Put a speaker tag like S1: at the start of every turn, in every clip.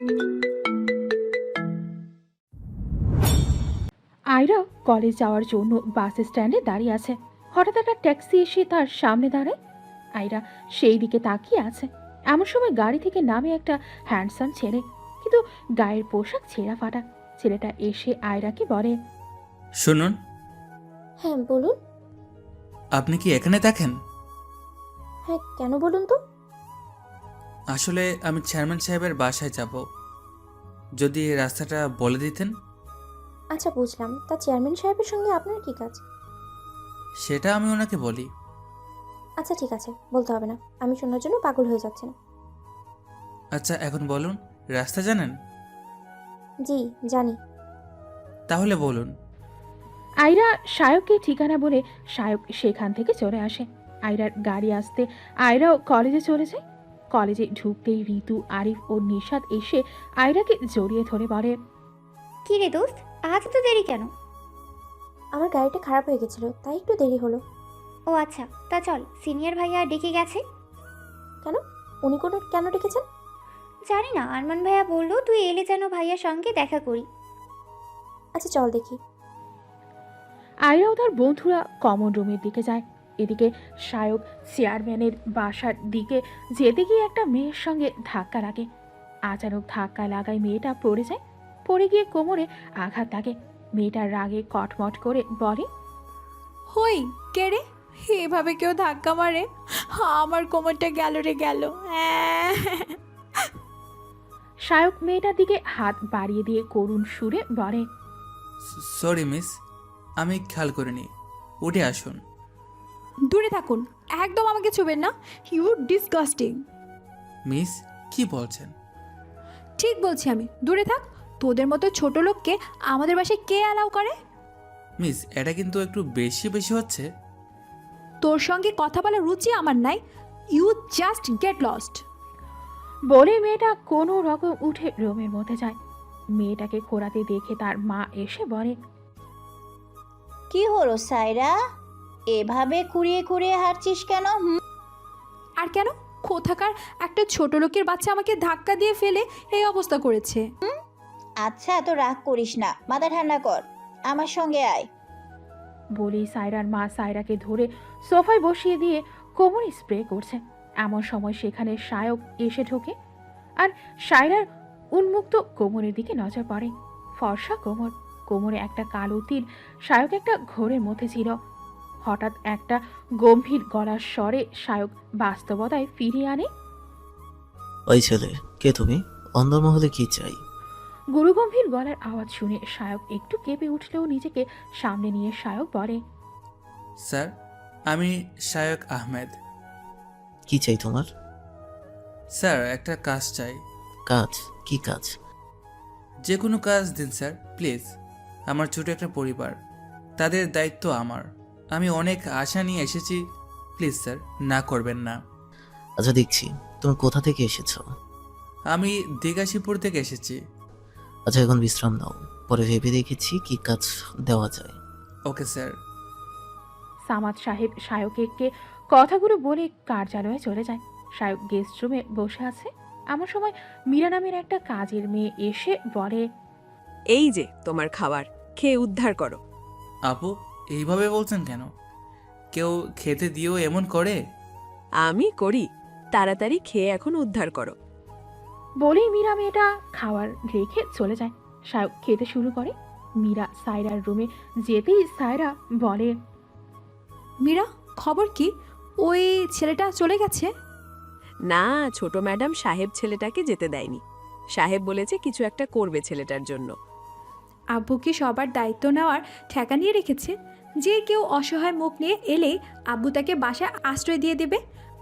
S1: Ayra college যাওয়ার জন্য বাস স্ট্যান্ডে দাঁড়িয়ে আছে। হঠাৎ একটা ট্যাক্সি এসে তার সামনে দাঁড়ায়। আয়রা সেই দিকে তাকিয়ে আছে। এমন সময় গাড়ি থেকে নামে একটা হ্যান্ডসাম ছেলে, কিন্তু গায়ের পোশাক ছেঁড়া ফাটা। ছেলেটা এসে আয়রাকে বলে,
S2: শুনুন,
S3: হ্যাঁ বলুন।
S2: আপনি কি এখানে থাকেন?
S3: হ্যাঁ কেন বলুন তো?
S2: আসলে আমি চেয়ারম্যান সাহেবের বাসায় যাব, যদি এই রাস্তাটা বলে দিতেন।
S3: আচ্ছা বুঝলাম, তা চেয়ারম্যান সাহেবের সঙ্গে আপনার কি কাজ?
S2: সেটা আমি ওনাকে বলি।
S3: আচ্ছা ঠিক আছে, বলতে হবে না, আমি শোনার জন্য পাগল হয়ে যাচ্ছি না।
S2: আচ্ছা এখন বলুন, রাস্তা জানেন?
S3: জি জানি।
S2: তাহলে বলুন।
S1: আয়রা শায়ককে ঠিকানা বলে শায়ক সেখান থেকে চলে আসে। আয়রার গাড়ি আসতে আয়রাও কলেজে চলে যায়। কলেজে ঢুকতেই ঋতু, আরিফ ও নিশাত এসে আয়রাকে জড়িয়ে ধরে বলে,
S4: কি রে দোস্ত, আজ তো দেরি কেন?
S3: আমার গাড়িটা খারাপ হয়ে গেছিল, তাই একটু দেরি হলো।
S4: ও আচ্ছা, তা চল, সিনিয়র ভাইয়া ডেকে গেছে।
S3: কেন? উনি কোনো কেন ডেকেছেন?
S4: জানি না, আরমান ভাইয়া বললো তুই এলে যেন ভাইয়ার সঙ্গে দেখা করি।
S3: আচ্ছা চল দেখি।
S1: আয়রা ও তার বন্ধুরা কমন রুমের দিকে যায়। এদিকে শায়ক চেয়ারম্যানের বাসার দিকে যেতে গিয়ে একটা মেয়ের সঙ্গে ধাক্কা লাগে। আচানক ধাক্কা লাগায় মেয়েটা পড়ে যায়। পড়ে গিয়ে কোমরে আঘাত লাগে। মেয়েটার রাগে কটমট করে বলে,
S5: হই কে রে, এভাবে কেউ ধাক্কা মারে? আমার কোমরটা গেল রে গেল।
S1: শায়ক মেয়েটার দিকে হাত বাড়িয়ে দিয়ে করুণ সুরে বলে,
S2: সরি মিস, আমি খেয়াল করিনি। উঠে আসুন।
S5: দূরে থাকুন, একদম আমাকে ছুবেন না, ইউ ডিসগাস্টিং।
S2: মিস, কি বলছেন?
S5: ঠিক বলছি আমি, দূরে থাক। তোদের মতো ছোট লোককে আমাদের বাসায় কে অ্যালাউ করে?
S2: মিস, এটা কিন্তু একটু বেশি বেশি হচ্ছে।
S5: তোর সঙ্গে কথা বলার রুচি আমার নাই, ইউ জাস্ট গেট লস্ট।
S1: বলে মেয়েটা কোনো রকম উঠে রুমের মধ্যে যায়। মেয়েটাকে খোঁড়াতে দেখে তার মা এসে বলে,
S6: কি হলো সাইরা, এভাবে খুঁড়িয়ে খুঁড়িয়ে হাঁটছিস কেন?
S5: আর কেন, কোথাকার একটা ছোট লোকের বাচ্চা আমাকে ধাক্কা দিয়ে ফেলে এই অবস্থা করেছে।
S6: আচ্ছা এত রাগ করিস না, মাথা ঠান্ডা কর, আমার সঙ্গে আয়।
S1: বলেই সায়রার মা সায়রাকে ধরে সোফায় বসিয়ে দিয়ে কোমরে স্প্রে করছে। এমন সময় সেখানে শায়ক এসে ঢোকে। আর সায়রার উন্মুক্ত কোমরের দিকে নজর পড়ে। ফর্সা কোমর, কোমরে একটা কালো তিল। শায়ক একটা ঘোরের মধ্যে ছিল। হঠাৎ একটা গম্ভীর গলার স্বরে শায়ক বাস্তবতায় ফিরিয়ে আনে,
S7: ওই ছেলে, কে তুমি? অন্দরমহলে কি চাই?
S1: গুরুগম্ভীর গলার আওয়াজ শুনে শায়ক একটু কেঁপে উঠলেও নিজেকে সামনে নিয়ে শায়ক বলে,
S2: স্যার, আমি শায়ক আহমেদ।
S7: কি চাই তোমার?
S2: স্যার, একটা কাজ চাই।
S7: কাজ? কি কাজ?
S2: যে কোনো কাজ দিন স্যার, প্লিজ। আমার ছোট একটা পরিবার, তাদের দায়িত্ব আমার। আমি অনেক আশা নিয়ে এসেছি, প্লিজ স্যার, না করবেন না।
S7: আচ্ছা দেখছি, তুমি কোথা থেকে এসেছো?
S2: আমি দিঘাশিপুর থেকে এসেছি।
S7: আচ্ছা এখন বিশ্রাম নাও, পরে ভেবে দেখেছি কি কাজ দেওয়া যায়।
S2: Okay sir.
S1: সামাদ সাহেব শায়ককে কথাগুলো বলে কার্যালয়ে চলে যায়। শায়ক গেস্ট রুমে বসে আছে। এমন সময় মীরা নামের একটা কাজের মেয়ে এসে বলে,
S8: এই যে তোমার খাবার, খেয়ে উদ্ধার করো।
S2: আপু, এইভাবে বলছেন কেন? কেউ খেতে দিয়েও এমন করে?
S8: আমি করি, তাড়াতাড়ি খেয়ে এখন উদ্ধার করো।
S1: বলেই মীরা মেয়েটা খাবার রেখে চলে যায়। শায়ক খেতে শুরু করে। মীরা সায়রার রুমে যেতেই সায়রা বলে,
S5: মীরা, খবর কি? ওই ছেলেটা চলে গেছে?
S8: না, ছোট ম্যাডাম সাহেব ছেলেটাকে যেতে দেয়নি। সাহেব বলেছে কিছু একটা করবে ছেলেটার জন্য।
S5: আব্বু কি সবার দায়িত্ব নেওয়ার ঠেকা নিয়ে রেখেছে? যে কেউ অসহায় মুখ নিয়ে এলেই আব্বু তাকে বাসায় আশ্রয় দিয়ে দেবে।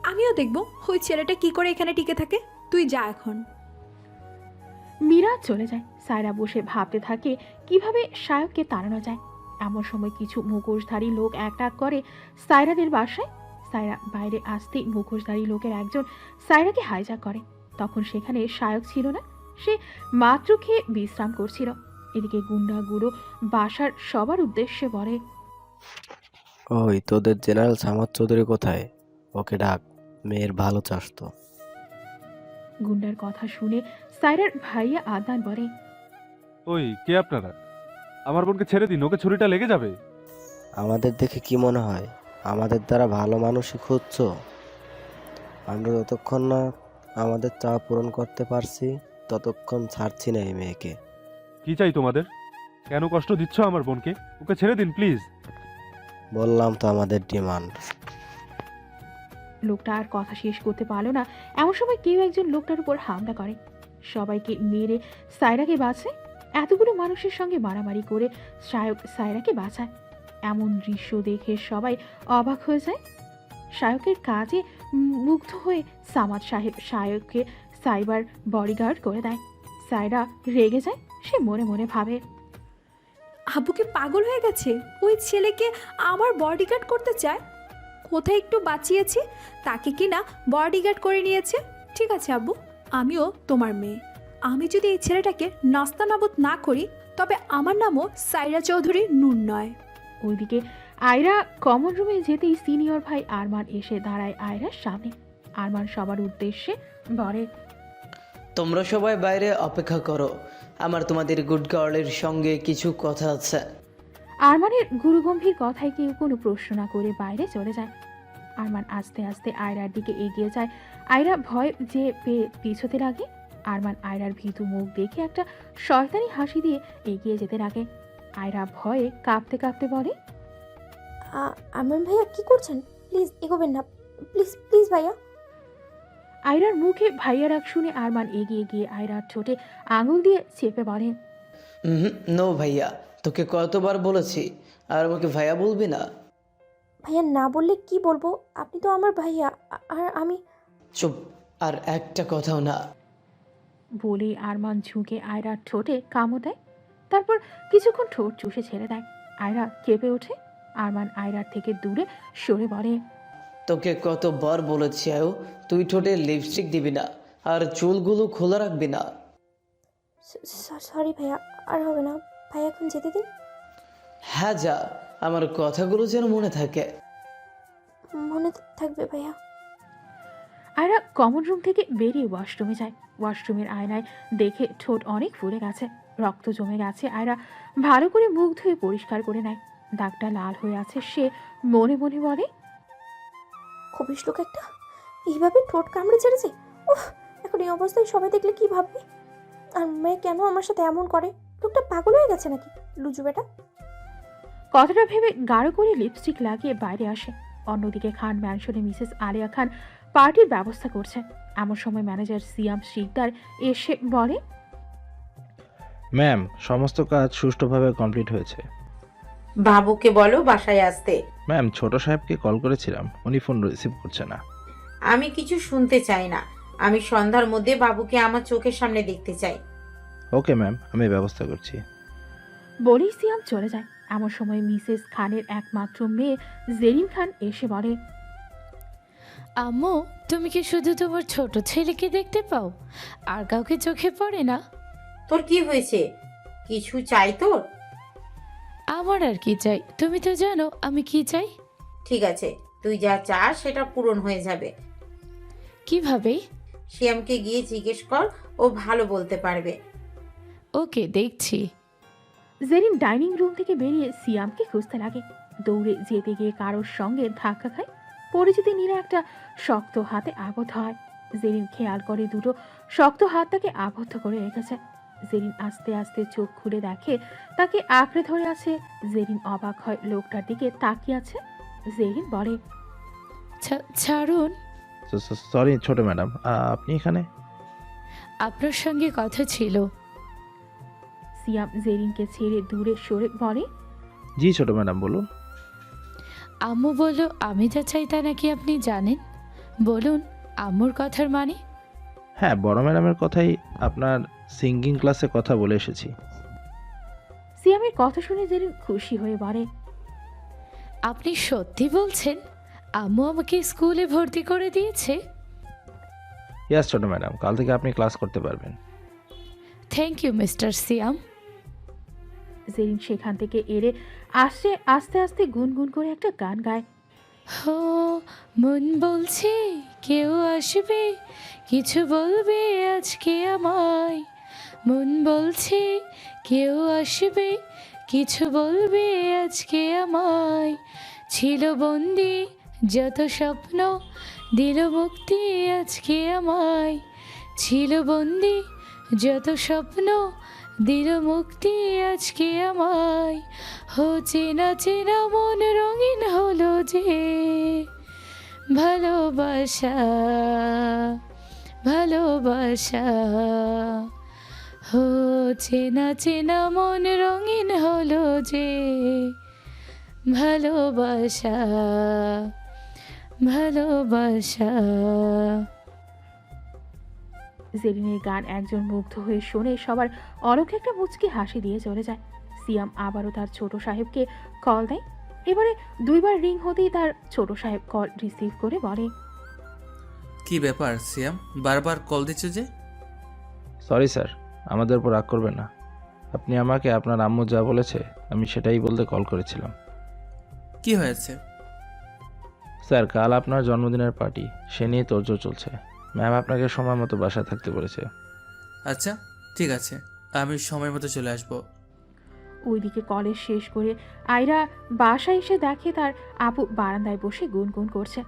S5: আমিও দেখব ওই ছেলেটা কি করে এখানে টিকে থাকে। তুই যা এখন।
S1: মীরা চলে যায়। সায়রা বসে ভাবতে থাকে কিভাবে শায়ককে তাড়ানো যায়। এমন সময় কিছু মুখোশধারী লোক এক করে সায়রাদের বাসায়। সায়রা বাইরে আসতেই মুখোশধারী লোকের একজন সায়রাকে হাইজ্যাক করে। তখন সেখানে শায়ক ছিল না, সে মাত্র খেয়ে বিশ্রাম করছিল। এদিকে গুন্ডাগুলো বাসার সবার উদ্দেশ্যে বলে,
S9: ওই তোদের জেনারেল সামাদ চৌধুরী কোথায়? ওকে ডাক, মেয়ের ভালো চাস তো।
S1: গুন্ডার কথা শুনে সায়রার ভাইয়া আদনান বলে,
S10: ওই কে আপনারা? আমার বোনকে ছেড়ে দিন, ওকে ছুরিটা লেগে যাবে।
S9: আমাদের দেখে কি মনে হয় আমাদের দ্বারা ভালো মানুষই খুঁজছো? আমরা যতক্ষণ না আমাদের চাওয়া পূরণ করতে পারছি ততক্ষণ ছাড়ছি না এই মেয়েকে।
S10: কি চাই তোমাদের? কেন কষ্ট দিচ্ছ আমার বোনকে? ওকে ছেড়ে দিন প্লিজ।
S9: বললাম তো আমাদের ডিমান্ড।
S1: লোকটা আর কথা শেষ করতে পারলো না। এমন সময় কেউ একজন লোকটার উপর হামলা করে, সবাইকে মেরে সায়রাকে বাঁচায়। এতগুলো মানুষের সঙ্গে মারামারি করে শায়ক সায়রাকে বাঁচায়। এমন দৃশ্য দেখে সবাই অবাক হয়ে যায়। শায়কের কাজে মুগ্ধ হয়ে সামাদ সাহেব শায়ককে সাইবার বডিগার্ড করে দেয়। সায়রা রেগে যায়। সে মনে মনে ভাবে,
S5: আব্বু কি পাগল হয়ে গেছে? ওই ছেলেকে আমার বডিগার্ড করতে চায়। কোথায় একটু বাঁচিয়েছি, তাকে কি না বডিগার্ড করে নিয়েছে। ঠিক আছে আব্বু, আমিও তোমার মেয়ে। আমি যদি এই ছেলেটাকে নাস্তানাবুদ না করি তবে আমার নামও সাইরা চৌধুরী নূর নয়।
S1: ওইদিকে আয়রা কমন রুমে যেতেই সিনিয়র ভাই আরমান এসে দাঁড়ায় আয়রার সামনে। আরমান সবার উদ্দেশ্যে বলে,
S11: তোমরা সবাই বাইরে অপেক্ষা করো, আমার তোমাদের গুড গার্লের সঙ্গে কিছু কথা আছে।
S1: আরমানের গুরুগম্ভীর কথায় কেউ কোনো প্রশ্ন না করে বাইরে চলে যায়। আরমান আস্তে আস্তে আয়রার দিকে এগিয়ে যায়। আয়রা ভয় যে পেয়ে পিছোতে লাগে। আরমান আয়রার ভীতু মুখ দেখে একটা শয়তানি হাসি দিয়ে এগিয়ে যেতে লাগে। আয়রা ভয়ে কাঁপতে কাঁপতে বলে,
S3: আরমান ভাইয়া কি করছেন? প্লিজ এগোবেন না, প্লিজ প্লিজ ভাইয়া।
S1: আয়রার মুখে ভাইয়া রাগ শুনে আরমান এগিয়ে গিয়ে আয়রার ঠোঁটে আঙুল দিয়ে চেপে বলে,
S11: নো ভাইয়া, তোকে কতবার বলেছি আর আমাকে ভাইয়া বলবি না।
S3: ভাইয়া না বললে কি বলবো? আপনি তো আমার ভাইয়া, আর আমি।
S11: চুপ, আর একটা কথাও না।
S1: বলে আরমান ঝুঁকে আয়রার ঠোঁটে কামড় দেয়। তারপর কিছুক্ষণ ঠোঁট চুষে ছেড়ে দেয়। আয়রা কেঁপে ওঠে। আরমান আয়রার থেকে দূরে সরে বলে,
S11: তোকে কতবার বলেছি আয়ো, তুই ঠোঁটে লিপস্টিক দিবি না আর চুলগুলো খোলা রাখবি না।
S3: সরি ভাইয়া, আর হবে না। ভাইয়া এখন যেতে দিন।
S11: হ্যাঁ যা, আমার কথাগুলো যেন মনে থাকে।
S3: মনে থাকবে ভাইয়া।
S1: আয়রা কমন রুম থেকে বেরিয়ে ওয়াশরুমে যায়। ওয়াশরুমের আয়নায় দেখে ঠোঁট অনেক ফুলে গেছে, রক্ত জমে গেছে। আয়রা ভালো করে মুখ ধুয়ে পরিষ্কার করে নেয়। দাগটা লাল হয়ে আছে। সে মনে মনে বলে,
S3: খবিশ লোক একটা, এইভাবে ঠোঁট কামড়ে ছেড়েছে। উফ, এখন এই অবস্থায় সবাই দেখলে কি ভাববে? আর মেয়ে কেন আমার সাথে এমন করে? লোকটা পাগল হয়ে গেছে নাকি? লুজু বেটা।
S1: কথাটা ভেবে গাঢ় করে লিপস্টিক লাগিয়ে বাইরে আসে। অন্যদিকে খান ম্যানশনে মিসেস আলিয়া খান পার্টির ব্যবস্থা করছে। এমন সময় ম্যানেজার সিয়াম শিকদার এসে বলে,
S12: ম্যাম, সমস্ত কাজ সুষ্ঠুভাবে কমপ্লিট হয়েছে।
S13: বাবুকে বলো বাসায় আসতে।
S12: ম্যাম, ছোট সাহেবকে কল করেছিলাম, উনি ফোন রিসিভ করছে না।
S13: আমি কিছু শুনতে চাই না। আমি সন্ধ্যার মধ্যে বাবুকে আমার চোখের সামনে দেখতে চাই।
S12: ওকে ম্যাম, আমি ব্যবস্থা করছি।
S1: বলেই সিয়াম চলে যায়। এমন সময় মিসেস খানের একমাত্র মেয়ে জেরিন খান এসে বলে,
S14: আম্মু, তুমি কি শুধু তোমার ছোট ছেলেকে দেখতে পাও, আর কাউকে চোখে পড়ে না?
S13: তোর কি হয়েছে? কিছু চাই তোর?
S14: আমার আর কি চাই? তুমি তো জানো আমি কি চাই।
S13: ঠিক আছে, তুই যা চাস সেটা পূরণ হয়ে যাবে।
S14: কিভাবে?
S13: শ্যামকে গিয়ে জিজ্ঞেস কর, ও ভালো বলতে পারবে।
S14: ওকে, দেখছি।
S1: জেরিন ডাইনিং রুম থেকে বেরিয়ে সিয়ামকে খুঁজতে লাগে। দৌড়ে যেতে গিয়ে কারোর সঙ্গে ধাক্কা খায়। পরিচিতি নিলে একটা শক্ত হাতে আবদ্ধ হয়। জেরিন খেয়াল করে দুটো শক্ত হাত তাকে আবদ্ধ করে রেখেছে। জেরিন আস্তে আস্তে চোখ খুলে দেখে তাকে আঁকড়ে ধরে আছে। জেরিন অবাক হয়, লোকটার দিকে তাকিয়ে আছে। জেরিন বলে,
S14: ছাড়ুন।
S12: সরি ছোট ম্যাডাম, আপনি এখানে?
S14: আপনার সঙ্গে কথা ছিল।
S1: সিয়াম জেরিনকে ছেড়ে দূরে সরে বলে,
S12: জি ছোট ম্যাডাম, বলুন।
S14: আম্মু বলল আমি যা চাই তা নাকি আপনি জানেন। বলুন আম্মুর কথার মানে।
S12: হ্যাঁ, বড় ম্যাডামের কথাই, আপনার সিঙ্গিং ক্লাসে কথা বলে এসেছি।
S1: সিয়ামের কথা শুনে জেরিন খুশি হয়ে বলে,
S14: আপনি সত্যি বলছেন? আম্মু আমাকে স্কুলে ভর্তি করে দিয়েছে?
S12: ইয়াস ছোট ম্যাডাম, কাল থেকে আপনি ক্লাস করতে পারবেন।
S14: থ্যাংক ইউ মিস্টার সিয়াম।
S1: জেরিন সেখান থেকে এড়ে আস্তে আস্তে আস্তে গুনগুন করে একটা গান গায়।
S14: হো মন বলছে কেউ আসবে, কিছু বলবে আজকে আমায়। মন বলছে কেউ আসবে, কিছু বলবে আজকে আমায়। ছিল বন্দি যত স্বপ্ন, দিল মুক্তি আজকে আমায়। ছিল বন্দি যত স্বপ্ন, দিল মুক্তি আজকে আমায়। হো চেনা চেনা মন রঙিন হলো যে, ভালোবাসা ভালোবাসা। হো চেনা চেনা মন রঙিন হলো যে, ভালোবাসা ভালোবাসা।
S1: জেরিনের গান একজন মুগ্ধ হয়ে শুনে সবার অলৌকিক একটা মুচকি হাসি দিয়ে চলে যায়। সিয়াম আবারও তার ছোট সাহেবকে কল দেয়। এবারে 2বার রিং হতেই তার ছোট সাহেব কল রিসিভ করে বলে,
S2: কি ব্যাপার সিয়াম, বারবার কল দিচ্ছ যে?
S12: সরি স্যার, আমাদের উপর রাগ করবেন না। আপনি আমাকে আপনার আম্মু যা বলেছে আমি সেটাই বলতে কল করেছিলাম।
S2: কি হয়েছে?
S12: স্যার, কাল আপনার জন্মদিনের পার্টি, সে নিয়ে তোড়জোড় চলছে। ম্যাম আপনাকে সময় মতো বাসায় থাকতে বলেছে।
S2: আচ্ছা ঠিক আছে, আমি সময় মতো চলে আসবো।
S1: ওইদিকে কলেজ শেষ করে আয়রা বাসায় এসে দেখে তার আপু বারান্দায় বসে গুনগুন করছে।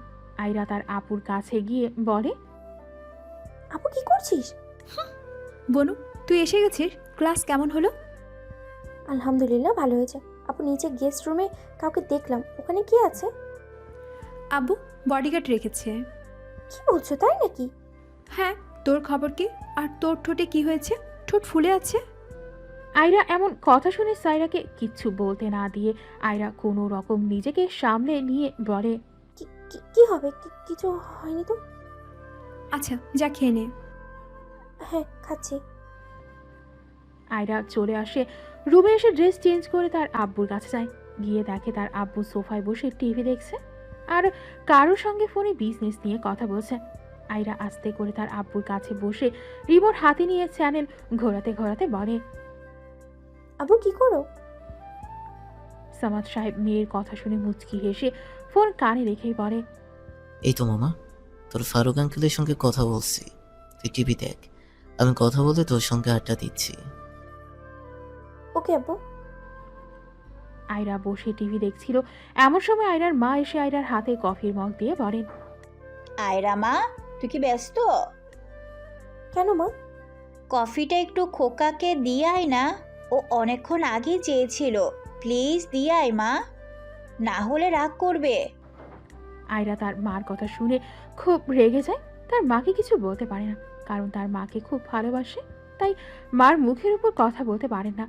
S1: আয়রা তার আপুর কাছে গিয়ে বলে,
S3: আপু কি করছিস?
S5: বনু, তুই এসে গেছিস? ক্লাস কেমন হলো?
S3: আলহামদুলিল্লাহ ভালো হয়েছে। আপু নিচে গেস্ট রুমে কাউকে দেখলাম, ওখানে কি আছে?
S5: আব্বু বডিগার্ড রেখেছে।
S3: কি বলছো, তাই নাকি?
S5: হ্যাঁ, তোর খবর কি? আর তোর ঠোঁটে কি হয়েছে? ঠোঁট ফুলে আছে।
S1: আয়রা এমন কথা শুনে সাইরাকে কিচ্ছু বলতে না দিয়ে আয়রা কোনো রকম নিজেকে সামলে নিয়ে বলে,
S3: কি হবে? কিছু হয়নি তো?
S5: আচ্ছা যা খেয়ে নে।
S3: হ্যাঁ খাচ্ছি।
S1: আয়রা চলে আসে রুমে, এসে ড্রেস চেঞ্জ করে তার আব্বুর কাছে যায়। গিয়ে দেখে তার আব্বু সোফায় বসে টিভি দেখছে আর কারোর সঙ্গে ফোনে বিজনেস নিয়ে কথা বলছে। আয়রা আস্তে করে তার আব্বুর কাছে বসে রিমোট হাতে নিয়ে চ্যানেল ঘোরাতে ঘোরাতে বলে,
S3: আব্বু কি করো?
S1: সামাদ সাহেব মেয়ের কথা শুনে মুচকি হেসে ফোন কানে রেখেই বলে,
S7: এই তো মামা, তোর ফারুক আঙ্কেলের সঙ্গে কথা বলছি, তুই টিভি দেখ, আমি কথা বলতে তোর সঙ্গে আড্ডা দিচ্ছি।
S3: ওকে আব্বু।
S1: আয়রা বসে টিভি দেখছিল। এমন সময় আয়রার মা এসে আয়রার হাতে কফির মগ দিয়ে বলেন,
S6: আয়রা মা, তুই কি ব্যস্ত?
S3: কেন মা?
S6: কফিটা একটু খোকাকে দিয়ে আয় না, ও অনেকক্ষণ আগে চেয়েছিল। প্লিজ দিয়ে আয় মা, না হলে রাগ করবে।
S1: আয়রা তার মার কথা শুনে খুব রেগে যায়। তার মাকে কিছু বলতে পারে না, কারণ তার মাকে খুব ভালোবাসে, তাই মার মুখের উপর কথা বলতে পারেন না।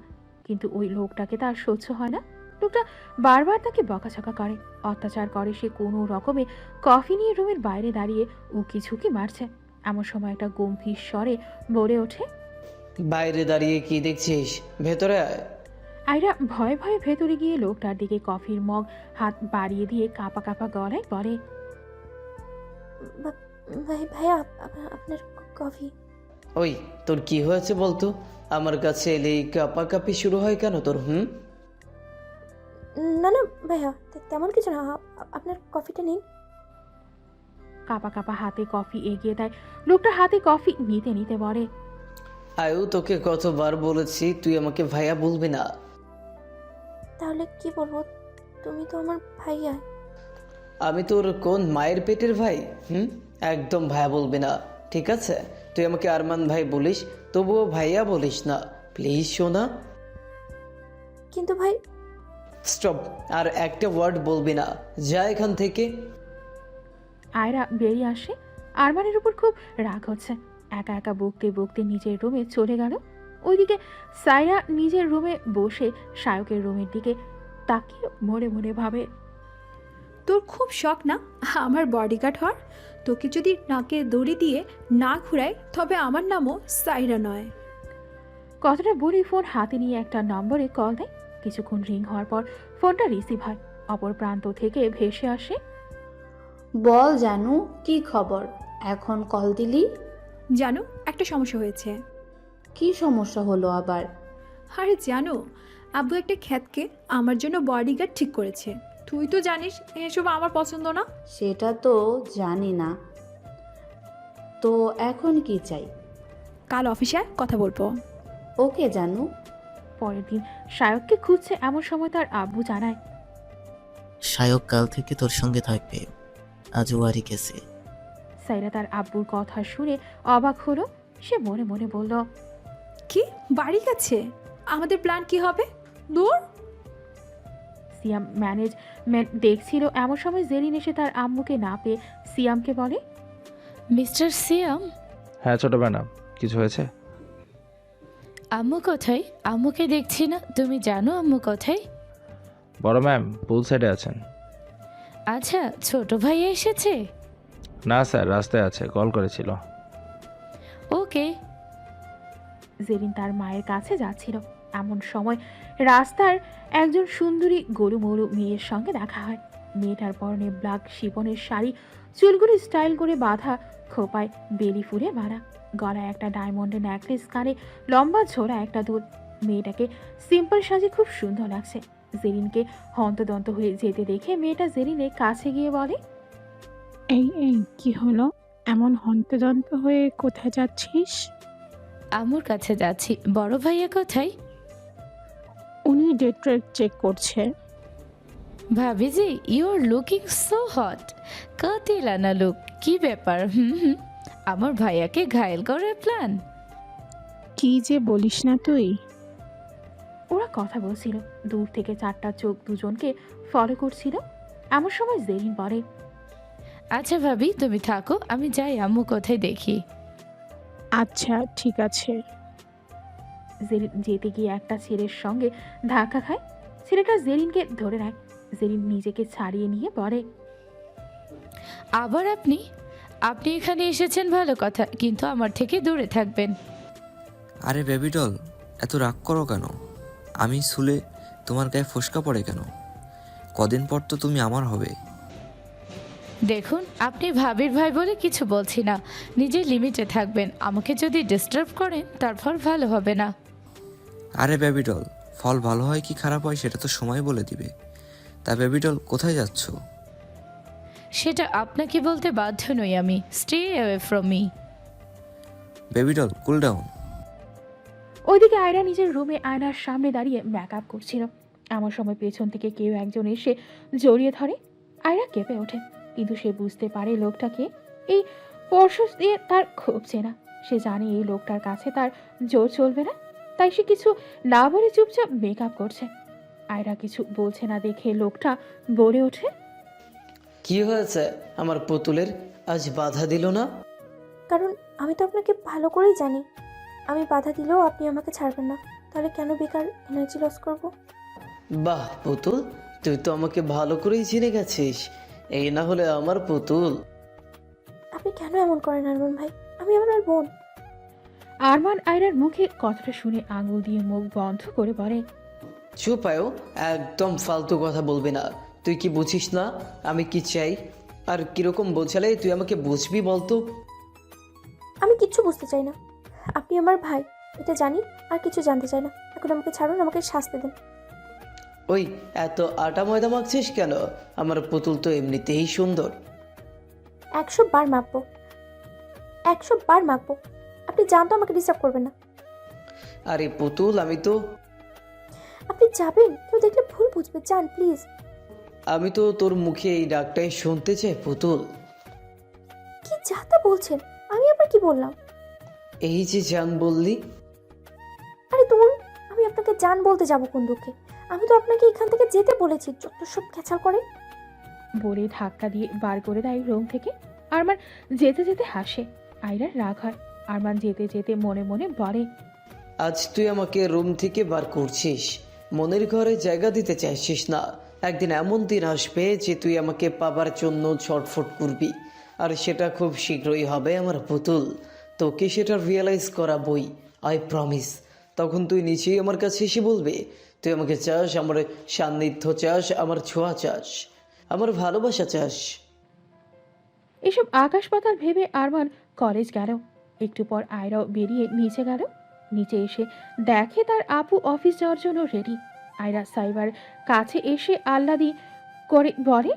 S1: কিন্তু ওই লোকটাকে তার সহ্য হয় না। লোকটা বারবার তাকে বকাঝকা করে, অত্যাচার করে। সে কোনো রকমে কফি নিয়ে রুমের বাইরে দাঁড়িয়ে উকি ঝুঁকি মারছে। এমন সময় একটা গম্ভীর স্বরে বলে ওঠে,
S11: বাইরে দাঁড়িয়ে কি দেখছিস, ভেতরে আয়।
S1: আয়রা ভয়ে ভয়ে ভেতরে গিয়ে লোকটার দিকে কফির মগ হাত বাড়িয়ে দিয়ে কাঁপা কাঁপা গলায় বলে,
S3: ভাইয়া আপনার কফি।
S11: ওই তোর কি হয়েছে বলতো? আমার কাছে এলেই কাঁপাকাঁপি শুরু হয় কেন তোর?
S3: না না ভাইয়া, তেমন কিছু না, আপনার কফিটা নিন।
S1: কাঁপা কাঁপা হাতে কফি এগিয়ে দেয়। লোকটা হাতে কফি নিতে নিতে বলে,
S11: আয়ু, তোকে কতবার বলেছি তুই আমাকে ভাইয়া বলবি না।
S3: তাহলে কি বলবো? তুমি তো আমার ভাইয়া।
S11: আমি তোর কোন মায়ের পেটের ভাই? একদম ভাইয়া বলবি না, ঠিক আছে? তুই আমাকে আরমান ভাই বলিস, তবুও ভাইয়া বলিস না, প্লিজ সোনা।
S3: কিন্তু ভাই।
S11: স্টপ, আর একটা ওয়ার্ড বলবি না, যা এখান থেকে।
S1: আয়রা বেরিয়ে আসে। আরমানের উপর খুব রাগ হচ্ছে। একা একা বকতে বকতে নিজের রুমে চলে গেল। ওইদিকে সাইরা নিজের রুমে বসে শায়কের রুমের দিকে তাকিয়ে মনে মনে ভাবে,
S5: তোর খুব শখ না আমার বডিগার্ড হওয়ার? তোকে যদি নাকে দড়ি দিয়ে না ঘুরায় তবে আমার নামও সাইরা নয়।
S1: কথাটা বলে ফোন হাতে নিয়ে একটা নম্বরে কল দেয়। কিছুক্ষণ রিং হওয়ার পর ফোনটা রিসিভ হয়। অপর প্রান্ত থেকে ভেসে আসে,
S15: বল জানু, কি খবর? এখন কল দিলি?
S5: জানো একটা সমস্যা হয়েছে।
S15: কি সমস্যা হলো আবার?
S5: আরে জানো, আব্বু একটা খ্যাতকে আমার জন্য বডিগার্ড ঠিক করেছে। তুই তো জানিস এসব আমার পছন্দ না।
S15: সেটা তো জানি না, তো এখন কি চাই?
S5: কাল অফিসে আয়, কথা বলবো।
S15: ওকে জানু।
S1: পরের দিন সায়ককে খুঁজছে এমন সময় তার আব্বু জানায়,
S7: সায়ক কাল থেকে তোর সঙ্গে থাকবে, আজ ওয়ারি গেছে।
S1: সাইরা তার আব্বুর কথা শুনে অবাক হলো। সে মনে মনে বলল,
S5: কি বাড়ি গেছে? আমাদের প্ল্যান কি হবে? দূর।
S1: সিয়াম ম্যানেজমেন্ট দেখছিল। এমন সময় জেরিন এসে তার আম্মুকে না পেয়ে সিয়ামকে বলে,
S14: মিস্টার সিয়াম,
S12: হ্যাঁ ছোট ম্যাডাম, কিছু হয়েছে?
S14: আম্মু কোথায়? আম্মুকে দেখছি না। তুমি জানো আম্মু কোথায়?
S12: বড় ম্যাম পুল সাইডে আছেন।
S14: আচ্ছা, ছোট ভাইয়া এসেছে?
S12: না স্যার, রাস্তায় আছে, কল করেছিল।
S14: ওকে।
S1: জেরিন তার মায়ের কাছে যাচ্ছিল। এমন সময় রাস্তার একজন সুন্দরী গরুমরু মেয়ের সঙ্গে দেখা হয়। মেয়েটার পরনে ব্ল্যাক শিপনের শাড়ি, চুলগুলি স্টাইল করে বাঁধা, খোপায় বেলি ফুলে বাঁধা, গলায় একটা ডায়মন্ডের নেকলেস, কানে লম্বা ঝোড়া একটা দুল। মেয়েটাকে সিম্পল সাজে খুব সুন্দর লাগছে। জেরিনকে হন্তদন্ত হয়ে যেতে দেখে মেয়েটা জেরিনের কাছে গিয়ে বলে,
S16: এই এই কি হলো? এমন হন্তদন্ত হয়ে কোথায় যাচ্ছিস?
S14: আম্মুর কাছে যাচ্ছি। বড় ভাইয়া কোথায়?
S16: উনি ডেট চেক করছে।
S14: ভাবিজি, you are looking so hot. কাতিলানা লুক। কি ব্যাপার? হুম, আমার ভাইয়াকে ঘায়েল করার প্ল্যান?
S16: কি যে বলিস না তুই।
S1: ওরা কথা বলছিল। দূর থেকে চারটা চোখ দুজনকে ফলো করছিল। এমন সময় জেরিন বলে,
S14: আচ্ছা ভাবি, তুমি থাকো, আমি যাই আম্মু কোথায় দেখি।
S16: আচ্ছা ঠিক আছে।
S1: জেরিন যেতে গিয়ে একটা ছেলের সঙ্গে ধাক্কা খায়। ছেলেটা জেরিনকে ধরে নেয়। জেরিন নিজেকে ছাড়িয়ে নিয়ে বলে,
S14: আবার আপনি আপনি এখানে এসেছেন ভালো কথা, কিন্তু আমার থেকে দূরে থাকবেন।
S17: আরে বেবি ডল, এত রাগ করো কেন? আমি শুলে তোমার গায়ে ফোসকা পড়ে কেন? কদিন পর তো তুমি আমার হবে।
S14: দেখুন, আপনি ভাবির ভাই বলে কিছু বলছি না। নিজের লিমিটে থাকবেন। আমাকে যদি ডিস্টার্ব করেন তারপর ভালো হবে না।
S17: আরে বেবি ডল, ফল ভালো হয় কি খারাপ হয় সেটা তো সময় বলে দিবে। তা বেবি ডল, কোথায় যাচ্ছ?
S14: সেটা আপনাকে বলতে বাধ্য নই আমি। Stay away from me.
S17: Baby doll, cool down.
S1: ওইদিকে আয়রা নিজের রুমে আয়নার সামনে দাঁড়িয়ে মেকআপ করছিল। এমন সময় পেছন থেকে কেউ একজন এসে জড়িয়ে ধরে। আয়রা কেঁপে ওঠে, কিন্তু সে বুঝতে পারে লোকটাকে। এই স্পর্শ দিয়ে তার খুব চেনা। সে জানে এই লোকটার কাছে তার জোর চলবে না, তাই সে কিছু না বলে চুপচাপ মেকআপ করছে। আয়রা কিছু বলছে না দেখে লোকটা বলে ওঠে,
S11: কি হয়েছে আমার পুতুলের, আজ বাধা দিল না?
S3: কারণ আমি তো আপনাকে ভালো করেই জানি, আমি বাধা দিলেও আপনি আমাকে ছাড়বেন না। তাহলে কেন বেকার এনার্জি লস করব?
S11: বাহ পুতুল, তুই তো আমাকে ভালো করেই চিনে গেছিস। এই না হলে আমার পুতুল।
S3: আপনি কেন এমন করেন আরমান ভাই? আমি আপনার বোন।
S1: আরমান আয়রার মুখে কথাটা শুনে আঙুল দিয়ে মুখ বন্ধ করে বলে,
S11: চুপ আয়ো, একদম ফালতু কথা বলবি না। তুই কি বুঝিস না আমি কি চাই? আর কিরকম বোঝালে তুই আমাকে বুঝবি বলতো?
S3: আমি কিচ্ছু বুঝতে চাই না। আপনি আমার ভাই, এটা জানি, আর কিছু জানতে চাই না। এখন আমাকে ছাড়ুন, আমাকে শাস্তি দেন।
S11: ওই এত আটা ময়দা মাখছিস কেন? আমার পুতুল তো এমনিতেই সুন্দর।
S3: 100 বার মাখবো, 100 বার মাখবো। আপনি জানতো আমাকে ডিস্টার্ব করবেন না।
S11: আরে পুতুল, আমি তো
S3: আপনি যাবেন, কেউ দেখলে ভুল বুঝবে। যান প্লিজ।
S11: আমি তো তোর মুখে এই ডাকটাই শুনতে চাই পুতুল।
S3: কি যাতা বলছেন? আমি আবার কি বললাম?
S11: এই যে জান বললি।
S3: আরে দূর, আমি আপনাকে জান বলতে যাব কোন দুঃখে? আমি তো আপনাকে এখান থেকে যেতে বলেছি। যত সব ক্যাচাল করে।
S1: বলে ধাক্কা দিয়ে বার করে দেয় রুম থেকে। আরমান যেতে যেতে হাসে। আয়রার রাগ হয়। আরমান যেতে যেতে মনে মনে বলে,
S11: আজ তুই আমাকে রুম থেকে বার করছিস, মনের ঘরে জায়গা দিতে চাইছিস না। একদিন এমন দিন আসবে যে তুই আমাকে পাবার জন্য ছটফট করবি, আর সেটা খুব শীঘ্রই হবে আমার পুতুল। তোকে সেটা রিয়েলাইজ করাবই, আই প্রমিস। তখন তুই নিচেই আমার কাছে এসে বলবি তুই আমাকে চাস, আমার সান্নিধ্য চাস, আমার ছোঁয়া চাস, আমার ভালোবাসা চাস।
S1: এসব আকাশ পাতাল ভেবে আরমান কলেজ গেল। একটু পর আয়রাও বেরিয়ে নিচে গেল। নিচে এসে দেখে তার আপু অফিস যাওয়ার জন্য রেডি। আয়রা সাইবার কাছে এসে আহ্লাদি করে বলে,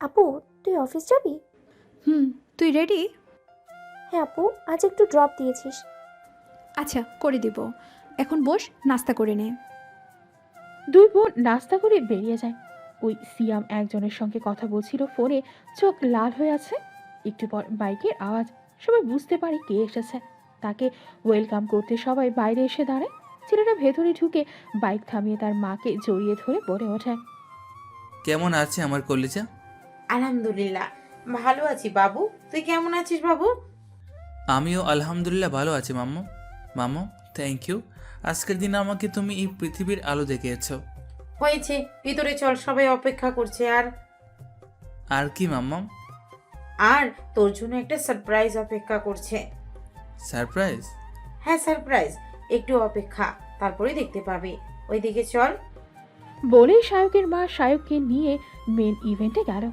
S3: আপু তুই অফিস যাবি?
S5: তুই রেডি?
S3: হ্যাঁ আপু, আজ একটু ড্রপ দিয়েছিস।
S5: আচ্ছা করে দিব, এখন বস, নাস্তা করে নে।
S1: দুই বোন নাস্তা করে বেরিয়ে যায়। ওই সিয়াম একজনের সঙ্গে কথা বলছিল ফোনে, চোখ লাল হয়ে আছে। একটু পর বাইকের আওয়াজ, সবাই বুঝতে পারে কে এসেছে। তাকে ওয়েলকাম করতে সবাই বাইরে এসে দাঁড়ায়। ছেলেটা ভেতরে ঢুকে বাইক থামিয়ে তার মাকে জড়িয়ে ধরে বলে ওঠে,
S2: কেমন আছে আমার কলিজা?
S13: আলহামদুলিল্লাহ ভালো আছি বাবু, তুই কেমন আছিস বাবু?
S2: আমিও আলহামদুলিল্লাহ ভালো আছি মাম্মু। মাম্মু থ্যাংক ইউ, আজকের দিনে আমাকে তুমি এই পৃথিবীর আলো দেখিয়েছ।
S13: হয়েছে, ভিতরে চল, সবাই অপেক্ষা করছে।
S2: আর কি মাম্মা?
S13: আর তোর জন্য একটা সারপ্রাইজ অপেক্ষা করছে।
S2: সারপ্রাইজ?
S13: হ্যাঁ সারপ্রাইজ, একটু অপেক্ষা, তারপরে দেখতে পাবি। ওইদিকে চল।
S1: বলেই শায়কের মা শায়ককে নিয়ে মেন ইভেন্টে গেল।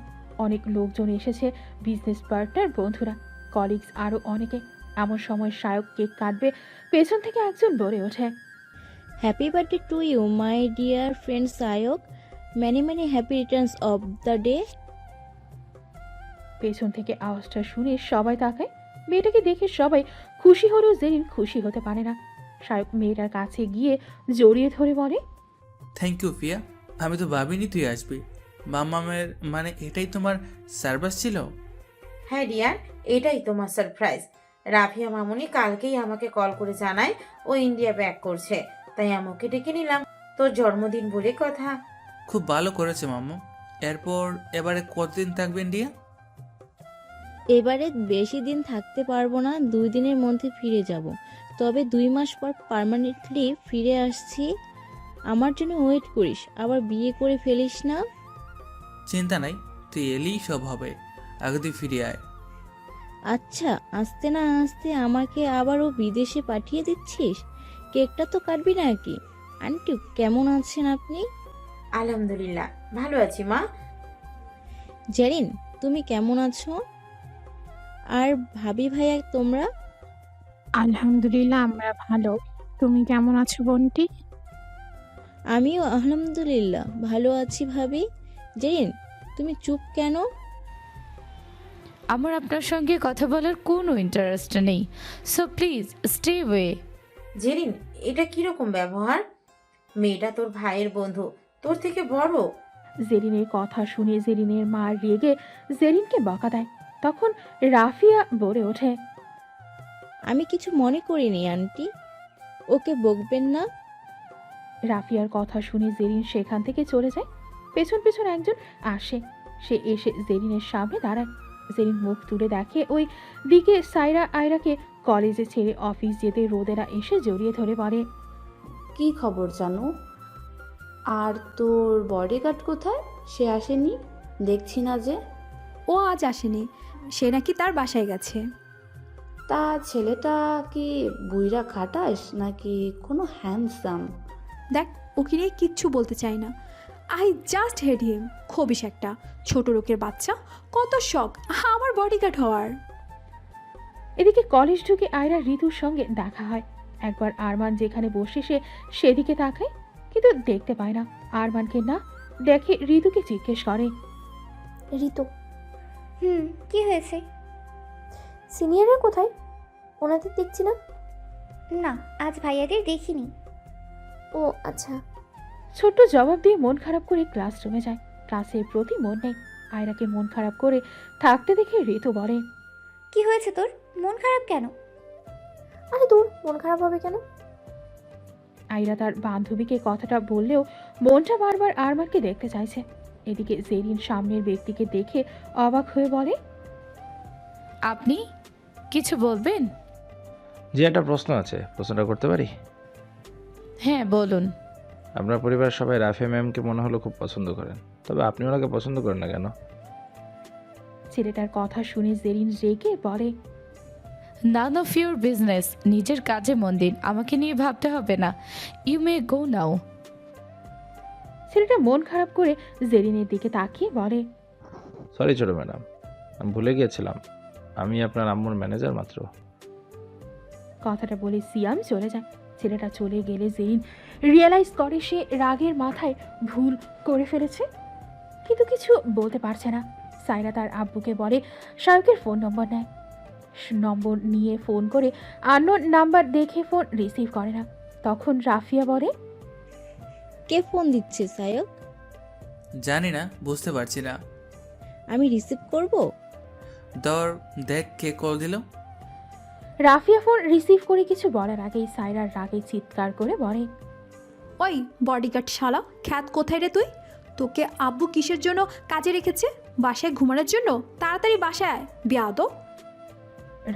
S1: অনেক লোকজন এসেছে, বিজনেস পার্টনার, বন্ধুরা, কলিগস, আরও অনেকে। এমন সময় শায়ক কেক কাটবে, পেছন থেকে একজন বলে ওঠে,
S18: happy birthday to you my dear friend Sayak, many many happy returns of the day.
S1: পেছন থেকে আওয়াজটা শুনে সবাই তাকায়। মেয়েটাকে দেখে সবাই খুশি হলেও জেরিন খুশি হতে পারে না। শায়ক মেয়েটার কাছে গিয়ে জড়িয়ে ধরে বলে,
S2: থ্যাংক ইউ ফিয়া, আমি তো ভাবিনি তুই আসবি। মাম্মামের মানে এটাই তোমার সারপ্রাইজ ছিল?
S13: হ্যাঁ ডিয়ার, এটাই তোমার সারপ্রাইজ। রাফিয়া মামুনি কালকেই আমাকে কল করে জানায় ও ইন্ডিয়া ব্যাক করছে, তাই আমাকে ডেকে নিলাম। তোর জন্মদিন বলে কথা।
S2: খুব ভালো করেছে মাম্মু। এরপর এবারে কতদিন থাকবে ইন্ডিয়া?
S18: এবারে বেশি দিন থাকতে পারবো না, 2 দিনের মধ্যে ফিরে যাব। তবে 2 মাস পর পার্মানেন্টলি ফিরে আসছি। আমার জন্য ওয়েট করিস, আবার বিয়ে করে ফেলিস না।
S2: চিন্তা নাই, তুই এলেই সব হবে। আগে তুই ফিরে আয়।
S18: আচ্ছা, আসতে না আসতে আমাকে আবারও বিদেশে পাঠিয়ে দিচ্ছিস? কেকটা তো কাটবি নাকি? আন্টি কেমন আছেন আপনি?
S13: আলহামদুলিল্লাহ ভালো আছি মা।
S18: জেরিন তুমি কেমন আছো? আর ভাবি ভাইয়া তোমরা?
S16: আলহামদুলিল্লাহ আমরা ভালো। তুমি কেমন আছো বোনটি?
S18: আমিও আলহামদুলিল্লাহ ভালো আছি ভাবি। জেরিন তুমি চুপ কেন?
S14: আমার আপনার সঙ্গে কথা বলার কোনো ইন্টারেস্ট নেই, so please stay away.
S13: Zerin এটা কিরকম ব্যবহার? মেয়েটা তোর ভাইয়ের বন্ধু, তোর থেকে বড়।
S1: জেরিনের কথা শুনে জেরিনের মা রেগে জেরিনকে বকা দেয়। তখন রাফিয়া বলে ওঠে,
S18: আমি কিছু মনে করিনি আন্টি, ওকে বকবেন না।
S1: রাফিয়ার কথা শুনে জেরিন সেখান থেকে চলে যায়। পেছন পেছন একজন আসে, সে এসে জেরিনের সামনে দাঁড়ায়। জেরিন মুখ তুলে দেখে ওই দিকে সাইরা আয়রাকে কলেজে ছেড়ে অফিস যেতে রোদেরা এসে জড়িয়ে ধরে বলে,
S15: কি খবর জানো? আর তোর বডিগার্ড কোথায়? সে আসেনি, দেখছি না যে।
S5: ও আজ আসেনি, সে নাকি তার বাসায় গেছে।
S15: তা ছেলেটা কি বুইরা খাটাস নাকি কোনো হ্যান্ডসাম?
S5: দেখ, ওকে নিয়ে কিচ্ছু বলতে চাই না। আই জাস্ট হেড হিম। খবিস একটা ছোট লোকের বাচ্চা, কত শখ আমার বডিগার্ড হওয়ার।
S1: এদিকে কলেজ ঢুকে আয়রা ঋতুর সঙ্গে দেখা হয়। একবার আরমান যেখানে বসে সে সেদিকে তাকায়, কিন্তু দেখতে পায় না আরমানকে। না দেখে ঋতুকে জিজ্ঞেস করে,
S3: ঋতু
S4: কি হয়েছে?
S3: সিনিয়ররা কোথায়? ওনাদের দেখছি না।
S4: না, আজ ভাইয়াদের দেখিনি।
S3: ও আচ্ছা।
S1: ছোট্ট জবাব দিয়ে মন খারাপ করে ক্লাসরুমে যায়। ক্লাসের প্রতি মন নেই। আয়রাকে মন খারাপ করে থাকতে দেখে ঋতু বলে,
S4: কি হয়েছে তোর? মন খারাপ কেন?
S3: আরে দূর, মন খারাপ হবে কেন?
S1: আয়রা তার বান্ধবীকে কথাটা বললেও মনটা বারবার আরমানকে দেখতে চাইছে। এদিকে জেরিন সামনের ব্যক্তিকে দেখে অবাক হয়ে বলে,
S14: আপনি কিছু বলবেন?
S12: যে একটা প্রশ্ন আছে, প্রশ্নটা করতে পারি?
S14: হ্যাঁ বলুন।
S12: আপনার পরিবারের সবাই রাফিয়া ম্যামকে মনে হলো খুব পছন্দ করেন, তবে আপনি ওনাকে পছন্দ করেন না কেন?
S1: ছেলেটার কথা শুনে জেরিন রেগে বলে,
S14: নান অফ ইউর বিজনেস। নিজের কাজে মন দিন, আমাকে নিয়ে ভাবতে হবে না। ইউ মে গো নাও।
S1: ছেলেটা মন খারাপ করে জেরিনের দিকে তাকিয়ে বলে,
S12: সরি ছোট ম্যাডাম, আমি ভুলে গিয়েছিলাম আমি আপনার আম্মুর ম্যানেজার মাত্র।
S1: কথাটা বলে সিয়াম চলে যায়। ছেলেটা চলে গেলে জেরিন রিয়েলাইজ করে সে রাগের মাথায় ভুল করে ফেলেছে। কিন্তু কিছু বলতে পারছে না। সায়রা তার আব্বুকে বলে শায়কের ফোন নম্বর নেয়। নম্বর নিয়ে ফোন করে আননোন নাম্বার দেখে ফোন রিসিভ করে না। তখন রাফিয়া বলে,
S18: কে ফোন দিচ্ছে সায়ক?
S2: জানি না, বুঝতে পারছি না।
S18: আমি রিসিভ করব?
S2: দর দেখ কে কল দিল।
S1: রাফিয়া ফোন রিসিভ করে কিছু বলার আগেই সায়রার রাগে চিৎকার করে বলে,
S5: ওই বডিগার্ড শালা, খ্যাত কোথায় রে তুই? তোকে আব্বু কিসের জন্য কাজে রেখেছে? বাসায় ঘুমানোর জন্য? তাড়াতাড়ি বাসায় আয়, বেয়াদব।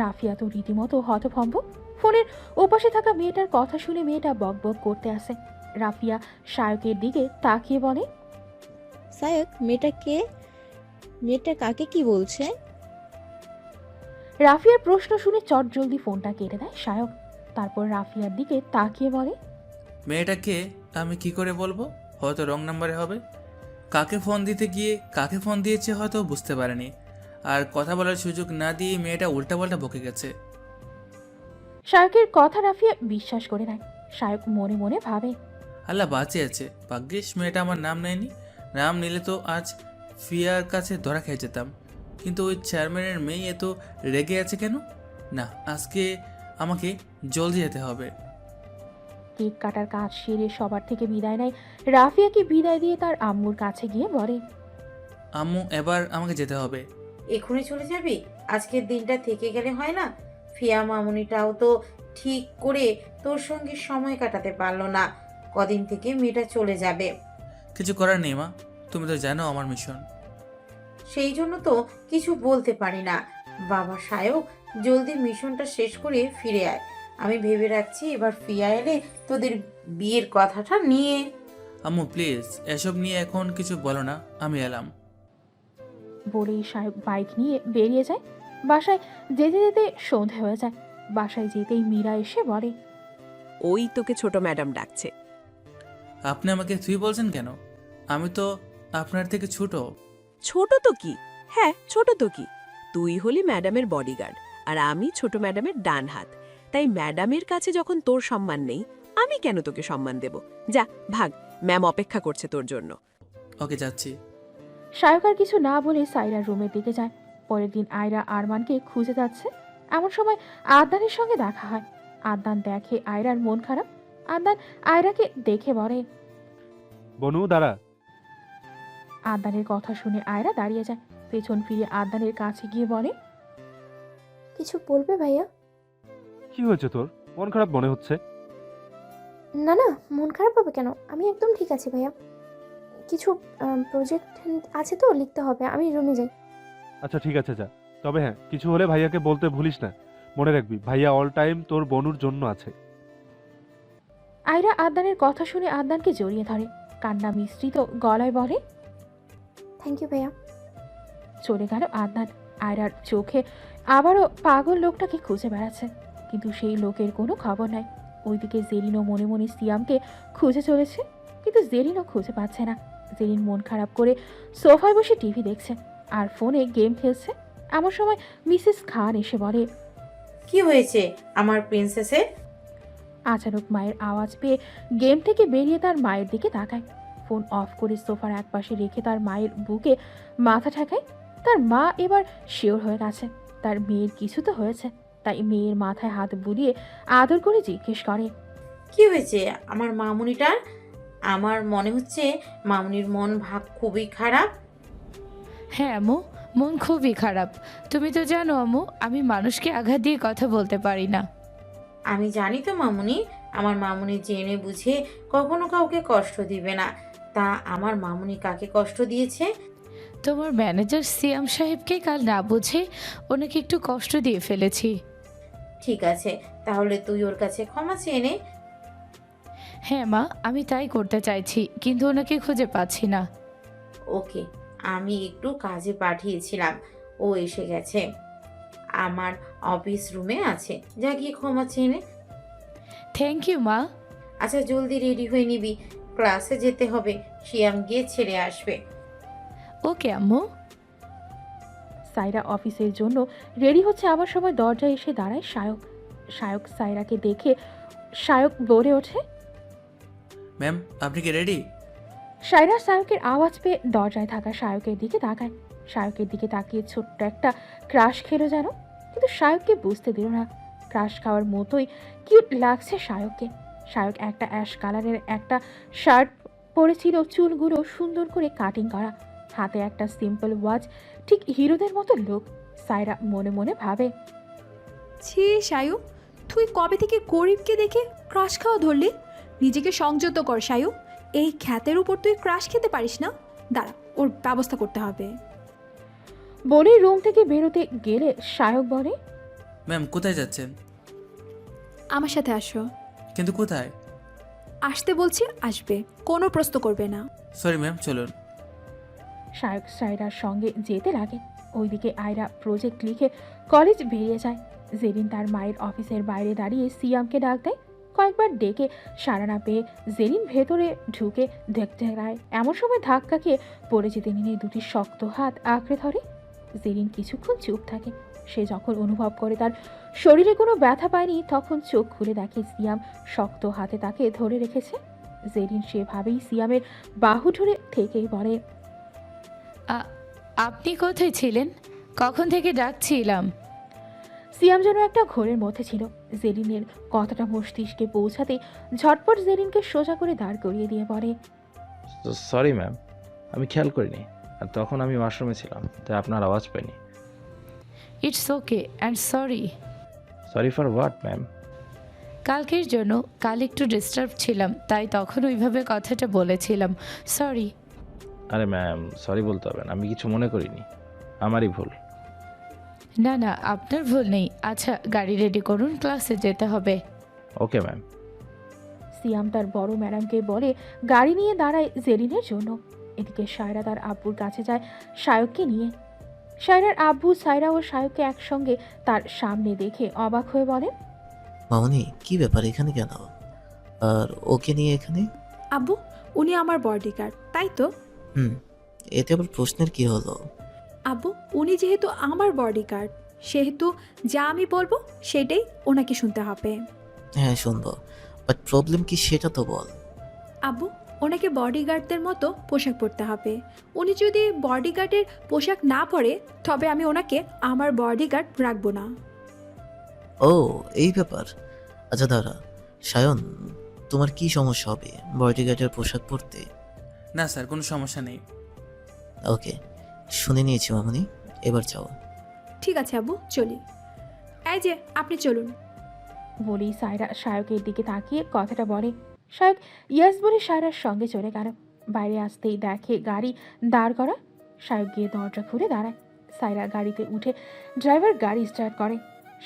S1: রাফিয়া তো রীতিমতো হতভম্ব। ফোনের ওপাশে থাকা মেয়েটার কথা শুনে মেয়েটা বকবক করতে আসে। রাফিয়া শায়কের দিকে তাকিয়ে বলে,
S18: সায়ক, মেয়েটা কে? মেয়েটা কাকে কি বলছে?
S1: রাফিয়ার প্রশ্ন শুনে চট জলদি ফোনটা কেটে দেয় শায়ক। তারপর রাফিয়ার দিকে তাকিয়ে বলে,
S2: মেয়েটাকে আমি কি করে বলবো? হয়তো রং নাম্বারে হবে। কাকে ফোন দিতে গিয়ে কাকে ফোন দিয়েছে হয়তো বুঝতে পারেনি, আর কথা বলার সুযোগ না দিয়ে মেয়েটা উল্টাপাল্টা বকে গেছে।
S1: শায়কের কথা রাফিয়া বিশ্বাস করে নেয়। শায়ক মনে মনে ভাবে,
S2: আল্লাহ বাঁচিয়েছে, ভাগ্যিস মেয়েটা আমার নাম নেয়নি। নাম নিলে তো আজ ফিয়ার কাছে ধরা খেয়ে যেতাম। কিন্তু ওই চেয়ারম্যানের মেয়ে এত রেগে আছে কেন? না, আজকে আমাকে জলদি যেতে হবে।
S1: কেক কাটার কাজ সেরে সবার থেকে বিদায় নেয়। রাফিয়াকে বিদায় দিয়ে তার আম্মুর কাছে গিয়ে বলে,
S2: আম্মু, এবার আমাকে যেতে হবে।
S13: এখনই চলে যাবি? আজকের দিনটা থেকে গেলে হয় না? ফিয়া মামুনিটাও তো ঠিক করে তোর সঙ্গে সময় কাটাতে পারলো না। কদিন থেকে মেয়েটা চলে যাবে।
S2: কিছু করার নেই মা, তুমি তো জানো আমার মিশন।
S13: সেই জন্য তো কিছু বলতে পারি না। বাবা শায়ক, জলদি মিশনটা শেষ করে ফিরে আয়। আমি ভেবে রাখছি এবার ফিয়া এলে তোদের বিয়ের কথাটা নিয়ে।
S2: আম্মু প্লিজ, এসব নিয়ে এখন কিছু বলো না, আমি এলাম।
S1: বলেই শায়ক বাইক নিয়ে বেরিয়ে যায়। বাসায় যেতে যেতে সন্ধে হয়ে যায়। বাসায় যেতেই মীরা এসে বলে,
S8: ওই তোকে ছোট ম্যাডাম ডাকছে।
S2: আপনি আমাকে তুই বলছেন কেন? আমি তো আপনার থেকে ছোট।
S8: ছোট তো কি? হ্যাঁ, ছোট তো কি? তুই হলি ম্যাডামের বডিগার্ড, আর আমি ছোট ম্যাডামের ডান হাত। তাই ম্যাডামের কাছে যখন তোর সম্মান নেই, আমি কেন তোকে সম্মান দেব? যা ভাগ, ম্যাম অপেক্ষা করছে তোর জন্য।
S2: ওকে, যাচ্ছি।
S1: শায়ক আর কিছু না বলে সাইরার রুমের দিকে যায়। পরের দিন আয়রা আরমানকে খুঁজে যাচ্ছে। এমন সময় আদনানের সঙ্গে দেখা হয়। আদনান দেখে আয়রার মন খারাপ। আদনান আয়রাকে দেখে বলে,
S10: বনু দাঁড়া।
S1: আদনানের কথা শুনে আয়রা দাঁড়িয়ে যায়। পেছন ফিরে আদনানের কাছে গিয়ে বলে,
S3: কিছু বলবে ভাইয়া?
S10: কি হয়েছে তোর? মন খারাপ মনে হচ্ছে।
S3: না না, মন খারাপ হবে কেন? আমি একদম ঠিক আছি ভাইয়া। কিছু প্রজেক্ট আছে তো, লিখতে হবে। আমি রুমে যাই।
S10: আচ্ছা ঠিক আছে, যা। তবে হ্যাঁ, কিছু হলে ভাইয়াকে বলতে ভুলিস না। মনে রাখবি, ভাইয়া অল টাইম তোর বনুর জন্য আছে।
S1: আয়রা আদনানের কথা শুনে আদনানকে জড়িয়ে ধরে। কান্না মিশ্রিত গলায় বলে,
S3: থ্যাংক ইউ ভাইয়া।
S1: চলে গেল আদনান। আয়রার চোখে আবারও পাগল লোকটাকে খুঁজে বেড়াচ্ছে, কিন্তু সেই লোকের কোনো খবর নাই। ওইদিকে জেরিনও মনে মনে সিয়ামকে খুঁজে চলেছে, কিন্তু জেরিনও খুঁজে পাচ্ছে না। জেরিন মন খারাপ করে সোফায় বসে টিভি দেখছে আর ফোনে গেম খেলছে। এমন সময় মিসেস খান এসে বলে,
S13: কি হয়েছে আমার প্রিন্সেসের?
S1: আচানক মায়ের আওয়াজ পেয়ে গেম থেকে বেরিয়ে তার মায়ের দিকে তাকায়। ফোন অফ করে সোফার একপাশে রেখে তার মায়ের বুকে মাথা ঠেকায়। তার মা এবার শিওর হয়ে গেছে তার মেয়ের কিছু তো হয়েছে, তাই মেয়ের মাথায় হাত বুলিয়ে আদর করে জিজ্ঞেস করে,
S13: কি হয়েছে আমার মামুনিটার? আমার মনে হচ্ছে মামুনির মন ভাব খুবই খারাপ।
S14: হ্যাঁ আম্মু, মন খুবই খারাপ। তুমি তো জানো আম্মু, আমি মানুষকে আঘাত দিয়ে কথা বলতে পারি না।
S13: আমি জানি তো মামুনি, আমার মামুনি জেনে বুঝে কখনো কাউকে কষ্ট দিবে না। তা আমার মামুনি কাকে কষ্ট দিয়েছে?
S14: তোমার ম্যানেজার সিয়াম সাহেবকে কাল না বুঝে ওনাকে একটু কষ্ট দিয়ে ফেলেছি।
S13: ঠিক আছে, তাহলে তুই ওর কাছে ক্ষমা চেয়ে নে।
S14: হ্যাঁ মা, আমি তাই করতে চাইছি, কিন্তু ওনাকে খুঁজে পাচ্ছি না।
S13: ওকে, আমি একটু কাজে পাঠিয়েছিলাম, ও এসে গেছে। আমার অফিস রুমে আছে, যা গিয়ে ক্ষমা চেয়ে নে।
S14: থ্যাংক ইউ মা।
S13: আচ্ছা জলদি রেডি হয়ে নিবি, ক্লাসে যেতে হবে। শিয়াম গিয়ে ছেড়ে আসবে।
S14: ওকে আম্মু।
S1: সাইরা অফিসের জন্য রেডি হচ্ছে। আবার সময় দরজায় এসে দাঁড়ায় শায়ক। শায়ক সাইরাকে দেখে শায়ক বলে ওঠে,
S2: ম্যাম, আপনি কি রেডি?
S1: সায়রা সায়কের আওয়াজ পেয়ে দরজায় থাকা সায়কের দিকে তাকায়। সায়কের দিকে তাকিয়ে ছোট্ট একটা ক্রাশ খেলো যেন, কিন্তু সায়ককে বুঝতে দিল না। ক্রাশ খাওয়ার মতোই কিউট লাগছে সায়ককে। সায়ক একটা অ্যাশ কালারের একটা শার্ট পরেছিল, চুলগুলো সুন্দর করে কাটিং করা, হাতে একটা সিম্পল ওয়াচ, ঠিক হিরোদের মতো লুক। সায়রা মনে মনে ভাবে,
S5: ছি সায়ু, তুই কবে থেকে গরিবকে দেখে ক্রাশ খাওয়া ধরলি? নিজেকে সংযত কর সায়ু, এই খ্যাতের উপর তুই ক্রাশ খেতে পারিস না। দাঁড়া, ওর ব্যবস্থা করতে হবে।
S1: বলে রুম থেকে বেরোতে গেলে সায়ক বলে,
S2: ম্যাম কোথায় যাচ্ছেন?
S5: আমার সাথে আসো।
S2: কিন্তু কোথায়?
S5: আসতে বলছি, আসবে, কোনো প্রশ্ন করবে না।
S2: সরি ম্যাম, চলুন।
S1: সায়ক সায়রার সঙ্গে যেতে লাগে। ওইদিকে আয়রা প্রজেক্ট লিখে কলেজ বেরিয়ে যায়। জেরিন তার মায়ের অফিসের বাইরে দাঁড়িয়ে সিয়ামকে ডাক দেয়। কয়েকবার ডেকে সাড়া না পেয়ে জেরিন ভেতরে ঢুকে দেখতে যায়। এমন সময় ধাক্কা খেয়ে পড়ে যেতে নিয়ে দুটি শক্ত হাত আঁকড়ে ধরে। জেরিন কিছুক্ষণ চুপ থাকে। সে যখন অনুভব করে তার শরীরে কোনো ব্যথা পায়নি, তখন চোখ খুলে দেখে সিয়াম শক্ত হাতে তাকে ধরে রেখেছে। জেরিন সেভাবেই সিয়ামের বাহু ধরে থেকেই বলে,
S14: আপনি কোথায় ছিলেন? কখন থেকে ডাকছিলাম।
S1: সিয়াম যেন একটা ঘোরের মধ্যে ছিল। জেরিনের কথাটা মস্তিষ্কে পৌঁছাতে ঝটপট জেরিনকে সোজা করে দাঁড় করিয়ে দিয়ে বলে,
S12: সরি ম্যাম, আমি খেয়াল করিনি, আর তখন আমি ওয়াশরুমে ছিলাম, তাই আপনার আওয়াজ পাইনি।
S14: It's okay and sorry.
S12: Sorry for what ma'am?
S14: কালকের জন্য। কাল একটু ডিস্টার্ব ছিলাম, তাই তখন ওইভাবে কথাটা বলেছিলাম। সরি।
S12: আরে ম্যাম, সরি বলতে হবে না, আমি কিছু মনে করিনি, আমারই ভুল।
S14: না না, আপনার ভুল নেই। আচ্ছা, গাড়ি রেডি করুন, ক্লাসে যেতে হবে।
S12: Okay ma'am.
S1: সিয়াম তার বড় ম্যাডামকে বলে গাড়ি নিয়ে দাঁড়ায় জেরিনের জন্য। এদিকে সায়রা তার আব্বুর কাছে যায় সায়ককে নিয়ে। সায়রার আব্বু সায়রা ও সায়ককে একসঙ্গে তার সামনে দেখে অবাক হয়ে বলেন,
S7: মামনি কি ব্যাপার, এখানে কেন? আর ওকে নিয়ে এখানে?
S5: আব্বু, উনি আমার বডিগার্ড, তাই তো?
S7: এতে আবার প্রশ্নের কি হলো?
S5: আব্বু, উনি যেহেতু আমার বডিগার্ড, সেহেতু যা আমি বলবো সেটাই ওনাকে শুনতে হবে।
S7: হ্যাঁ শুনবো, বাট প্রবলেম কি সেটা তো বল।
S5: আব্বু, ওনাকে বডিগার্ডদের মতো পোশাক পরতে হবে। উনি যদি বডিগার্ডের পোশাক না পরে, তবে আমি ওনাকে আমার বডিগার্ড রাখবো না।
S7: ও এই ব্যাপার। আচ্ছা দাঁড়া, সায়ন তোমার কি সমস্যা হবে বডিগার্ডের পোশাক পরতে?
S2: না স্যার, কোনো সমস্যা নেই।
S7: ওকে, শুনে নিয়েছি মামনি, এবার যাও।
S5: ঠিক আছে আব্বু, চলি। এই যে আপনি চলুন।
S1: বলেই সায়রা সায়কের দিকে তাকিয়ে কথাটা বলে। সায়ক ইয়াস বলে সায়রার সঙ্গে চলে গেল। বাইরে আসতেই দেখে গাড়ি দাঁড় করা। সায়ক গিয়ে দরজা খুলে দাঁড়ায়। সায়রা গাড়িতে উঠে ড্রাইভার গাড়ি স্টার্ট করে।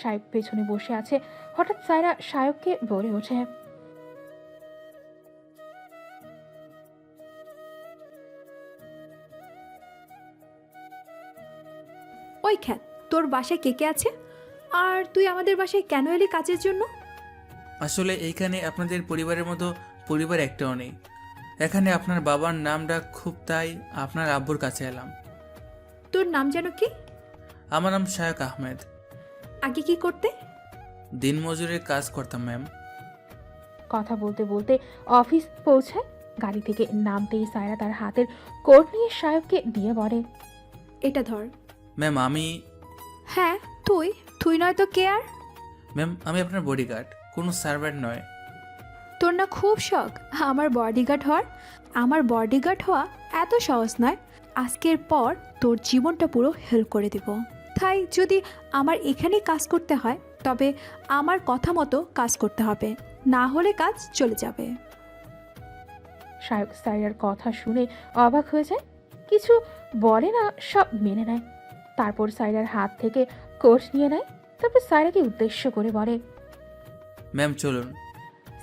S1: সায়ক পেছনে বসে আছে। হঠাৎ সায়রা সায়ককে বলে ওঠে,
S5: ওই খ্যাত, তোর বাসায় কে কে আছে? আর তুই আমাদের বাসায় কেন এলি কাজের জন্য?
S2: আসলে এইখানে আপনাদের পরিবারের মতো পরিবার একটাও নেই। এখানে আপনার বাবার নাম ডাক খুব, তাই আপনার আব্বুর কাছে এলাম।
S5: তোর নাম যেন কি?
S2: আমার নাম শায়ক আহমেদ।
S5: আগে কি করতে?
S2: দিনমজুরের কাজ করতাম ম্যাম।
S1: কথা বলতে বলতে অফিস পৌঁছায়। গাড়ি থেকে নামতেই সায়রা তার হাতের কোট নিয়ে সায়ককে দিয়ে বলে,
S5: এটা ধর।
S2: ম্যাম আমি
S5: হ্যাঁ তুই, তুই নয় তো কে আর?
S2: ম্যাম আমি আপনার বডিগার্ড, কোনো সার্ভেন্ট নয়।
S5: তোর না খুব শখ আমার বডিগার্ড হওয়ার? আমার বডিগার্ড হওয়া এত সহজ নয়। আজকের পর তোর জীবনটা পুরো হেল্প করে দেব। তাই যদি আমার এখানেই কাজ করতে হয়, তবে আমার কথা মতো কাজ করতে হবে, না হলে কাজ চলে যাবে।
S1: সায়ক সায়রার কথা শুনে অবাক হয়ে যায়। কিছু বলে না, সব মেনে নেয়। তারপর সায়রার হাত থেকে কোট নিয়ে নেয়। তারপর সায়রাকে উদ্দেশ্য করে বলে,
S2: ম্যাম চলুন।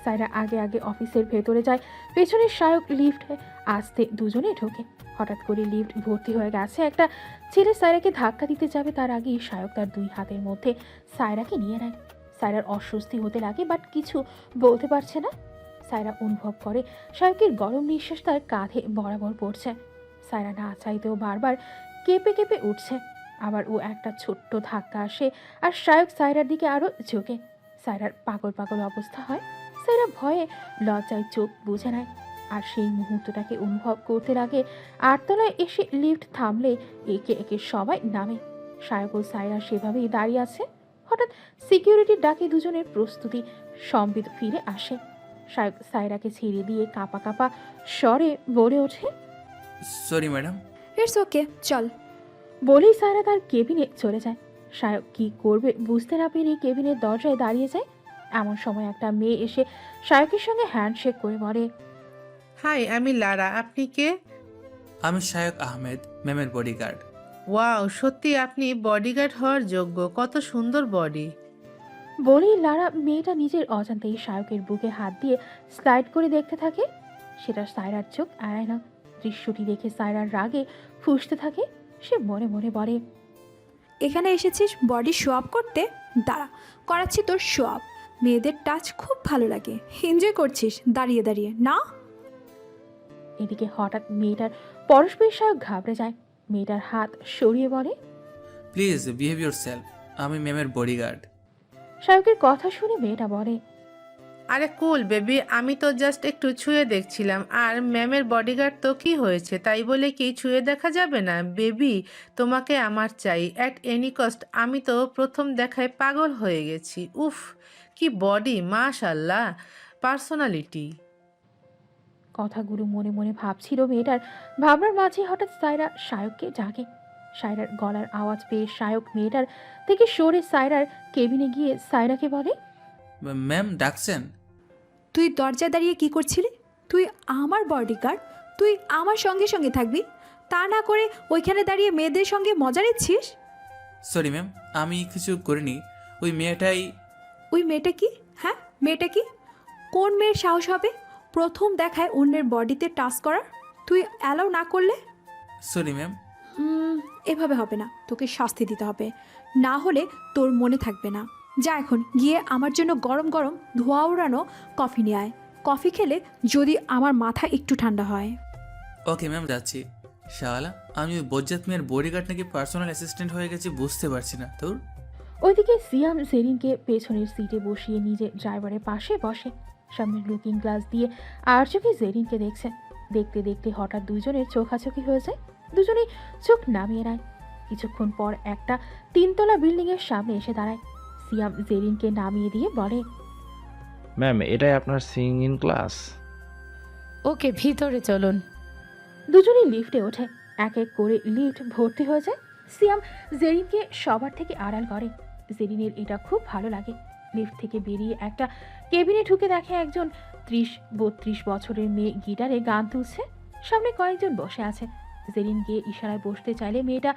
S1: সায়রা আগে আগে অফিসের ভেতরে যায়। পেছনে সায়ক লিফটে আসতে দুজনে ঢোকে। হঠাৎ করে লিফট ভর্তি হয়ে গেছে। একটা ছেলে সায়রাকে ধাক্কা দিতে যাবে, তার আগেই সায়ক তার দুই হাতের মধ্যে সায়রাকে নিয়ে নেয়। সায়রার অস্বস্তি হতে লাগে, বাট কিছু বলতে পারছে না। সায়রা অনুভব করে সায়কের গরম নিঃশ্বাস তার কাঁধে বরাবর পড়ছে। সায়রা না চাইতেও বারবার কেঁপে কেঁপে উঠছে। আবার ও একটা ছোট্ট ধাক্কা আসে, আর সায়ক সায়রার দিকে আরও ঝোঁকে। সায়রার পাগল পাগল অবস্থা হয়। সায়রা ভয়ে লজ্জায় চোখ বুঝে নেয়। আর সেই মুহূর্তটাকে অনুভব করতে লাগে 8 তলায় এসে লিফট থামলে একে একে সবাই নামে। সায়ক ও সায়রা সেভাবেই দাঁড়িয়ে আছে। হঠাৎ সিকিউরিটির ডাকে দুজনের প্রস্তুতি সম্বিত ফিরে আসে। সায়ক সায়রাকে ছেড়ে দিয়ে কাঁপা কাঁপা স্বরে বলে ওঠে,
S2: সরি ম্যাডাম।
S5: ইটস ওকে, চল।
S1: বলেই সায়রা তার কেবিনে চলে যায়। সায়ক কি করবে বুঝতে না পেরে কেবিনের দরজায় দাঁড়িয়ে যায়। এমন সময় একটা মেয়ে এসে সায়কের সঙ্গে হ্যান্ডশেক করে বলে,
S13: হাই, আমি লারা। আপনি কে?
S2: আমি শায়ক আহমেদ, ম্যামের বডিগার্ড।
S13: ওয়াও, সত্যি আপনি বডিগার্ড হওয়ার যোগ্য। কত সুন্দর বডি।
S1: বলেই লারা মেয়েটা নিজের অজান্তেই সায়কের বুকে হাত দিয়ে স্লাইড করে দেখতে থাকে। সেটা সায়রার চোখ এড়ায় না। দৃশ্যটি দেখে সায়রার রাগে ফুঁসতে থাকে। সে মনে মনে বলে,
S5: এখানে এসেছিস বডি শো আপ করতে? দাঁড়া, করাচ্ছি তোর শো আপ। মেয়েদের টাচ খুব ভালো লাগে, এনজয় করছিস দাঁড়িয়ে দাঁড়িয়ে না?
S1: এদিকে হঠাৎ মেয়েটার পরস্পর সায়ক ঘাবড়ে যায়। মেয়েটার হাত সরিয়ে বলে,
S2: প্লিজ বিহেভ ইউর সেলফ, আমি ম্যামের বডিগার্ড।
S1: সায়কের কথা শুনে মেয়েটা বলে,
S13: আরে কুল বেবি, আমি তো জাস্ট একটু ছুঁয়ে দেখছিলাম। আর ম্যামের বডিগার্ড তো কি হয়েছে, তাই বলে কি ছুঁয়ে দেখা যাবে না? বেবি, তোমাকে আমার চাই অ্যাট এনি কস্ট। আমি তো প্রথম দেখায় পাগল হয়ে গেছি। উফ, কি বডি, মাশাল্লাহ, পার্সোনালিটি।
S1: কথাগুলো মনে মনে ভাবছিল মেয়েটার। ভাবনার মাঝে হঠাৎ সায়রা সায়ককে ডাকে। সায়রার গলার আওয়াজ পেয়ে সায়ক মেয়েটার থেকে সরে সায়রার কেবিনে গিয়ে সায়রাকে বলে,
S2: ম্যাম ডাকছেন?
S5: তুই দরজায় দাঁড়িয়ে কি করছিলি? তুই আমার বডিগার্ড, তুই আমার সঙ্গে সঙ্গে থাকবি, তা না করে ওইখানে দাঁড়িয়ে মেয়েদের সঙ্গে মজা নিচ্ছিস?
S2: সরি ম্যাম, আমি কিছু করিনি। ওই মেয়েটাই।
S5: ওই মেয়েটা কি? হ্যাঁ, মেয়েটা কি? কোন মেয়ের সাহস হবে প্রথম দেখায় অন্যের বডিতে টাচ করার? তুই অ্যালাউ না করলে?
S2: Sorry ma'am.
S5: এভাবে হবে না, তোকে শাস্তি দিতে হবে, না হলে তোর মনে থাকবে না। যা এখন গিয়ে আমার জন্য গরম গরম ধোয়া উড়ানো কফি নিয়ে আয়। কফি খেলে যদি আমার মাথা একটু ঠান্ডা হয়।
S2: ওকে ম্যাম, যাচ্ছি। শালা, আমি ওই বজ্জাত মেয়ের বডিগার্ড নাকি পার্সোনাল অ্যাসিস্ট্যান্ট হয়ে গেছি, বুঝতে পারছি না তোর।
S1: ওইদিকে সিয়াম জেরিনকে পেছনের সিটে বসিয়ে নিজে ড্রাইভারের পাশে বসে। সামনের লুকিং গ্লাস দিয়ে আর চোখে জেরিনকে দেখছে। দেখতে দেখতে হঠাৎ দুজনের চোখাচোখি হয়ে যায়। দুজনেই চোখ নামিয়ে নেয়। কিছুক্ষণ পর একটা 3 তলা বিল্ডিংয়ের সামনে এসে দাঁড়ায়। সিয়াম জেরিনকে নামিয়ে দিয়ে বলে,
S12: ম্যাম এটাই আপনার সিঙ্গিং ক্লাস।
S14: ওকে, ভিতরে চলুন।
S1: দুজনেই লিফটে ওঠে। এক এক করে লিফট ভর্তি হয়ে যায়। সিয়াম জেরিনকে সবার থেকে আড়াল করে। জেরিনের এটা খুব ভালো লাগে। লিফট থেকে বেরিয়ে একটা কেবিনে ঢুকে দেখে একজন 30-32 বছরের মেয়ে গিটারে গান তুলছে। সামনে কয়েকজন বসে আছে। জেরিন গিয়ে ইশারায় বসতে চাইলে মেয়েটা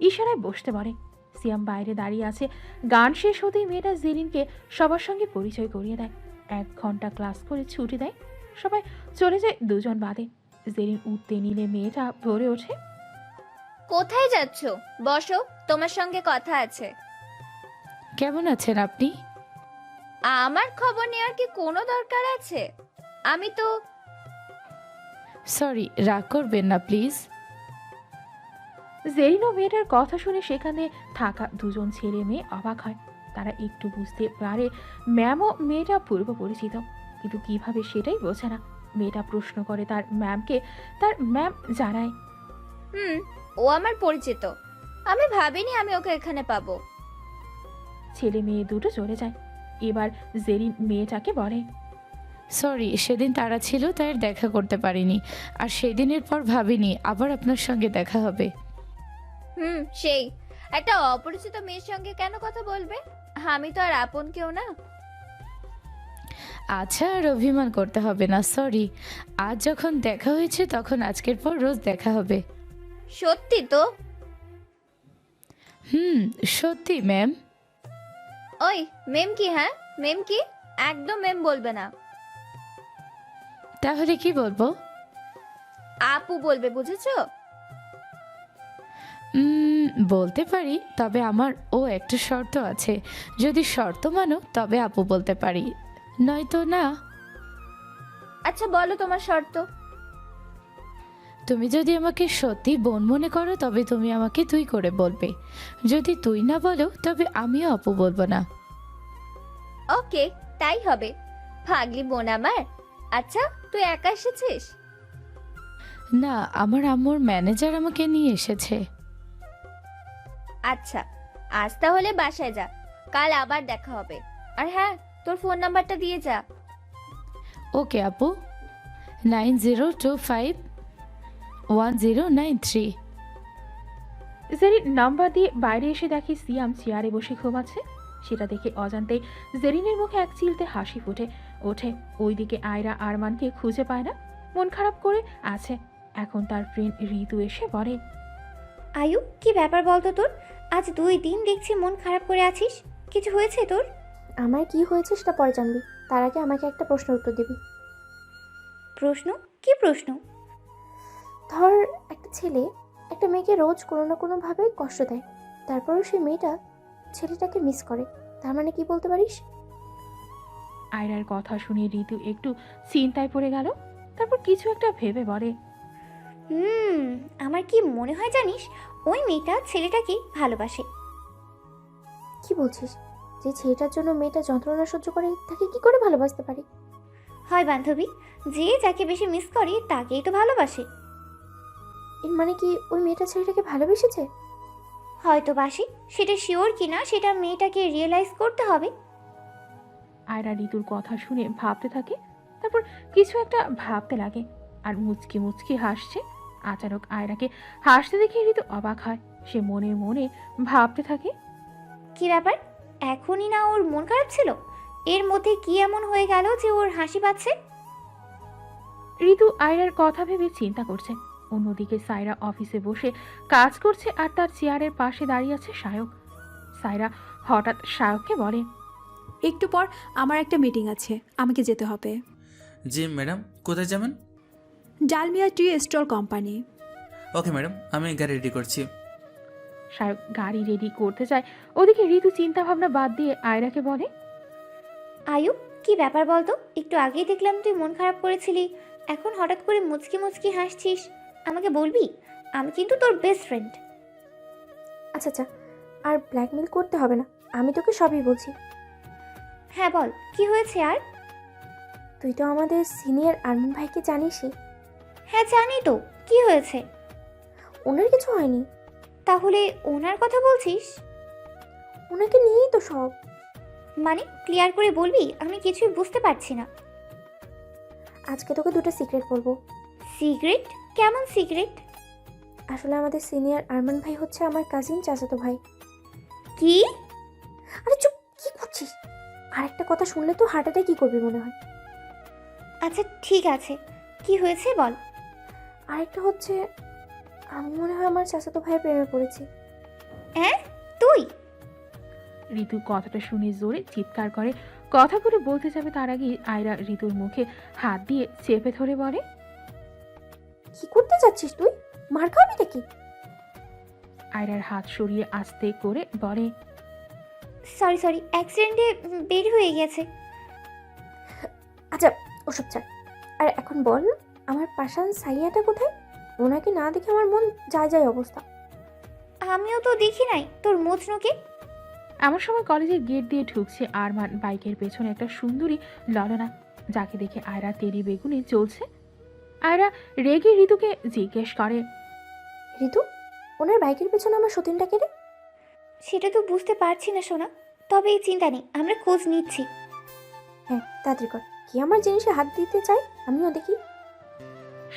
S1: ইশারায় বসতে পারে। সিয়াম বাইরে দাঁড়িয়ে আছে। গান শেষ হতেই মেয়েটা জেরিনকে সবার সঙ্গে পরিচয় করিয়ে দেয়। 1 ঘন্টা ক্লাস করে ছুটি দেয়। সবাই চলে যায় দুজন বাদে। জেরিন উঠতে নিলে মেয়েটা ভরে ওঠে,
S4: কোথায় যাচ্ছ? বসো, তোমার সঙ্গে কথা আছে।
S14: কেমন আছেন আপনি?
S4: আমার খবর নেওয়ার কি কোনো দরকার আছে? আমি তো
S14: সরি, রাগ করবেন না প্লিজ।
S1: জেরিন ও মেয়েটার কথা শুনে সেখানে থাকা দুজন ছেলে মেয়ে অবাক হয়। তারা একটু বুঝতে পারে ম্যাম ও মেয়েটা পূর্ব পরিচিত, কিন্তু কিভাবে সেটাই বোঝে না। মেয়েটা প্রশ্ন করে তার ম্যামকে। তার ম্যাম জানায়,
S4: ও আমার পরিচিত। আমি ভাবিনি আমি ওকে এখানে পাবো।
S1: ছেলে মেয়ে দুটো চলে যায়। এবার জেরিন মেয়েটাকে বলে,
S14: সরি, সেদিন তারা ছিল তাই আর দেখা করতে পারিনি। আর সেদিনের পর ভাবিনি আবার আপনার সঙ্গে দেখা হবে।
S4: সেই একটা অপরিচিত মেয়ের সঙ্গে কেন কথা বলবে? আমি তো আর আপন কেউ না।
S14: আচ্ছা, আর অভিমান করতে হবে না। সরি, আজ যখন দেখা হয়েছে তখন আজকের পর রোজ দেখা হবে।
S4: সত্যি তো?
S14: সত্যি ম্যাম।
S4: ওই মেম কি? হ্যাঁ মেম কি? একদম মেম বলবে না।
S14: তাহলে কি বলবো?
S4: আপু বলবে, বুঝেছো?
S14: বলতে পারি, তবে আমার একটা শর্ত আছে। যদি শর্ত মানো তবে আপু বলতে পারি, নয়তো না।
S4: আচ্ছা বলো তোমার শর্ত।
S14: তুমি যদি আমাকে সত্যি বোন মনে করো তবে তুমি আমাকে তুই করে বলবে। যদি তুই না বলো তবে আমিও আপু বলবো না।
S4: ওকে, তাই হবে। ভাগলি বোন আমার। আচ্ছা তুই একা এসেছিস?
S14: না, আমার আম্মুর ম্যানেজার আমাকে নিয়ে এসেছে।
S4: আচ্ছা, আজ তাহলে বাসায় যা, কাল আবার দেখা হবে। আর হ্যাঁ, তোর ফোন নাম্বারটা দিয়ে যা।
S14: ওকে আপু, 90251093।
S1: জেরিন নাম্বার দিয়ে বাইরে এসে দেখে সিয়াম চেয়ারে বসে ঘুমাচ্ছে। সেটা দেখে অজান্তেই জেরিনের মুখে এক চিলতে হাসি ফুটে ওঠে। ওইদিকে আয়রা আরমানকে খুঁজে পায় না, মন খারাপ করে আছে। এখন তার ফ্রেন্ড ঋতু এসে বলে,
S3: আয়ু, কি ব্যাপার বলতো তোর? আজ 2 দিন দেখছি মন খারাপ করে আছিস। কিছু হয়েছে তোর? আমার কি হয়েছে সেটা পরে জানবি, তার আগে আমাকে একটা প্রশ্নের উত্তর দিবি। প্রশ্ন? কি প্রশ্ন? ধর, একটা ছেলে একটা মেয়েকে রোজ কোনো না কোনোভাবে কষ্ট দেয়, তারপরও সেই মেয়েটা ছেলেটাকে মিস করে, তার মানে কি বলতে পারিস?
S1: আয়রার কথা শুনে ঋতু একটু চিন্তায় পড়ে গেল। তারপর কিছু একটা ভেবে বলে,
S3: আমার কি মনে হয় জানিস, ওই মেয়েটা ছেলেটাকে ভালোবাসে। কি বলছিস? যে ছেলেটার জন্য মেয়েটা যন্ত্রণা সহ্য করে, তাকে কি করে ভালোবাসতে পারে? হয় বান্ধবী, যে যাকে বেশি মিস করে তাকেই তো ভালোবাসে। এর মানে কি ওই মেয়েটা ছেলেটাকে ভালোবেসেছে? হয়তো বাসি, সেটা শিওর কিনা সেটা মেয়েটাকে রিয়েলাইজ করতে হবে।
S1: আয়রা ঋতুর কথা শুনে ভাবতে থাকে। তারপর কিছু একটা ভাবতে লাগে আর মুচকি মুচকি হাসছে। আচানক আয়রাকে হাসতে দেখে ঋতু অবাক হয়। সে মনে মনে ভাবতে থাকে,
S3: কি ব্যাপার, এখনই না ওর মন খারাপ ছিল? এর মধ্যে কি এমন হয়ে গেল যে ওর হাসি পাচ্ছে?
S1: ঋতু আয়রার কথা ভেবে চিন্তা করছে। অন্যদিকে সায়রা অফিসে বসে কাজ করছে আর তার চেয়ারের পাশে দাঁড়িয়ে আছে সায়ক। সায়রা হঠাৎ সায়ককে বলে,
S5: একটু পর আমার একটা মিটিং আছে, আমাকে যেতে হবে।
S2: জি ম্যাডাম, কোথায় যাবেন?
S5: Dalmia tea stall company.
S2: Okay madam, আমি গাড়ি রেডি করছি।
S1: সায়ক গাড়ি রেডি করতে যায়। ওদিকে ঋতু চিন্তা ভাবনা বাদ দিয়ে আয়রাকে বলে,
S3: আয়ু, কি ব্যাপার বলতো? একটু আগেই দেখলাম তুই মন খারাপ করেছিলি, এখন হঠাৎ করে মুচকি মুচকি হাসছিস। আমাকে বলবি? আমি কিন্তু তোর বেস্ট ফ্রেন্ড। আচ্ছা আচ্ছা, আর ব্ল্যাকমেল করতে হবে না, আমি তোকে সবই বলছি। হ্যাঁ বল, কি হয়েছে আর? তুই তো আমাদের সিনিয়র আরমান ভাইকে জানিসই। হ্যাঁ জানি তো, কি হয়েছে? ওনার কিছু হয়নি। তাহলে ওনার কথা বলছিস? ওনাকে নিয়েই তো সব। মানে ক্লিয়ার করে বলবি, আমি কিছুই বুঝতে পারছি না। আজকে তোকে 2টা সিক্রেট বলবো। সিক্রেট? কেমন সিক্রেট? আসলে আমাদের সিনিয়র আরমান ভাই হচ্ছে আমার কাজিন চাচাতো ভাই। কি? আরে চুপ, কি করছিস? আর একটা কথা শুনলে তো হার্ট অ্যাটাক কি করবি মনে হয়। আচ্ছা ঠিক আছে, কি হয়েছে বল। আরেকটা হচ্ছে, আমি মনে হয় আমার চাচাতো ভাইয়ের প্রেমে পড়েছি। হ্যাঁ তুই?
S1: ঋতু কথাটা শুনে জোরে চিৎকার করে। কথাগুলো বলতে যাবে তার আগে আয়রা ঋতুর মুখে হাত দিয়ে চেপে ধরে বলে,
S3: কি করতে যাচ্ছিস তুই? মার খাবি নাকি?
S1: আয়রার হাত সরিয়ে আস্তে করে বলে,
S3: সরি সরি, অ্যাক্সিডেন্টে বের হয়ে গেছে। আচ্ছা ওসব ছাড়, আর এখন বল, আমার পাশান সাইয়াটা কোথায়? ওনাকে না দেখে আমার মন যায় যায় অবস্থা। আমিও তো দেখি নাই তোর মোচনোকে।
S1: এমন সময় কলেজের গেট দিয়ে ঢুকছে আরমান। বাইকের পেছনে একটা সুন্দরী ললনা, যাকে দেখে আয়রা তেরি বেগুনে চলছে। আয়রা রেগে ঋতুকে জিজ্ঞেস করে,
S3: ঋতু, ওনার বাইকের পেছনে আমার সতীনটাকে রে? সেটা তো বুঝতে পারছি না সোনা, তবে এই চিন্তা নেই, আমরা খোঁজ নিচ্ছি। হ্যাঁ তাড়াতাড়ি কর, কি আমার জিনিসে হাত দিতে চাই আমিও দেখি।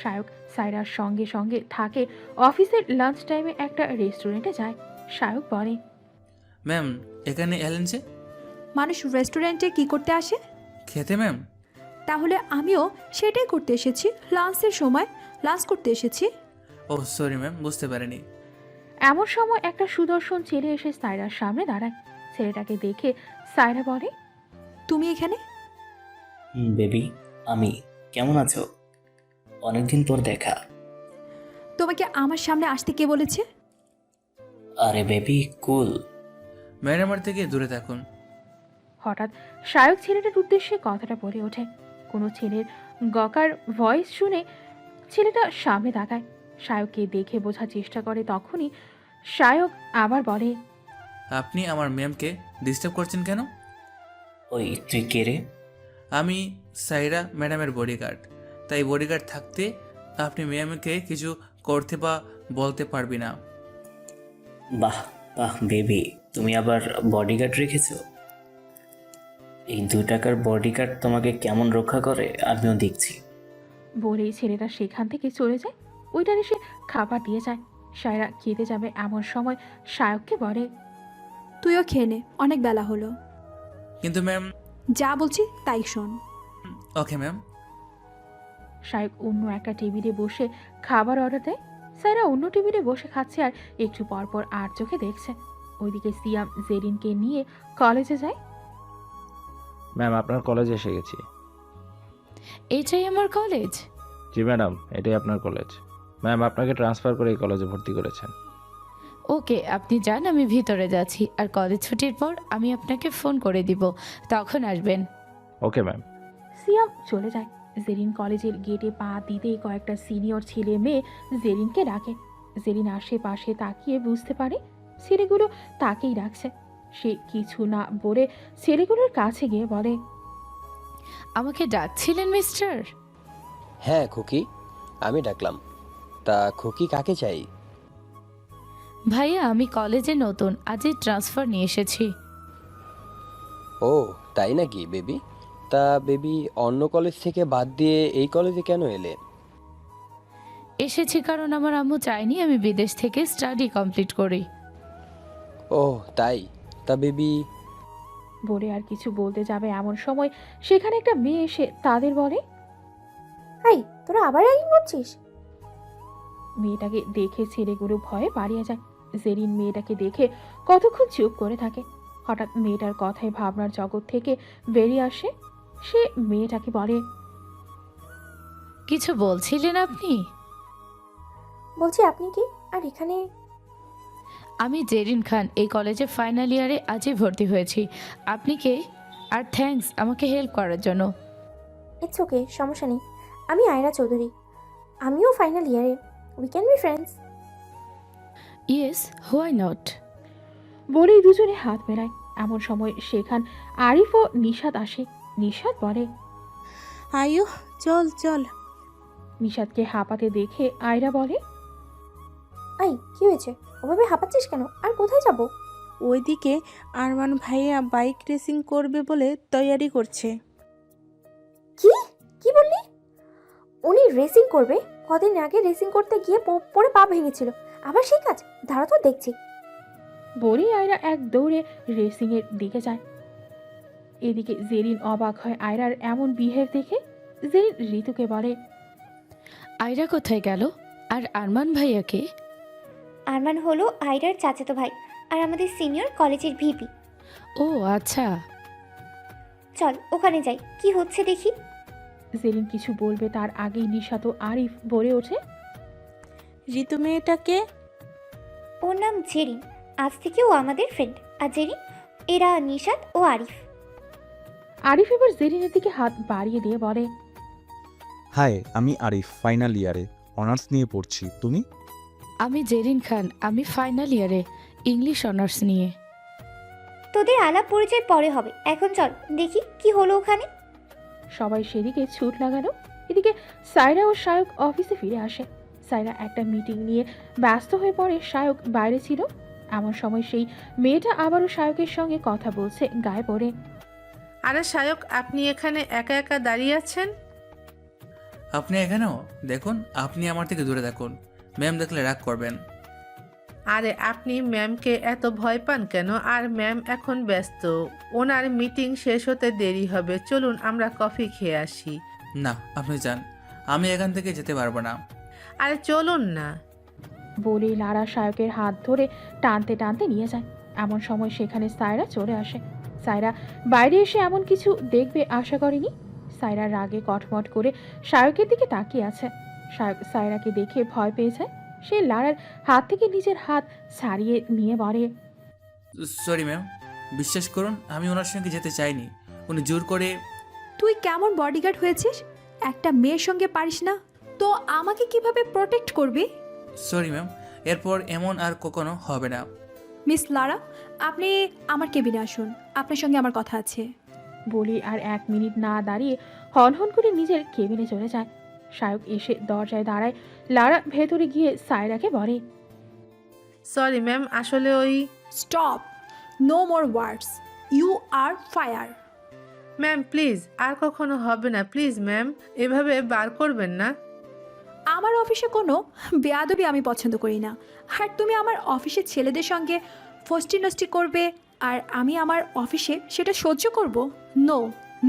S1: সায়ক সায়রার সঙ্গে সঙ্গে থাকে। অফিসের লাঞ্চ টাইমে একটা রেস্টুরেন্টে যায়। সায়ক বলে,
S2: ম্যাম, এখানে এলেন যে?
S5: মানুষ রেস্টুরেন্টে কি করতে আসে?
S2: খেতে ম্যাম।
S5: তাহলে আমিও সেটাই করতে এসেছি, লাঞ্চের সময় লাঞ্চ করতে এসেছি।
S2: ও সরি ম্যাম, বুঝতে পারিনি।
S1: এমন সময় একটা সুদর্শন ছেলে এসে সায়রার সামনে দাঁড়ায়। ছেলেটাকে দেখে সায়রা বলে,
S5: তুমি এখানে?
S19: বেবি, আমি। কেমন আছো? অনেকদিন পর দেখা।
S5: তোমাকে আমার সামনে আসতে কে বলেছে?
S19: আরে বেবি, কুল।
S2: ম্যাডামের থেকে দূরে থাকুন।
S1: হঠাৎ সায়ক ছেলেটার উদ্দেশ্যে কথাটা বলে ওঠে। কোনো ছেলের গকার ভয়েস শুনে ছেলেটা সামনে তাকায়। সায়ককে দেখে বোঝার চেষ্টা করে। তখনই সায়ক আবার বলে,
S2: আপনি আমার ম্যামকে ডিস্টার্ব করছেন কেন?
S19: ওই তুই কে রে?
S2: আমি সাইরা ম্যাডামের বডিগার্ড, তাই বডিগার্ড থাকতে আপনি ম্যামকে কিছু করতে বা বলতে পারবি না।
S19: বাহ বাহ বেবি, তুমি আবার বডিগার্ড রেখেছো? এই 2 টাকার বডিগার্ড তোমাকে কেমন রক্ষা করে আমিও দেখছি।
S1: বলেই ছেলেটা সেখান থেকে চলে যায়। ওইটার এসে খাবার দিয়ে যায়। সায়রা খেতে যাবে এমন সময় সায়ককে বলে,
S5: তুইও খেয়ে নে, অনেক বেলা হলো।
S2: কিন্তু ম্যাম।
S5: যা বলছি তাই শোন।
S2: Okay ma'am.
S1: সায়ক অন্য একটা টেবিলে বসে খাবার অর্ডার দেয়। সায়রা অন্য টেবিলে বসে খাচ্ছে আর একটু পরপর আর চোখে দেখছে। ওইদিকে সিয়াম জেরিনকে নিয়ে কলেজে যায়।
S12: ম্যাম, আপনার কলেজে এসে গেছি।
S14: এটাই আমার কলেজ?
S12: জি ম্যাডাম, এটাই আপনার কলেজ। ম্যাম, আপনাকে ট্রান্সফার করে এই কলেজে ভর্তি করেছেন।
S14: ওকে, আপনি যান, আমি ভিতরে যাচ্ছি। আর কলেজ ছুটির পর আমি আপনাকে ফোন করে দিব, তখন আসবেন।
S12: Okay ma'am.
S1: সিয়াম চলে যায়। জেরিন কলেজের গেটে পা দিতেই কয়েকটা সিনিয়র ছেলে মেয়ে জেরিনকে ডাকে। জেরিন আশেপাশে তাকিয়ে বুঝতে পারে ছেলেগুলো তাকেই ডাকছে। সে কিছু না বলে ছেলেগুলোর কাছে গিয়ে বলে,
S14: আমাকে ডাকছিলেন মিস্টার?
S20: হ্যাঁ খুকি, আমি ডাকলাম। তা খুকি কাকে চাই?
S14: ভাইয়া, আমি কলেজে নতুন, আজই ট্রান্সফার নিয়ে এসেছি।
S20: ও তাই নাকি বেবি? তা বেবি অন্য কলেজ থেকে বাদ দিয়ে এই কলেজে কেন এলে?
S14: এসেছি কারণ আমার আম্মু চায়নি আমি বিদেশ থেকে স্টাডি কমপ্লিট করি।
S20: ও তাই? তা বেবি।
S1: বলে আর কিছু বলতে যাবে এমন সময় সেখানে একটা মেয়ে এসে তাদের বলে,
S3: এই তোরা আবার র্যাগিং করছিস?
S1: মেয়েটাকে দেখে ছেলেগুলো ভয়ে পালিয়ে যায়। জেরিন মেয়েটাকে দেখে কতক্ষণ চুপ করে থাকে। হঠাৎ মেয়েটার কথায় ভাবনার জগৎ থেকে বেরিয়ে আসে। সে মেয়েটাকে বলে,
S14: কিছু বলছিলেন আপনি?
S3: বলছি আপনি কি আর এখানে?
S14: আমি জেরিন খান, এই কলেজে ফাইনাল ইয়ারে আজই ভর্তি হয়েছি। আপনি কে? আর থ্যাঙ্কস আমাকে হেল্প করার জন্য।
S3: ইটস ওকে, সমস্যা নেই। আমি আয়রা চৌধুরী, আমিও ফাইনাল ইয়ারে। We can be friends.
S14: Yes, why not.
S1: বলেই দুজনে হাত মেলায়। এমন সময় সেখান আরিফ ও নিশাত আসে। নিশাত বলে,
S13: আয়ু চল চল।
S1: নিশাতকে হাঁপাতে দেখে আয়রা বলে,
S3: আই কি হয়েছে? ওভাবে হাঁপাচ্ছিস কেন? আর কোথায় যাব?
S13: ওইদিকে আরমান ভাইয়া বাইক রেসিং করবে বলে তৈয়ারি করছে।
S3: কি কি বললি? উনি রেসিং করবে? কদিন আগে রেসিং করতে গিয়ে পড়ে পা ভেঙেছিল, আবার সেই কাজ? ধারা তো দেখছি।
S1: বলেই আয়রা এক দৌড়ে রেসিং এর দিকে যায়। এদিকে জেরিন অবাক হয় আয়রার এমন বিহেভ দেখে। জেরিন ঋতুকে বলে,
S14: আয়রা কোথায় গেল? আর আরমান ভাইয়াকে?
S21: আরমান হলো আয়রার চাচাতো ভাই আর আমাদের সিনিয়র কলেজের ভিপি।
S14: ও আচ্ছা,
S21: চল ওখানে যাই, কি হচ্ছে দেখি।
S1: জেরিন কিছু বলবে তার আগেই নিশাত ও আরিফ বলে ওঠে,
S13: ঋতু মেয়েটাকে?
S21: ওর নাম জেরিন, আজ থেকে ও আমাদের ফ্রেন্ড। আর জেরিন, এরা নিশাত ও আরিফ।
S1: আরিফ এবার জেরিনের দিকে হাত বাড়িয়ে দিয়ে বলে,
S22: হাই, আমি আরিফ, ফাইনাল ইয়ারে অনার্স নিয়ে পড়ছি। তুমি?
S14: আমি জেরিন খান, আমি ফাইনাল ইয়ারে ইংলিশ অনার্স নিয়ে।
S21: তোদের আলাপ পরিচয় পরে হবে, এখন চল দেখি কি হলো ওখানে।
S1: সবাই সেদিকে ছুট লাগালো। এদিকে সায়রা ও শায়ক অফিসে ফিরে আসে। সায়রা একটা মিটিং নিয়ে ব্যস্ত হয়ে পড়ে, শায়ক বাইরে ছিল। এমন সময় সেই মেয়েটা আবারও শায়কের সঙ্গে কথা বলছে গায়ে পড়ে।
S13: আরে শায়ক, আপনি এখানে একা একা দাঁড়িয়ে আছেন?
S2: আপনি এখানেও? দেখুন, আপনি আমার থেকে দূরে দেখুন, ম্যাম দেখলে রাগ করবেন।
S13: আরে আপনি ম্যামকে এত ভয় পান কেন? আর ম্যাম এখন ব্যস্ত, ওনার মিটিং শেষ হতে দেরি হবে। চলুন আমরা কফি খেয়ে আসি।
S2: না, আপনি যান, আমি এখান থেকে যেতে পারবো না।
S13: আরে চলুন না।
S1: বলেই লারা শায়কের হাত ধরে টানতে টানতে নিয়ে যায়। এমন সময় সেখানে সায়রা চলে আসে। সায়রা বাইরে এসে এমন কিছু দেখবে আশা করেনি। সায়রা রাগে কটমট করে শায়কের দিকে তাকিয়ে আছে। শায়ক সায়রাকে দেখে ভয় পেয়ে যায়। সে লারার হাত থেকে নিজের হাত ছাড়িয়ে নিয়ে বলে,
S2: সরি ম্যাম, বিশ্বাস করুন আমি ওনার সঙ্গে যেতে চাইনি, উনি জোর করে।
S5: তুই কেমন বডিগার্ড হয়েছিস? একটা মেয়ের সঙ্গে পারিস না তো আমাকে কিভাবে প্রোটেক্ট করবি?
S2: সরি ম্যাম, এরপর এমন আর কখনো হবে না।
S5: মিস লারা, আপনি আমার কেবিনে আসুন, আপনার সঙ্গে আমার কথা আছে।
S1: বলি আর 1 মিনিট না দাঁড়িয়ে হনহন করে নিজের কেবিনে চলে যায়। সায়ক এসে দরজায় দাঁড়ায়। লারা ভেতরে গিয়ে সায়রাকে বলে,
S13: সরি ম্যাম, আসলে ওই
S5: stop, no more words, you are fired.
S13: Ma'am please, আর কখনো হবে না প্লিজ ম্যাম, এভাবে বার করবেন না।
S5: আমার অফিসে কোনো বেয়াদবি আমি পছন্দ করি না। আর তুমি আমার অফিসের ছেলেদের সঙ্গে ফষ্টি নষ্টি করবে আর আমি আমার অফিসে সেটা সহ্য করব? No,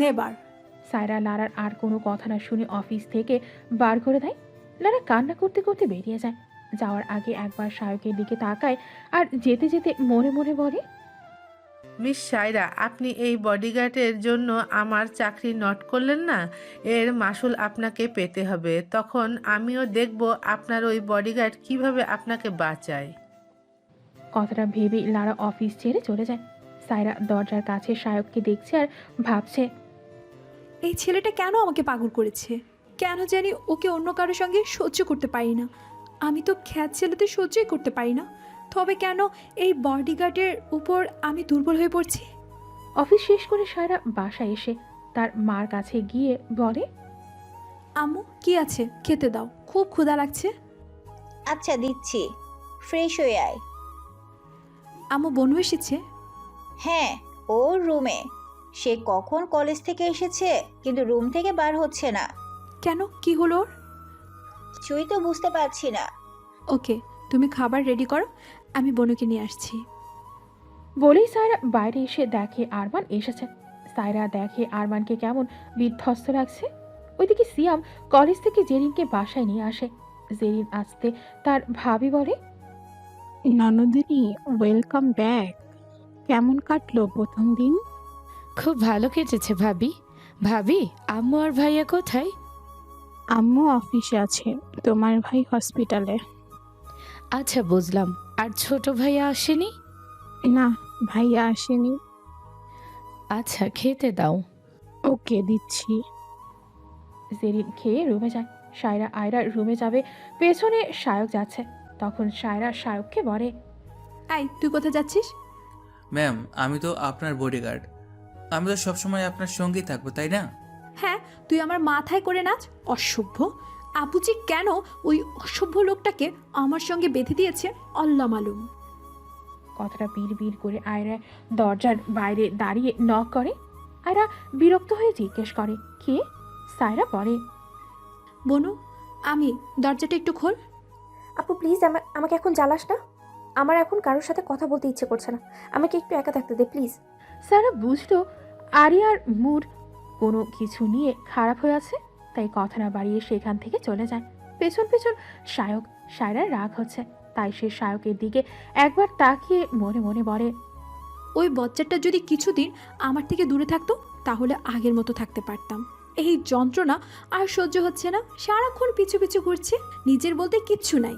S5: never.
S1: সায়রা লারার আর কোনো কথা না শুনে অফিস থেকে বার করে দেয়। লারা কান্না করতে করতে বেরিয়ে যায়। যাওয়ার আগে একবার সায়কের দিকে তাকায় আর যেতে যেতে মনে মনে বলে,
S13: মিস সায়রা, আপনি এই বডিগার্ডের জন্য আমার চাকরি নট করলেন না, এর মাসুল আপনাকে পেতে হবে। তখন আমিও দেখব আপনার ওই বডিগার্ড কিভাবে আপনাকে বাঁচায়।
S1: কথাটা ভেবে লারা অফিস ছেড়ে চলে যায়। সায়রা দরজার কাছে সায়ককে দেখছে আর ভাবছে,
S5: এই ছেলেটা কেন আমাকে পাগল করেছে? কেন জানি ওকে অন্য কারোর সঙ্গে সহ্য করতে পারি না। আমি তো খ্যাত ছেলেদের সহ্যই করতে পারি না, তবে কেন এই বডিগার্ডের উপর আমি দুর্বল হয়ে পড়ছি?
S1: অফিস শেষ করে সায়রা বাসায় এসে তার মার কাছে গিয়ে বলে,
S5: আম্মু কি আছে, খেতে দাও, খুব ক্ষুধা লাগছে।
S6: আচ্ছা দিচ্ছি, ফ্রেশ হয়ে আয়।
S5: আম্মু বনু এসেছে?
S6: হ্যাঁ, ও রুমে। সে কখন কলেজ থেকে এসেছে কিন্তু রুম থেকে বার হচ্ছে না।
S5: কেন, কি হলো ওর?
S6: কিছুই তো বুঝতে পারছি না।
S5: ওকে, তুমি খাবার রেডি করো, আমি বনুকে নিয়ে আসছি।
S1: বলেই সায়রা বাইরে এসে দেখে আরমান এসেছে। সায়রা দেখে আরমানকে কেমন বিধ্বস্ত লাগছে। ওইদিকে সিয়াম কলেজ থেকে জেরিনকে বাসায় নিয়ে আসে। জেরিন আসতে তার ভাবি বলে,
S16: ননদিনী, ওয়েলকাম ব্যাক। কেমন কাটলো প্রথম দিন?
S14: খুব ভালো কেটেছে ভাবি। ভাবি, আম্মু আর ভাইয়া কোথায়?
S16: আম্মু অফিসে আছে, তোমার ভাই হসপিটালে।
S14: আচ্ছা বুঝলাম। আর ছোট ভাইয়া আসেনি?
S16: না, ভাইয়া আসেনি।
S14: আচ্ছা, খেতে দাও।
S16: ওকে, দিচ্ছি।
S1: জেরিন খেয়ে রুমে যায়। সায়রা আয়রার রুমে যাবে, পেছনে সায়ক যাচ্ছে। তখন সায়রা সায়ককে বলে,
S5: আই, তুই কোথায় যাচ্ছিস?
S2: ম্যাম, আমি তো আপনার বডিগার্ড। আমি তো সবসময় আপনার সঙ্গেই থাকবো, তাই না?
S5: হ্যাঁ, তুই আমার মাথায় করে নাচ, অসভ্য। আবুজি কেন ওই অসভ্য লোকটাকে আমার সঙ্গে বেঁধে দিয়েছে আল্লাহ মালুম।
S1: কথাটা বিড় করে আয়রা দরজার বাইরে দাঁড়িয়ে নক করে। আয়রা বিরক্ত হয়ে জিজ্ঞেস করে, কে? সায়রা বলে,
S5: বনু, আমি। দরজাটা একটু খোল।
S3: আপু প্লিজ, আমাকে এখন জ্বালাস না। আমার এখন কারোর সাথে কথা বলতে ইচ্ছে করছে না, আমাকে একটু একা থাকতে দে প্লিজ।
S1: সায়রা বুঝলো আরিয়ার মুড কোনো কিছু নিয়ে খারাপ হয়ে আছে, তাই কথা না বাড়িয়ে সেখান থেকে চলে যায়। পেছন পেছন সায়ক। সায়রার রাগ হচ্ছে, তাই সে সায়কের দিকে একবার তাকিয়ে মনে মনে বলে,
S5: ওই বচ্চাটা যদি কিছুদিন আমার থেকে দূরে থাকতো তাহলে আগের মতো থাকতে পারতাম। এই যন্ত্রণা আর সহ্য হচ্ছে না, সারাক্ষণ পিছু পিছু ঘুরছে, নিজের বলতে কিচ্ছু নাই।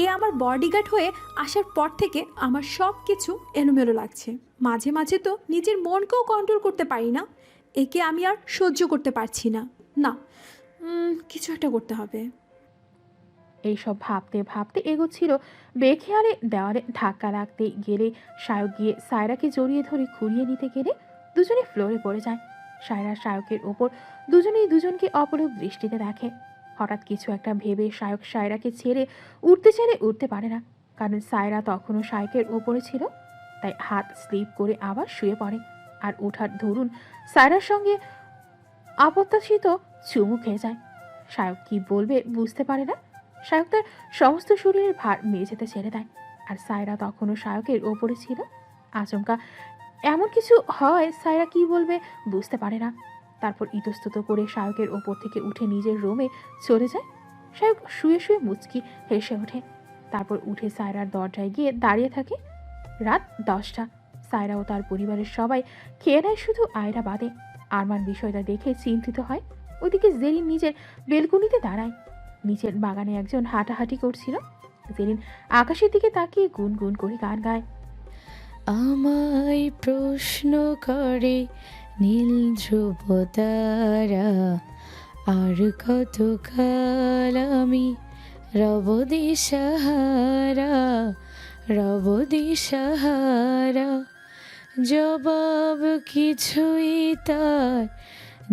S5: এ আমার বডিগার্ড হয়ে আসার পর থেকে আমার সব কিছু এলোমেলো লাগছে। মাঝে মাঝে তো নিজের মনকেও কন্ট্রোল করতে পারি না। একে আমি আর সহ্য করতে পারছি না। না, কিছু একটা করতে হবে।
S1: এইসব ভাবতে ভাবতে এগোচ্ছিল। বেখেয়ালে দেওয়ালে ধাক্কা লাগতে গেলে সায়ক গিয়ে সায়রাকে জড়িয়ে ধরে ঘুরিয়ে নিতে গেলে দুজনে ফ্লোরে পড়ে যায়। সায়রা সায়কের ওপর দুজনেই দুজনকে অপলক দৃষ্টিতে দেখে। হঠাৎ কিছু একটা ভেবে সায়ক সায়রাকে ছেড়ে উঠতে চাইলে উঠতে পারে না, কারণ সায়রা তখনও সায়কের ওপরে ছিল। তাই হাত স্লিপ করে আবার শুয়ে পড়ে। আর ওঠার ধরুন সায়রার সঙ্গে অপ্রত্যাশিত চুমু খেয়ে যায়। সায়ক কি বলবে বুঝতে পারে না। সায়ক তার সমস্ত শরীরের ভার মেঝেতে ছেড়ে দেয়। আর সায়রা তখনও সায়কের ওপরে ছিল। আচমকা এমন কিছু হয়, সায়রা কি বলবে বুঝতে পারে না। তারপর ইতস্তত করে সায়কের ওপর থেকে উঠে নিজের রুমে চলে যায়। সায়ক শুয়ে শুয়ে মুচকি হেসে ওঠে। তারপর উঠে সায়রার দরজায় গিয়ে দাঁড়িয়ে থাকে। রাত 10টা। সায়রা ও তার পরিবারের সবাই খেয়ে নেয়, শুধু আয়রা বাদে। আরমান বিষয়টা দেখে চিন্তিত হয়। ওদিকে জেরিন নিজের বেলকনিতে দাঁড়ায়। নিচের বাগানে একজন হাঁটাহাঁটি করছিল। জেরিন আকাশের দিকে তাকিয়ে গুনগুন করে গান গায়।
S14: আমায় প্রশ্ন করে নীল ধ্রুব তারা, আর কত কাল আমি রব দিশাহারা, রব দিশাহারা। জবাব কিছুই তার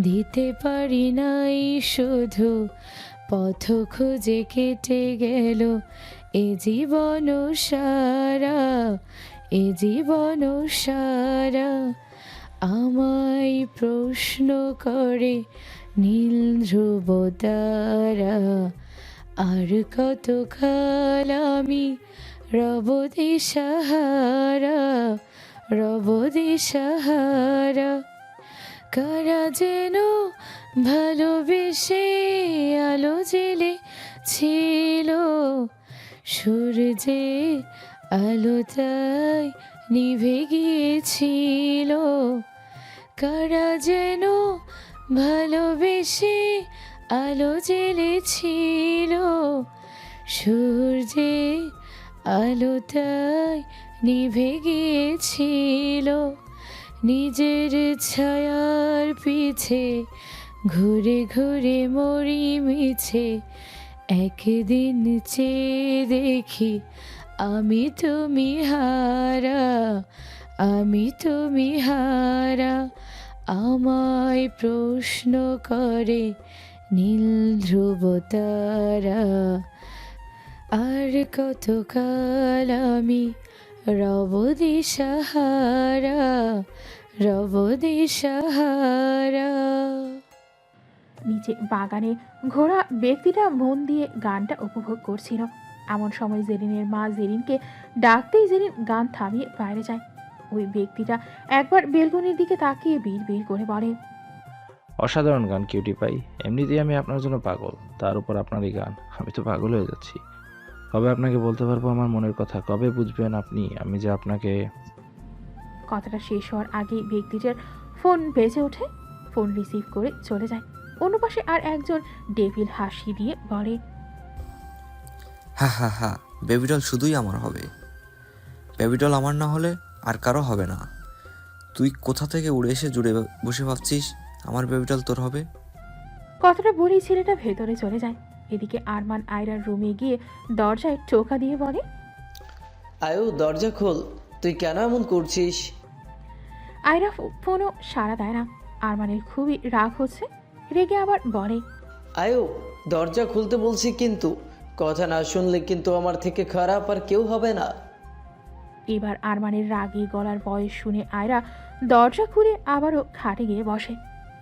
S14: দিতে পারি নাই, শুধু পথ খুঁজে কেটে গেল এ জীবন সারা, এ জীবন সারা। আমায় প্রশ্ন করে নীল ধ্রুব তারা, আর কত কাল আমি রব দিশাহারা, রব দিশাহারা। কারা যেন ভালোবেসে আলো জেলে ছিল, সূর্যে আলোটাই নিভে গিয়েছিল। কারা যেন ভালোবেসে আলো জ্বেলেছিল, সূর্যে আলোটাই নিভে গিয়েছিল। নিজের ছায়ার পিছে ঘুরে ঘুরে মরি মিছে, একদিন চেয়ে দেখি আমি তুমি হারা, আমি তুমি হারা। আমায় প্রশ্ন করে নীল ধ্রুব তারা, আর কতকাল আমি রব দিশাহারা, রব দিশাহারা।
S1: নিচে বাগানে ঘোড়া ব্যক্তিটা মন দিয়ে গানটা উপভোগ করছিল। এমন সময় জেরিনের মা জেরিনকে ডাকতেই জেরিন গান থামিয়ে বাইরে যায়। ওই ব্যক্তিটা একবার বেলকনির দিকে তাকিয়ে বিড় করে বলে,
S12: অসাধারণ গান কিউটি পাই, এমনিতেই আমি আপনার জন্য পাগল, তার উপর আপনারই গান, আমি তো পাগল হয়ে যাচ্ছি। কবে আপনাকে বলতে পারবো আমার মনের কথা, কবে বুঝবেন আপনি আমি যে আপনাকে।
S1: কথাটা শেষ হওয়ার আগেই ব্যক্তিটার ফোন বেজে ওঠে। ফোন রিসিভ করে চলে যায়। অন্য পাশে আর একজন ডেভিল হাসি দিয়ে বলে,
S9: হ্যাঁ হ্যাঁ হ্যাঁ, বেবিডল শুধুই আমার হবে। বেবিডল আমার না হলে আর কারো হবে না। তুই কোথা থেকে উড়ে এসে জুড়ে বসে ভাবছিস আমার বেবিডল তোর হবে?
S1: কথাটা বলেই ছেলেটা ভেতরে চলে যায়। এদিকে আরমান আয়রার রুমে গিয়ে দরজায় টোকা দিয়ে বলে,
S11: আয়ু দরজা খোল, তুই কেন এমন করছিস?
S1: আয়রা ফোনও সাড়া দেয় না। আরমানের খুবই রাগ হচ্ছে। রেগে আবার বলে,
S11: আয়ু দরজা খুলতে বলছি, কিন্তু কথা না শুনলে কিন্তু আমার থেকে খারাপ আর কেউ হবে না।
S1: এবার আরমানের রাগী গলার বয়স শুনে আয়রা দরজা খুলে আবারও খাটে গিয়ে বসে।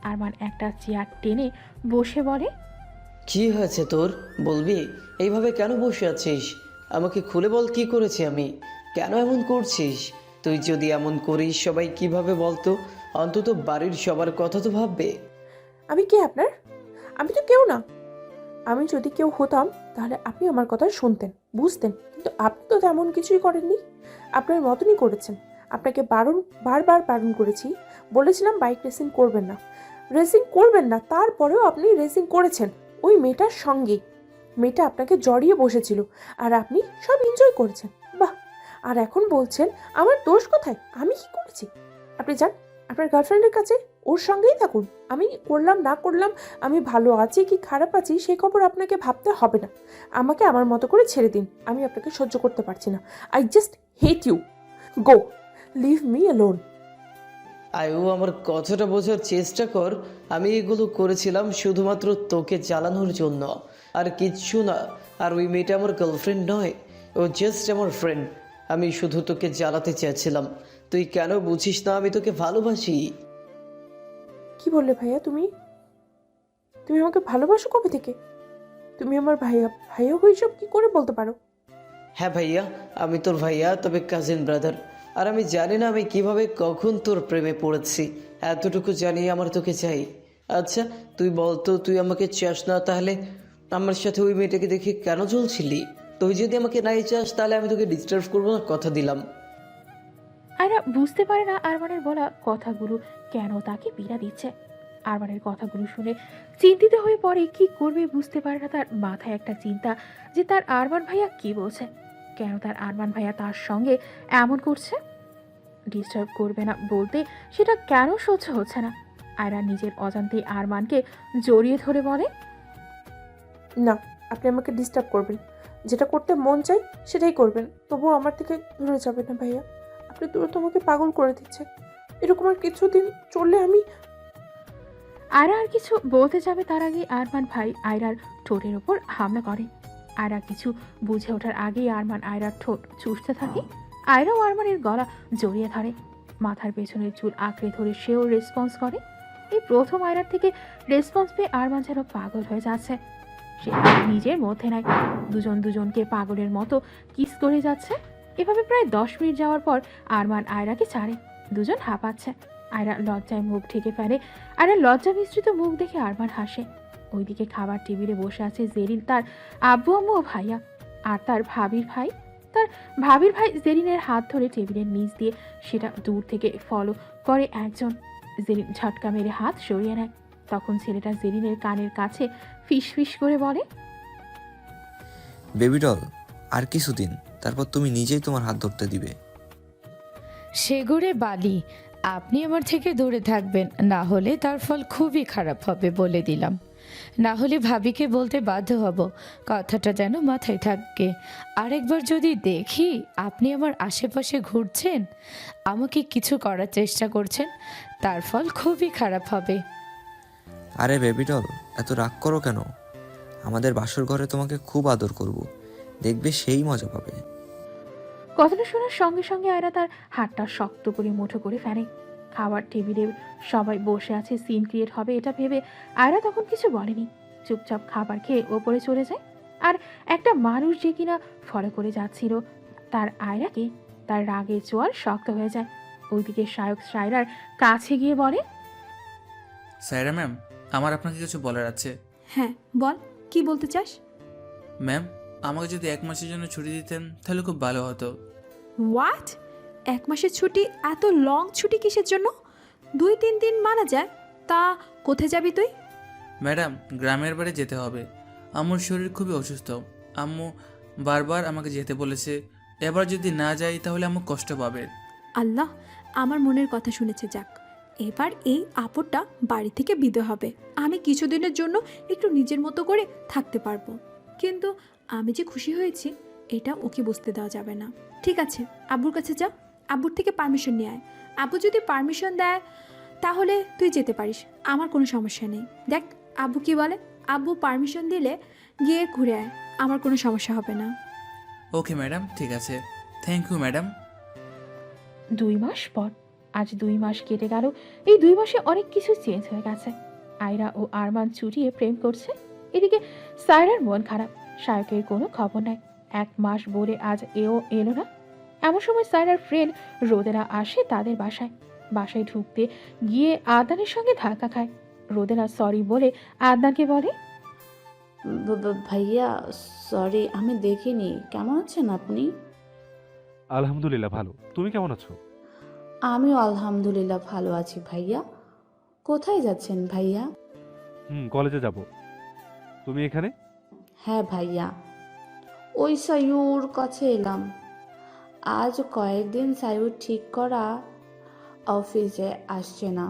S1: আরমান একটা চেয়ার টেনে বসে বলে,
S11: কি হয়েছে তোর, বলবি? এইভাবে কেন বসে আছিস? আমাকে খুলে বল, কি করেছি আমি? কেন এমন করছিস? তুই যদি এমন করিস সবাই কিভাবে বলতো? অন্তত বাড়ির সবার কথা তো ভাববে।
S3: আমি কে আপনার? আমি তো কেউ না। আমি যদি কেউ হতাম তাহলে আপনি আমার কথা শুনতেন, বুঝতেন, কিন্তু আপনি তো তেমন কিছুই করেননি। আপনার মতনই করেছেন। আপনাকে বারবার বারণ করেছি, বলেছিলাম বাইক রেসিং করবেন না, তারপরেও আপনি রেসিং করেছেন ওই মেয়েটার সঙ্গে। মেয়েটা আপনাকে জড়িয়ে বসেছিল আর আপনি সব এনজয় করেছেন। বাহ! আর এখন বলছেন আমার দোষ কোথায়, আমি কি করেছি? আপনি যান আপনার গার্লফ্রেন্ডের কাছে, ওর সঙ্গেই থাকুন। আমি করলাম না করলাম, আমি ভালো আছি কি খারাপ আছি সেই খবর আপনাকে ভাবতে হবে না। আমাকে আমার মতো করে ছেড়ে দিন, আমি আপনাকে সহ্য করতে পারছি না। I just hate you, go, leave me alone.
S11: Ayu আমার কথাটা বোঝার চেষ্টা কর। আমি এগুলো করেছিলাম শুধুমাত্র তোকে জ্বালানোর জন্য, আর কিচ্ছু না। আর ওই মেয়েটা আমার গার্লফ্রেন্ড নয়, ও জাস্ট আমার ফ্রেন্ড। আমি শুধু তোকে জ্বালাতে চেয়েছিলাম। তুই কেন বুঝিস না আমি তোকে ভালোবাসি?
S3: কি বললে ভাইয়া? তুমি আমাকে ভালোবাসো কবে থেকে? তুমি আমার ভাইয়া হয়ে সব কি করে বলতে পারো?
S11: হ্যাঁ ভাইয়া, আমি তোর ভাইয়া, তবে কাজিন ব্রাদার। আর আমি জানি না আমি কিভাবে কখন তোর প্রেমে পড়েছি, এতটুকু জানি আমার তোকে চাই। আচ্ছা তুই বলতো, তুই আমাকে চাস না, তাহলে আমার সাথে ওই মেয়েটাকে দেখে কেন চলছিলি? তুই যদি আমাকে নাই চাস তাহলে আমি তোকে ডিস্টার্ব করবো না, কথা দিলাম।
S1: আয়রা বুঝতে পারে না আরমানের বলা কথাগুলো কেন তাকে পীড়া দিচ্ছে। আরমানের কথাগুলো শুনে চিন্তিত হয়ে পড়ে। কি করবে বুঝতে পারে না। তার মাথায় একটা চিন্তা যে তার আরমান ভাইয়া কি বলছে, কেন তার আরমান ভাইয়া তার সঙ্গে এমন করছে। ডিস্টার্ব করবে না বলতে সেটা কেন সহ্য হচ্ছে না। আয়রা নিজের অজান্তেই আরমানকে জড়িয়ে ধরে বলে,
S3: না, আপনি আমাকে ডিস্টার্ব করবেন, যেটা করতে মন চাই সেটাই করবেন, তবুও আমার থেকে দূরে যাবেন না ভাইয়া। আপনি দূরে তো আমাকে পাগল করে দিচ্ছেন। এরকম আর কিছুদিন চললে আমি।
S1: আয়রা আর কিছু বলতে যাবে তার আগে আরমান ভাই আয়রার ঠোঁটের ওপর হামলা করে। আয়রা কিছু বুঝে ওঠার আগেই আরমান আয়রার ঠোঁট চুষতে থাকে। আয়রাও আরমানের গলা জড়িয়ে ধরে, মাথার পেছনের চুল আঁকড়ে ধরে সেও রেসপন্স করে। এই প্রথম আয়রার থেকে রেসপন্স পেয়ে আরমান যেন পাগল হয়ে যাচ্ছে। সে নিজের মধ্যে নাই, দুজন দুজনকে পাগলের মতো কিস করে যাচ্ছে। এভাবে প্রায় 10 মিনিট যাওয়ার পর আরমান আয়রাকে ছাড়ে। দুজন হাঁপাচ্ছে। আয়রা লজ্জায় মুখ ঢেকে ফেলে। আয়রা লজ্জা মিশ্রিত মুখ দেখে আরমান হাসে। ওইদিকে খাবার টেবিলে বসে আছে জেরিন, তার আব্বু আম্মু ও ভাইয়া, আর তার ভাবির ভাই জেরিনের হাত ধরে টেবিলের নিচ দিয়ে সেটা দূর থেকে ফলো করে একজন। জেরিন ঝটকা মেরে হাত সরিয়ে নেয়। তখন ছেলেটা জেরিনের কানের কাছে ফিস ফিস করে বলে,
S9: বেবি ডল, আর কিছুদিন, তারপর তুমি নিজেই তোমার হাত ধরতে দিবে।
S14: সেগুড়ে বালি, আপনি আমার থেকে দূরে থাকবেন, না হলে তার ফল খুবই খারাপ হবে বলে দিলাম। না হলে ভাবিকে বলতে বাধ্য হব, কথাটা যেন মাথায় থাকে। আরেকবার যদি দেখি আপনি আমার আশেপাশে ঘুরছেন, আমাকে কিছু করার চেষ্টা করছেন, তার ফল খুবই খারাপ হবে।
S9: আরে বেবি ডল, এত রাগ করো কেন? আমাদের বাসর ঘরে তোমাকে খুব আদর করব, দেখবে সেই মজা পাবে।
S1: কথাটা শোনার সঙ্গে সঙ্গে আয়রা তার হাতটা শক্ত করে মুঠো করে ফেলে। খাবার টেবিলে সবাই বসে আছে, সিন ক্রিয়েট হবে এটা ভেবে আয়রা তখন কিছু বলেনি। চুপচাপ খাবার খেয়ে ওপরে চলে যায়। আর একটা মানুষ যে কিনা ফলো করে যাচ্ছিল তার আয়রাকে, তার রাগে চোয়াল শক্ত হয়ে যায়। ওইদিকে শায়ক সায়রার কাছে গিয়ে বলে,
S2: সায়রা ম্যাম, আমার আপনাকে কিছু বলার আছে।
S5: হ্যাঁ বল, কি বলতে চাস?
S2: ম্যাম, আমাকে যদি 1 মাসের জন্য ছুটি দিতেন তাহলে খুব ভালো হতো।
S5: হোয়াট? 1 মাসের ছুটি? এত লং ছুটি কিসের জন্য? 2-3 দিন মানা যায়। তা কোথায় যাবি তুই?
S2: ম্যাডাম, গ্রামের বাড়ি যেতে হবে। আম্মুর শরীর খুবই অসুস্থ। আম্মু বারবার আমাকে যেতে বলেছে। এবার যদি না যাই তাহলে আম্মু কষ্ট পাবে।
S5: আল্লাহ আমার মনের কথা শুনেছে। যাক, এবার এই আপদটা বাড়ি থেকে বিদায় হবে। আমি কিছুদিনের জন্য একটু নিজের মতো করে থাকতে পারবো। কিন্তু আমি যে খুশি হয়েছি এটা ওকে বুঝতে দেওয়া যাবে না। ঠিক আছে, আব্বুর কাছে যা, আব্বুর থেকে পারমিশন নিয়ে আয়। আব্বু যদি পারমিশন দেয় তাহলে তুই যেতে পারিস, আমার কোনো সমস্যা নেই। দেখ আব্বু কি বলে, আব্বু পারমিশন দিলে গিয়ে ঘুরে আয়, আমার কোনো সমস্যা হবে না।
S2: ওকে ম্যাডাম, ঠিক আছে। Thank you madam.
S1: 2 মাস পর, আজ 2 মাস কেটে গেল। এই 2 মাসে অনেক কিছু চেঞ্জ হয়ে গেছে। আয়রা ও আরমান চুটিয়ে প্রেম করছে। এদিকে সায়রার মন খারাপ, শায়কের কোনো খবর নাই। 1 মাস বলে আজ এলো না। এমন সময় সায়রার ফ্রেন্ড রোদেলা আসে তাদের বাসায় ঢুকতে গিয়ে আদনানের সঙ্গে ধাক্কা খায়। রোদেলা সরি বলে আদনানকে বলে,
S15: ভাইয়া সরি, আমি দেখিনি। কেমন আছেন আপনি?
S10: আলহামদুলিল্লাহ ভালো, তুমি কেমন আছো?
S15: আমিও আলহামদুলিল্লাহ ভালো আছি ভাইয়া। কোথায় যাচ্ছেন ভাইয়া?
S10: কলেজে যাব। তুমি এখানে?
S15: হ্যাঁ ভাইয়া, ওই সায়ুর কাছে এলাম। আজ কয়েকদিন সায়ুর ঠিক করা অফিসে আসছে না,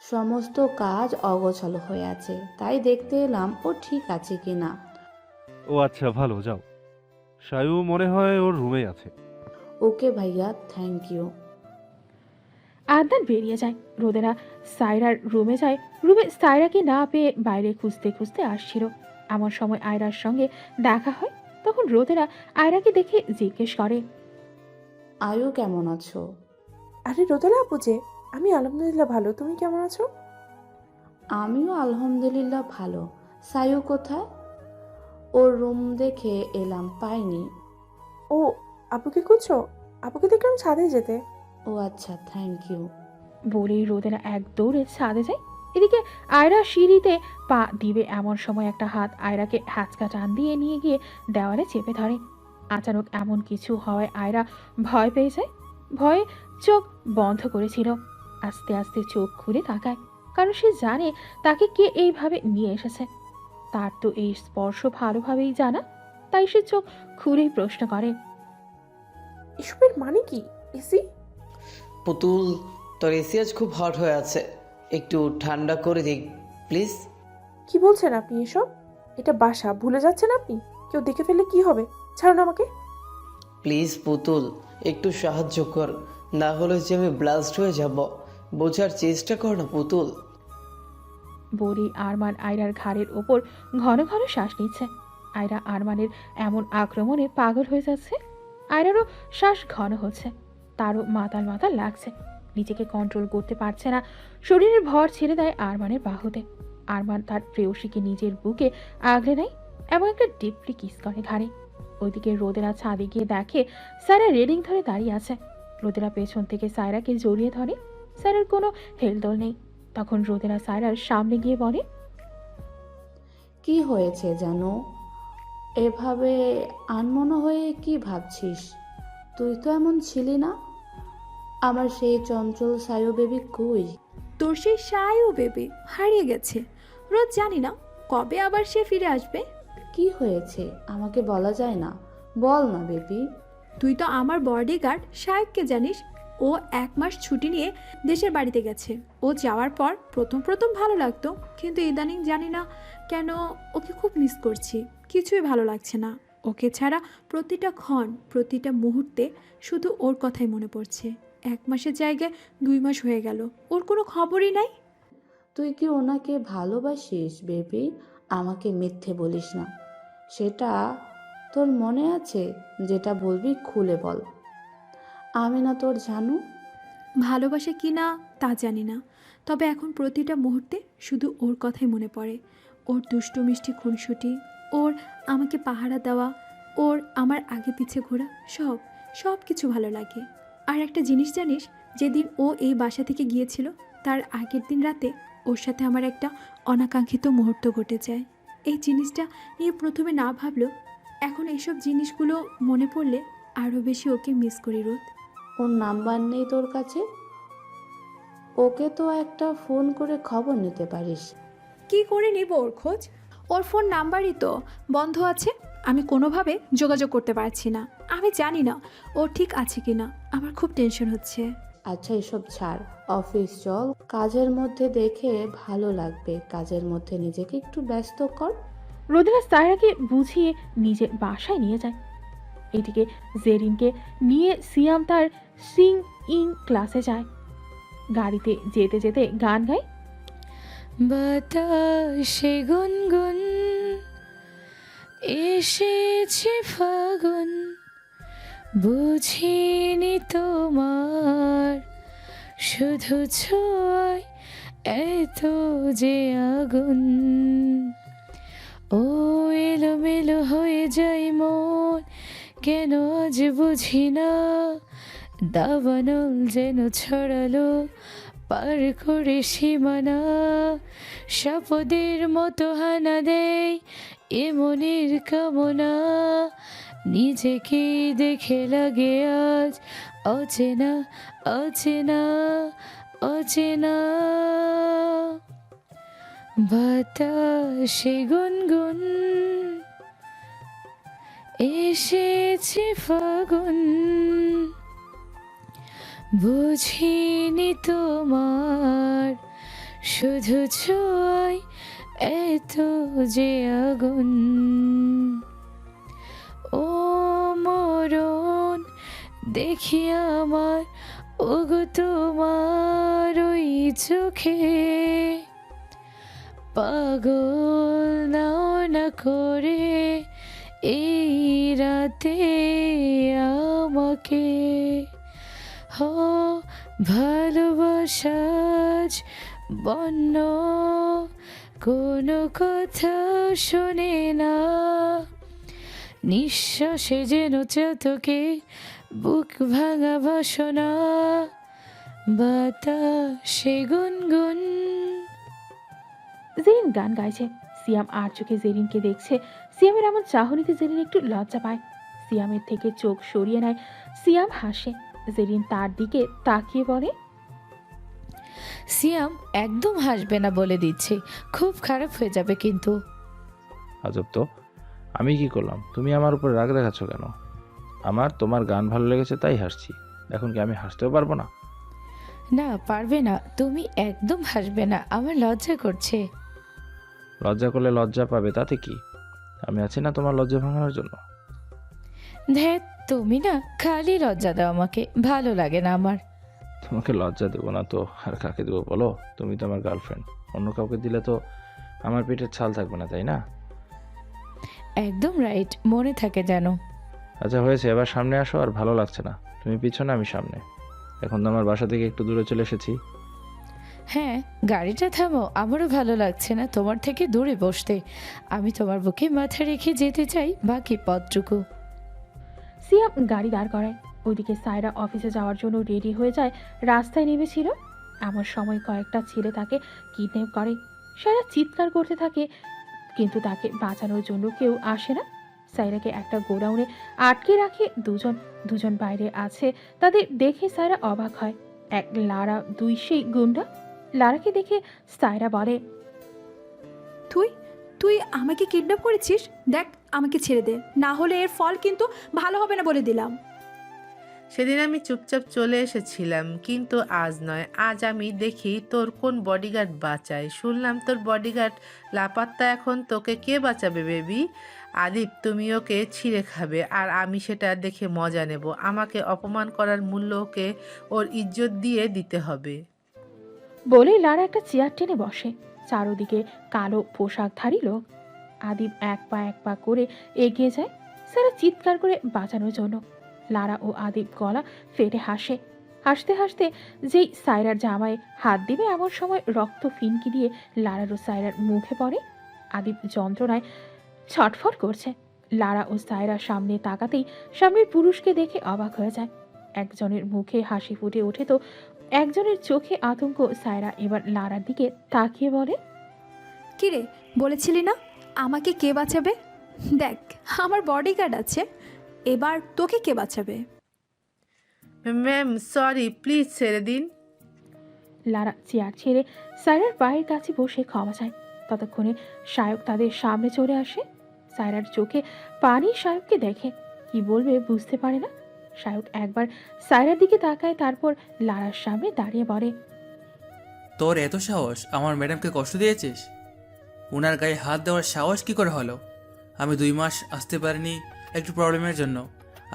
S15: সমস্ত কাজ অগোছালো হয়ে আছে, তাই দেখতে এলাম ও ঠিক আছে কিনা।
S10: ও আচ্ছা, ভালো, যাও। সায়ু মনে হয় ওর রুমেই আছে।
S15: ওকে ভাইয়া, থ্যাংক ইউ।
S1: আদনান বেরিয়ে যায়। রোদেলা সায়রার রুমে যায়। রুমে সায়রাকে না পেয়ে বাইরে খুঁজতে খুঁজতে আসছিল। এমন সময় আয়রার সঙ্গে দেখা হয়। তখন রোদেলা আয়রাকে দেখে জিজ্ঞেস করে,
S15: আয়ু কেমন আছো?
S3: আরে রোদেলা আপু যে, আমি আলহামদুলিল্লাহ ভালো, তুমি কেমন আছো?
S15: আমিও আলহামদুলিল্লাহ ভালো। সায়ু কোথায়? ওর রুম দেখে এলাম, পাইনি।
S3: ও আপুকে খুঁজছো? আপুকে দেখলাম ছাদে যেতে।
S15: ও আচ্ছা, থ্যাংক ইউ।
S1: বলেই রোদেলা এক দৌড়ে ছাদে যায়। এদিকে আয়রা সিঁড়িতে পা দিবে এমন সময় একটা হাত আয়রাকে হ্যাচকা টান দিয়ে নিয়ে গিয়ে দেওয়ালে চেপে ধরে। আচানক এমন কিছু হওয়ায় আয়রা ভয় পেয়ে যায়। ভয়ে চোখ বন্ধ করেছিল। আস্তে আস্তে চোখ খুলে তাকায়, কারণ সে জানে তাকে কে এইভাবে নিয়ে এসেছে। তার তো এই স্পর্শ ভালোভাবেই জানা, তাই সে চোখ খুলেই প্রশ্ন করে,
S3: এসবের মানে কি? এসি?
S11: পুতুল, তোর এসি আজ খুব হট হয়ে আছে, একটু ঠান্ডা করে দিক প্লিজ।
S3: কি বলছেন আপনি এসব? এটা বাসা, ভুলে যাচ্ছেন আপনি? কেউ দেখে ফেললে কি হবে? ছাড়ুন আমাকে।
S11: প্লিজ পুতুল, একটু সাহায্য কর, না হলে যে আমি ব্লাস্ট হয়ে যাব। বোঝার চেষ্টা কর না পুতুল।
S1: বলি আরমান আয়রার ঘাড়ের ওপর ঘন ঘন শ্বাস নিচ্ছে। আয়রা আরমানের এমন আক্রমণে পাগল হয়ে যাচ্ছে। আয়রারও শ্বাস ঘন হচ্ছে, তারও মাতাল মাতাল লাগছে। নিজেকে কন্ট্রোল করতে পারছে না, শরীরের ভর ছেড়ে দেয় আরমানের বাহুতে। আরমান তার প্রেয়সীকে নিজের বুকে আগলে নেয় এবং একটা ডিপলি কিস করে ঘাড়ে। ওইদিকে রোদেলা ছাদে গিয়ে দেখে সায়রা রেলিং ধরে দাঁড়িয়ে আছে। রোদেলা পেছন থেকে সায়রাকে জড়িয়ে ধরে। সায়রার কোনো হেলদোল নেই। তখন রোদেলা সায়রার সামনে গিয়ে বলে,
S15: কি হয়েছে জানো? এভাবে আনমনা হয়ে কি ভাবছিস? তুই তো এমন ছিলি না। আমার সেই চঞ্চল সায়ু বেবি কই?
S5: তোর সেই সায়ু বেবি হারিয়ে গেছে। রোজ জানি না কবে আবার সে ফিরে আসবে।
S15: কি হয়েছে আমাকে বলা যায় না? বল না বেবি।
S5: তুই তো আমার বডিগার্ড সাহেবকে জানিস। ও 1 মাস ছুটি নিয়ে দেশের বাড়িতে গেছে। ও যাওয়ার পর প্রথম প্রথম ভালো লাগতো, কিন্তু ইদানিং জানি না কেন ওকে খুব মিস করছি। কিছুই ভালো লাগছে না। ওকে ছাড়া প্রতিটা ক্ষণ, প্রতিটা মুহূর্তে শুধু ওর কথাই মনে পড়ছে। 1 মাসের জায়গায় 2 মাস হয়ে গেল, ওর কোনো খবরই নাই।
S15: তুই কি ওনাকে ভালোবাসিস বেবি? আমাকে মিথ্যে বলিস না। সেটা তোর মনে আছে? যেটা বলবি খুলে বল। আমি না তোর জানু।
S5: ভালোবাসে কি না তা জানি না, তবে এখন প্রতিটা মুহূর্তে শুধু ওর কথাই মনে পড়ে। ওর দুষ্টু মিষ্টি খুনসুটি, ওর আমাকে পাহারা দেওয়া, ওর আমার আগে পিছে ঘোরা, সব কিছু ভালো লাগে। আর একটা জিনিস জানিস, যেদিন ও এই বাসা থেকে গিয়েছিল তার আগের দিন রাতে ওর সাথে আমার একটা অনাকাঙ্ক্ষিত মুহূর্ত ঘটে যায়। এই জিনিসটা নিয়ে প্রথমে না ভাবলেও এখন এইসব জিনিসগুলো মনে পড়লে আরও বেশি ওকে মিস করি রোদ।
S15: ওর নাম্বার নেই তোর কাছে? ওকে তো একটা ফোন করে খবর নিতে পারিস।
S5: কি করে নিব ওর খোঁজ? ওর ফোন নাম্বারই তো বন্ধ আছে। আমি কোনোভাবে যোগাযোগ করতে পারছি না। আমি জানি না ও ঠিক আছে কি না। আমার খুব টেনশন হচ্ছে।
S15: আচ্ছা এসব ছাড়, অফিস চল। কাজের মধ্যে দেখে ভালো লাগবে। কাজের মধ্যে নিজেকে একটু ব্যস্ত কর।
S1: রোদেলা সায়রাকে বুঝিয়ে নিজের বাসায় নিয়ে যায়। এদিকে জেরিনকে নিয়ে সিয়াম তার সিং ইং ক্লাসে যায়। গাড়িতে যেতে যেতে গান গায়,
S14: বাতাসে গুনগুন এসেছে ফাগুন, বুঝিনি তোমার শুধু ছোঁয়ায় এত যে আগুন। ও এলোমেলো হয়ে যায় মন, কেন আজ বুঝি না। দাবানল যেন ছড়ালো পার করে সীমানা, শপথের মতো হানা দেয় এ মনের কামনা। নিজেকে দেখে লাগে আজ অচেনা অচেনা অচেনা। বাতাসে গুনগুন এসেছে ফাগুন, বুঝিনি তোমার শুধু ছোঁয়ায় এত যে আগুন। ও মরণ দেখি আমার ওগো তোমার ওই চোখে, পাগল নাও না করে এই রাতে আমাকে। হো ভালোবাসা বন্য কোনো কথা শোনে না, নিঃশ্বাসে যেন চাতকে বুক ভাঙা বাসনা। বাতাসে গুনগুন।
S1: জেরিন গান গাইছে। সিয়াম আর চোখে জেরিনকে দেখছে। সিয়ামের এমন চাহনিতে জেরিন একটু লজ্জা পায়। সিয়ামের থেকে চোখ সরিয়ে নেয়। সিয়াম হাসে। জেরিন তার দিকে তাকিয়ে বলে,
S14: সিয়াম একদম হাসবে না বলে দিচ্ছে, খুব খারাপ হয়ে যাবে কিন্তু।
S12: আজব তো, আমি কি করলাম? তুমি আমার উপর রাগ দেখাচ্ছ কেন? আমার তোমার গান ভালো লেগেছে তাই হাসছি। এখন কি আমি হাসতেও পারবো না?
S14: না পারবে না, তুমি একদম হাসবে না, আমার লজ্জা করছে।
S12: লজ্জা করলে লজ্জা পাবে, তাতে কি? আমি আছি না তোমার লজ্জা ভাঙানোর জন্য।
S14: ধ্যাত, তুমি না খালি লজ্জা দাও আমাকে, ভালো লাগে না আমার।
S12: তোমাকে লজ্জা দেবো না তো আর কাকে দেবো বলো? তুমি তো আমার গার্লফ্রেন্ড। অন্য কাউকে দিলে তো আমার পেটের ছাল থাকবে না, তাই না?
S14: একদম রাইট, মনে থাকে যেন।
S12: আচ্ছা হয়েছে, এবার সামনে আসো। আর ভালো লাগছে না, তুমি পিছনে আমি সামনে। এখন তো আমার বাসা থেকে একটু দূরে চলে এসেছি।
S14: হ্যাঁ, গাড়িটা থামো, আমারও ভালো লাগছে না তোমার থেকে দূরে বসতে। আমি তোমার বুকে মাথা রেখে যেতে চাই বাকি পথটুকু।
S1: সিয়াম গাড়ি দাঁড় করায়। ওইদিকে সায়রা অফিসে যাওয়ার জন্য রেডি হয়ে যায়, রাস্তায় নেমেছিল। এমন সময় কয়েকটা ছেলে তাকে কিডন্যাপ করে। সায়রা চিৎকার করতে থাকে, কিন্তু তাকে বাঁচানোর জন্য কেউ আসে না। সায়রাকে একটা গোডাউনে আটকে রাখে দুজন বাইরে আছে। তাদের দেখে সায়রা অবাক হয়। এক লারা, দুই সেই গুন্ডা। লারাকে দেখে সায়রা বলে,
S5: তুই তুই আমাকে কিডন্যাপ করেছিস? দেখ, আমাকে ছেড়ে দে, না হলে এর ফল কিন্তু ভালো হবে না বলে দিলাম।
S13: সেদিন আমি চুপচাপ চলে এসেছিলাম, কিন্তু আজ নয়। আজ আমি দেখি তোর কোন বডিগার্ড বাঁচায়। শুনলাম তোর বডিগার্ড লাপাত্তা, এখন তোকে কে বাঁচাবে বেবি? আদিপ, তুমি ওকে ছিঁড়ে খাবে আর আমি সেটা দেখে মজা নেব। আমাকে অপমান করার মূল্য ওকে ওর ইজ্জত দিয়ে দিতে হবে।
S1: বলে লারা একটা চেয়ার টেনে বসে। চারোদিকে কালো পোশাকধারী লোক। আদিব এক পা করে এগিয়ে যায় সারা চিৎকার করে বাঁচানোর জন্য। লারা ও আদিব গলা ফেটে হাসে। হাসতে হাসতে যেই সায়রার জামায় হাত দিবে, এমন সময় রক্ত ফিনকি দিয়ে লারার ও সায়রার মুখে পড়ে। আদিব যন্ত্রণায় ছটফট করছে। লারা ও সায়রার সামনে তাকাতেই সামনের পুরুষকে দেখে অবাক হয়ে যায়। একজনের মুখে হাসি ফুটে ওঠে তো একজনের চোখে আতঙ্ক। সায়রা এবার লারার দিকে তাকিয়ে বলে,
S5: কিরে, বলেছিলি না আমাকে কে বাঁচাবে? দেখ, আমার বডিগার্ড আছে, এবার তোকে কে বাঁচাবে?
S13: ম্যাম সরি, প্লিজ ছেড়ে দিন।
S1: লারা চেয়ার ছেড়ে সায়রার পায়ের কাছে বসে ক্ষমা চায়। ততক্ষণে সায়ক তাদের সামনে চলে আসে। সায়রার চোখে পানি সায়ককে দেখে, কি বলবে বুঝতে পারে না। সায়ক একবার সায়রার দিকে তাকায়, তারপর লারার সামনে দাঁড়িয়ে বলে,
S2: তোর এত সাহস আমার ম্যাডামকে কষ্ট দিয়েছিস? ওনার গায়ে হাত দেওয়ার সাহস কি করে হলো? আমি 2 মাস আসতে পারিনি একটু প্রবলেমের জন্য,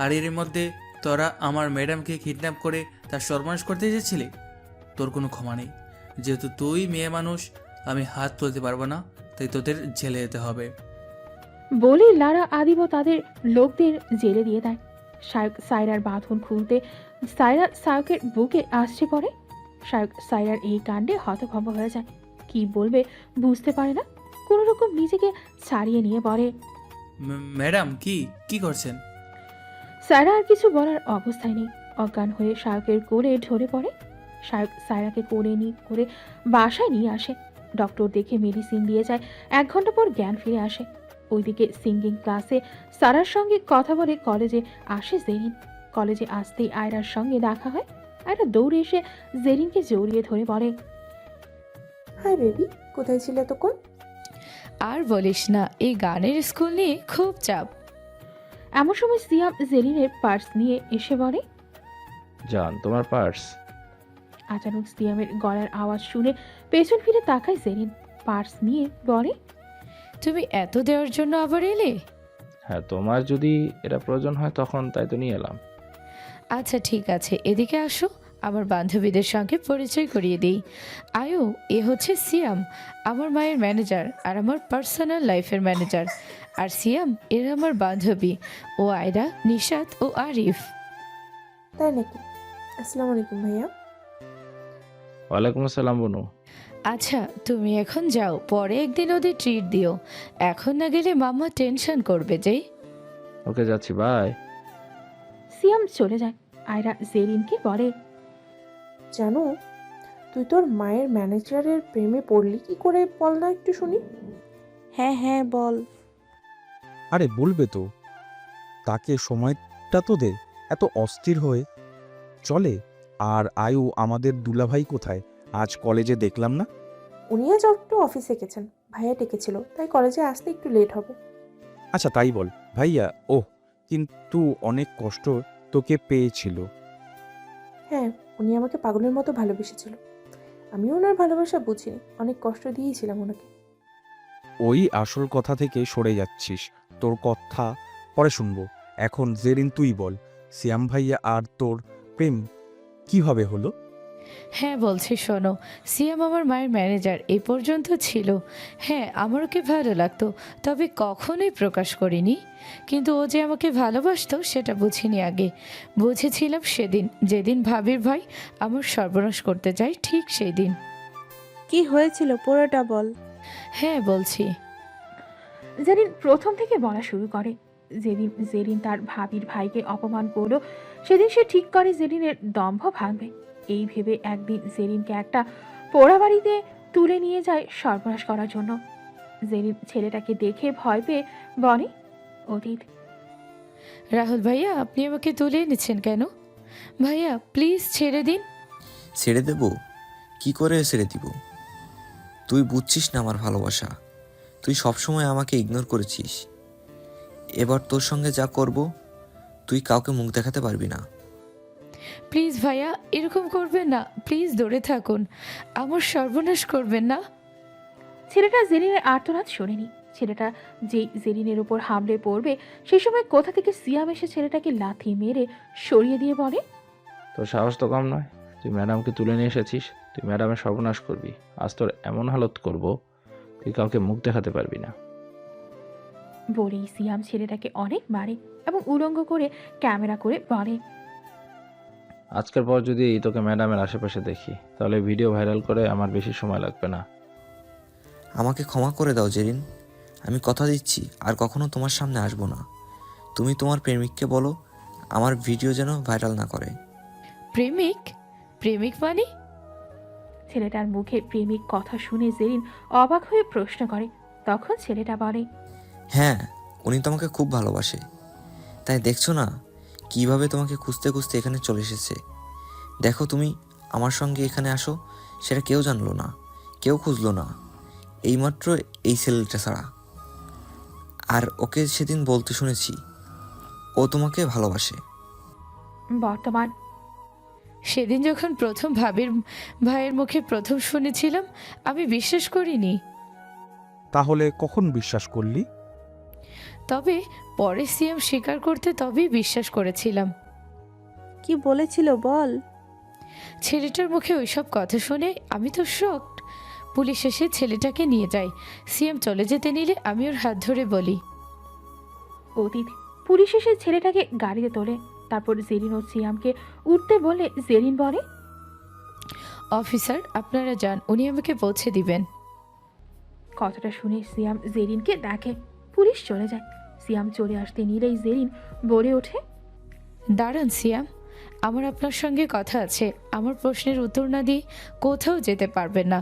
S2: আর এর মধ্যে তোরা আমার ম্যাডামকে কিডন্যাপ করে তার সর্বনাশ করতে এসেছিলি। তোর কোনো ক্ষমা নেই। যেহেতু তুই মেয়ে মানুষ, আমি হাত তুলতে পারবো না, তাই তোদের জেলে যেতে হবে।
S1: বলে লারা আদিব তাদের লোকদের জেলে দিয়ে দেয়। সায়ক সায়রার বাঁধন খুলতে সায়রা সায়কের বুকে আসছে পড়ে। সায়ক সায়রার এই কাণ্ডে হতভম্ব হয়ে যায়, কি বলবে বুঝতে পারে না। কোনো রকম নিজেকে ছাড়িয়ে নিয়ে বলে,
S2: ম্যাডাম কি করছেন?
S1: সায়রা আর কিছু বলার অবস্থায় নেই। অজ্ঞান হয়ে সায়কের কোলে ঢলে পড়ে। সায়ক সায়রাকে কোলে করে বাসায় নিয়ে আসে। ডক্টর দেখে মেডিসিন দিয়ে যায়। 1 ঘন্টা পর জ্ঞান ফিরে আসে। ওইদিকে সিঙ্গিং ক্লাসে সারার সঙ্গে কথা বলে কলেজে আসে জেরিন। কলেজে আসতেই আয়রার সঙ্গে দেখা হয়। আয়রা দৌড়ে এসে জেরিনকে জড়িয়ে ধরে বলে,
S3: হাই বেবি, কোথায় ছিলে তখন?
S14: আর বলিস না, এই গানের স্কুল নিয়ে খুব চাপ।
S1: এমন সময় সিয়াম জেরিনের পার্স নিয়ে এসে বলে,
S12: জান, তোমার পার্স।
S1: আচানক সিয়ামের গলার আওয়াজ শুনে পেছন ফিরে তাকায় জেরিন। পার্স নিয়ে বলে,
S14: তুমি এত দেওয়ার জন্য আবার এলে?
S12: হ্যাঁ, তোমার যদি এটা প্রয়োজন হয় তখন তাই তো নিয়ে এলাম।
S14: আচ্ছা ঠিক আছে, এদিকে আসো, আমার বান্ধবীদের সঙ্গে পরিচয় করিয়ে দিই। আয়ু, এ হচ্ছে সিয়াম, আমার মায়ের ম্যানেজার আর আমার পার্সোনাল লাইফের ম্যানেজার। আর সিয়াম এরা আমার বান্ধবী, ও আয়রা, নিশাত ও আরিফ।
S3: তাই নাকি? আসসালামু আলাইকুম ভাইয়া।
S12: ওয়ালাইকুম আসসালাম বনু।
S14: আচ্ছা তুমি এখন যাও, পরে একদিন ওদের ট্রিট দিও। এখন না গেলে মামা টেনশন করবে যে।
S12: ওকে, যাচ্ছি, বাই।
S1: সিয়াম চলে যায়। আয়রা জেরিনকে বলে,
S3: জানো, তুই তোর মায়ের ম্যানেজারের প্রেমে পড়লি কি করে, বল না একটু শুনি।
S17: হ্যাঁ হ্যাঁ বল।
S22: আরে বলবে তো, তাকে সময়টা তো দে, এত অস্থির হয়ে চলে। আর আয়ু, আমাদের দুলাভাই কোথায়? আজ কলেজে দেখলাম না।
S3: উনি আজ একটু অফিসে গেছেন, ভাইয়া ডেকেছিল, তাই কলেজে আসতে একটু লেট হবে।
S22: আচ্ছা তাই বল। ভাইয়া, ওহ, কিন্তু অনেক কষ্ট তোকে পেয়েছিল।
S3: হ্যাঁ, উনি আমাকে পাগলের মতো ভালোবেসেছিল। আমিও ওনার ভালোবাসা বুঝিনি, অনেক কষ্ট দিয়েছিলাম ওনাকে।
S22: ওই আসল কথা থেকে সরে যাচ্ছিস, তোর কথা পরে শুনবো। এখন জেরিন তুই বল, সিয়াম ভাইয়া আর তোর প্রেম কিভাবে হলো?
S14: হ্যাঁ বলছি, শোনো, সিয়াম আমার মায়ের ম্যানেজার এ পর্যন্ত ছিল। হ্যাঁ, আমার ওকে ভালো লাগতো, তবে কখনোই প্রকাশ করিনি। কিন্তু ও যে আমাকে ভালোবাসতো সেটা বুঝিনি আগে। বুঝেছিলাম সেদিন, যেদিন ভাবির ভাই আমার সর্বনাশ করতে যায়, ঠিক সেই দিন।
S17: কি হয়েছিল পুরোটা বল।
S14: হ্যাঁ বলছি।
S1: জেরিন প্রথম থেকে বলা শুরু করে। যেদিন জেরিন তার ভাবির ভাইকে অপমান করলো, সেদিন সে ঠিক করে জেরিনের দম্ভ ভাঙবে। এই ভেবে একদিন জেরিনকে একটা পোড়া বাড়িতে তুলে নিয়ে যায় সর্বনাশ করার জন্য। জেরিন ছেলেটাকে দেখে ভয় পেয়ে বলে, অতীত।
S14: রাহুল ভাইয়া, আপনি আমাকে তুলে এনেছেন কেন? ভাইয়া প্লিজ ছেড়ে দিন।
S9: ছেড়ে দেব? কি করে ছেড়ে দিব? তুই বুঝছিস না আমার ভালোবাসা। তুই সবসময় আমাকে ইগনোর করেছিস। এবার তোর সঙ্গে যা করব, তুই কাউকে মুখ দেখাতে পারবি না।
S14: প্লিজ ভাইয়া, এরকম করবেন না, প্লিজ দূরে থাকুন, আমার সর্বনাশ করবেন না।
S1: ছেলেটা জেরিনের আর্তনাদ শোনেনি। ছেলেটা যেই জেরিনের উপর হামলে পড়বে, সেই সময় কোথা থেকে সিয়াম এসে ছেলেটাকে লাথি মেরে সরিয়ে দিয়ে বলে,
S12: তোর সাহস তো কম নয়। তুই ম্যাডামকে তুলে নিয়ে এসেছিস, তুই ম্যাডামের সর্বনাশ করবি। আজ তোর এমন হালত করব, তুই কাউকে মুখ দেখাতে পারবি না।
S1: বলেই সিয়াম ছেলেটাকে অনেক মারে এবং উলঙ্গ করে ক্যামেরা করে বলে,
S12: আজকের পর যদি তোকে ম্যাডামের আশেপাশে দেখি, তাহলে ভিডিও ভাইরাল করে আমার বেশি সময় লাগবে না।
S9: আমাকে ক্ষমা করে দাও জেরিন। আমি কথা দিচ্ছি আর কখনো তোমার সামনে আসবো না। তুমি তোমার প্রেমিককে বলো আমার ভিডিও যেন ভাইরাল না করে।
S14: প্রেমিক? প্রেমিক মানে?
S1: ছেলেটার মুখে প্রেমিক কথা শুনে জেরিন অবাক হয়ে প্রশ্ন করে। তখন ছেলেটা বলে,
S9: হ্যাঁ, উনি তোমাকে খুব ভালোবাসে। তাই দেখছো না কিভাবে তোমাকে খুঁজতে খুঁজতে এখানে চলে এসেছে। দেখো, তুমি আমার সঙ্গে এখানে আসো, সেটা কেউ জানলো না, কেউ খুঁজলো না, এইমাত্র এই ছেলেটা ছাড়া। আর ওকে সেদিন বলতে শুনেছি ও তোমাকে ভালোবাসে।
S1: বর্তমান।
S14: সেদিন যখন প্রথম ভাইয়ের মুখে প্রথম শুনেছিলাম, আমি বিশ্বাস করিনি।
S22: তাহলে কখন বিশ্বাস করলি?
S14: তবে পরে সিএম স্বীকার করতে তবেই বিশ্বাস করেছিলাম।
S17: কি বলেছিল বল।
S14: ছেলেটার মুখে ওইসব কথা শুনে আমি তো শকড। পুলিশ এসে ছেলেটাকে নিয়ে যায়। সিএম চলে যেতে নিলে আমি ওর হাত ধরে বলি,
S1: অতীত। পুলিশ এসে ছেলেটাকে গাড়িতে তোলে। তারপর জেরিন ও সিয়ামকে উঠতে বলে জেরিন বলে,
S14: অফিসার আপনারা যান, উনি আমাকে পৌঁছে দিবেন।
S1: কথাটা শুনে সিয়াম জেরিনকে দেখে। পুলিশ চলে যায়। সিয়াম চলে আসতে নিলেই জেরিন বলে ওঠে,
S14: দাঁড়ান সিয়াম, আমার আপনার সঙ্গে কথা আছে। আমার প্রশ্নের উত্তর না দিয়ে কোথাও যেতে পারবেন না,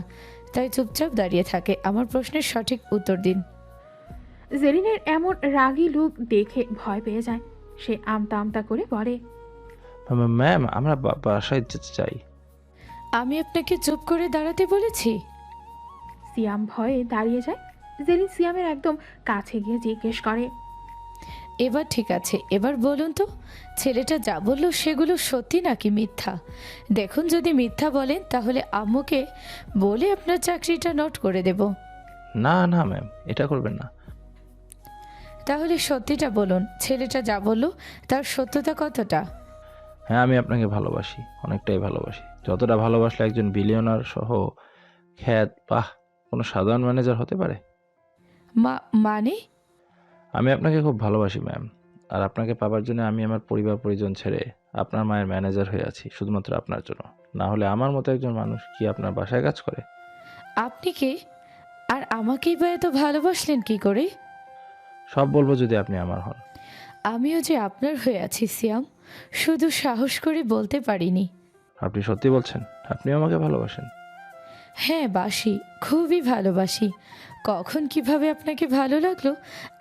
S14: তাই চুপচাপ দাঁড়িয়ে থাকে। আমার প্রশ্নের সঠিক উত্তর দিন।
S1: জেরিনের এমন রাগী লুক দেখে ভয় পেয়ে যায়। সে আমতা আমতা করে বলে,
S12: ম্যাম, আমরা বাসায় যেতে চাই।
S14: আমি আপনাকে চুপ করে দাঁড়াতে বলেছি?
S1: সিয়াম ভয়ে দাঁড়িয়ে যায়। জেরিন সিয়ামের একদম কাছে গিয়ে জিজ্ঞেস করে,
S14: এবার ঠিক আছে, এবার বলুন তো, ছেলেটা যা বললো সেগুলো সত্যি নাকি মিথ্যা? দেখুন, যদি মিথ্যা বলেন তাহলে আম্মুকে বলে আপনার চাকরিটা নোট করে দেব।
S12: না না ম্যাম, এটা করবেন না।
S14: তাহলে সত্যিটা বলুন, ছেলেটা যা বললো তার সত্যতা কতটা?
S12: হ্যাঁ, আমি আপনাকে ভালোবাসি, অনেকটাই ভালোবাসি। যতটা ভালোবাসলে একজন বিলিয়নার সহ খ্যাত কোনো সাধারণ ম্যানেজার হতে পারে।
S14: মানে?
S12: আমি আপনাকে খুব ভালোবাসি ম্যাম, আর আপনাকে পাবার জন্য আমি আমার পরিবার পরিজন ছেড়ে আপনার মায়ের ম্যানেজার হয়ে আছি, শুধুমাত্র আপনার জন্য। না হলে আমার মতো একজন মানুষ কি আপনার বাসায় কাজ করে?
S14: আপনি কে? আর আমাকেই বা এত ভালোবাসলেন কি করে?
S12: সব বলবো যদি আপনি আমার হন।
S14: আমিও যে আপনার হয়ে আছি সিয়াম, শুধু সাহস করে বলতে পারিনি।
S12: আপনি সত্যি বলছেন? আপনিও আমাকে ভালোবাসেন?
S14: হ্যাঁ বাসি, খুবই ভালোবাসি। কখন কিভাবে আপনাকে ভালো লাগলো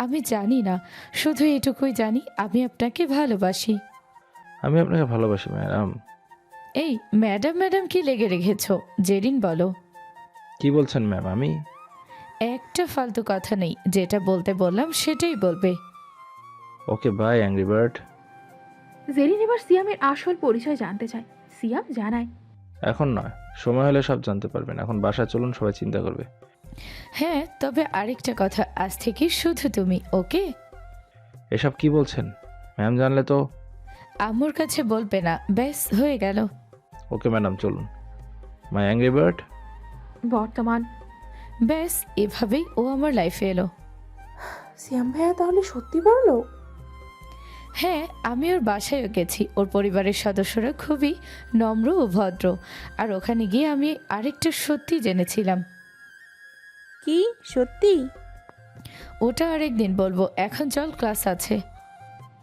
S14: আমি জানি না, শুধু এটুকুই জানি আমি আপনাকে ভালোবাসি।
S12: আমি আপনাকে ভালোবাসি ম্যাডাম।
S14: এই ম্যাডাম ম্যাডাম কি লেগে রেখেছ? জেরিন বলো।
S12: কি বলছেন ম্যাম? আমি
S14: একটা ফালতু কথা নেই, যেটা বলতে বললাম সেটাই বলবে।
S12: Okay bye angry bird.
S1: Zerin এবার সিয়ামের আসল পরিচয় জানতে চায়। সিয়াম জানায়,
S12: এখন নয়, সময় হলে সব জানতে পারবেন। এখন বাসায় চলুন, সবাই চিন্তা করবে।
S14: হ্যাঁ, তবে আরেকটা কথা, আজ থেকে শুধু তুমি, ওকে?
S12: এসব কি বলছেন ম্যাম? জানলে তো
S14: আম্মুর কাছে বলবে না, ব্যাস হয়ে গেল।
S12: ওকে ম্যাডাম, চলুন। মাই অ্যাংরি বার্ড।
S1: বর্তমান।
S14: ব্যাস এভাবেই ও আমার লাইফে এলো।
S3: সিয়াম ভাইয়া তাহলে সত্যি বললো?
S14: হ্যাঁ, আমি ওর বাসায়ও গেছি। ওর পরিবারের সদস্যরা খুবই নম্র ও ভদ্র। আর ওখানে গিয়ে আমি আরেকটা সত্যি জেনেছিলাম।
S17: কি সত্যি?
S14: ওটা আরেকদিন বলবো, এখন চল, ক্লাস আছে।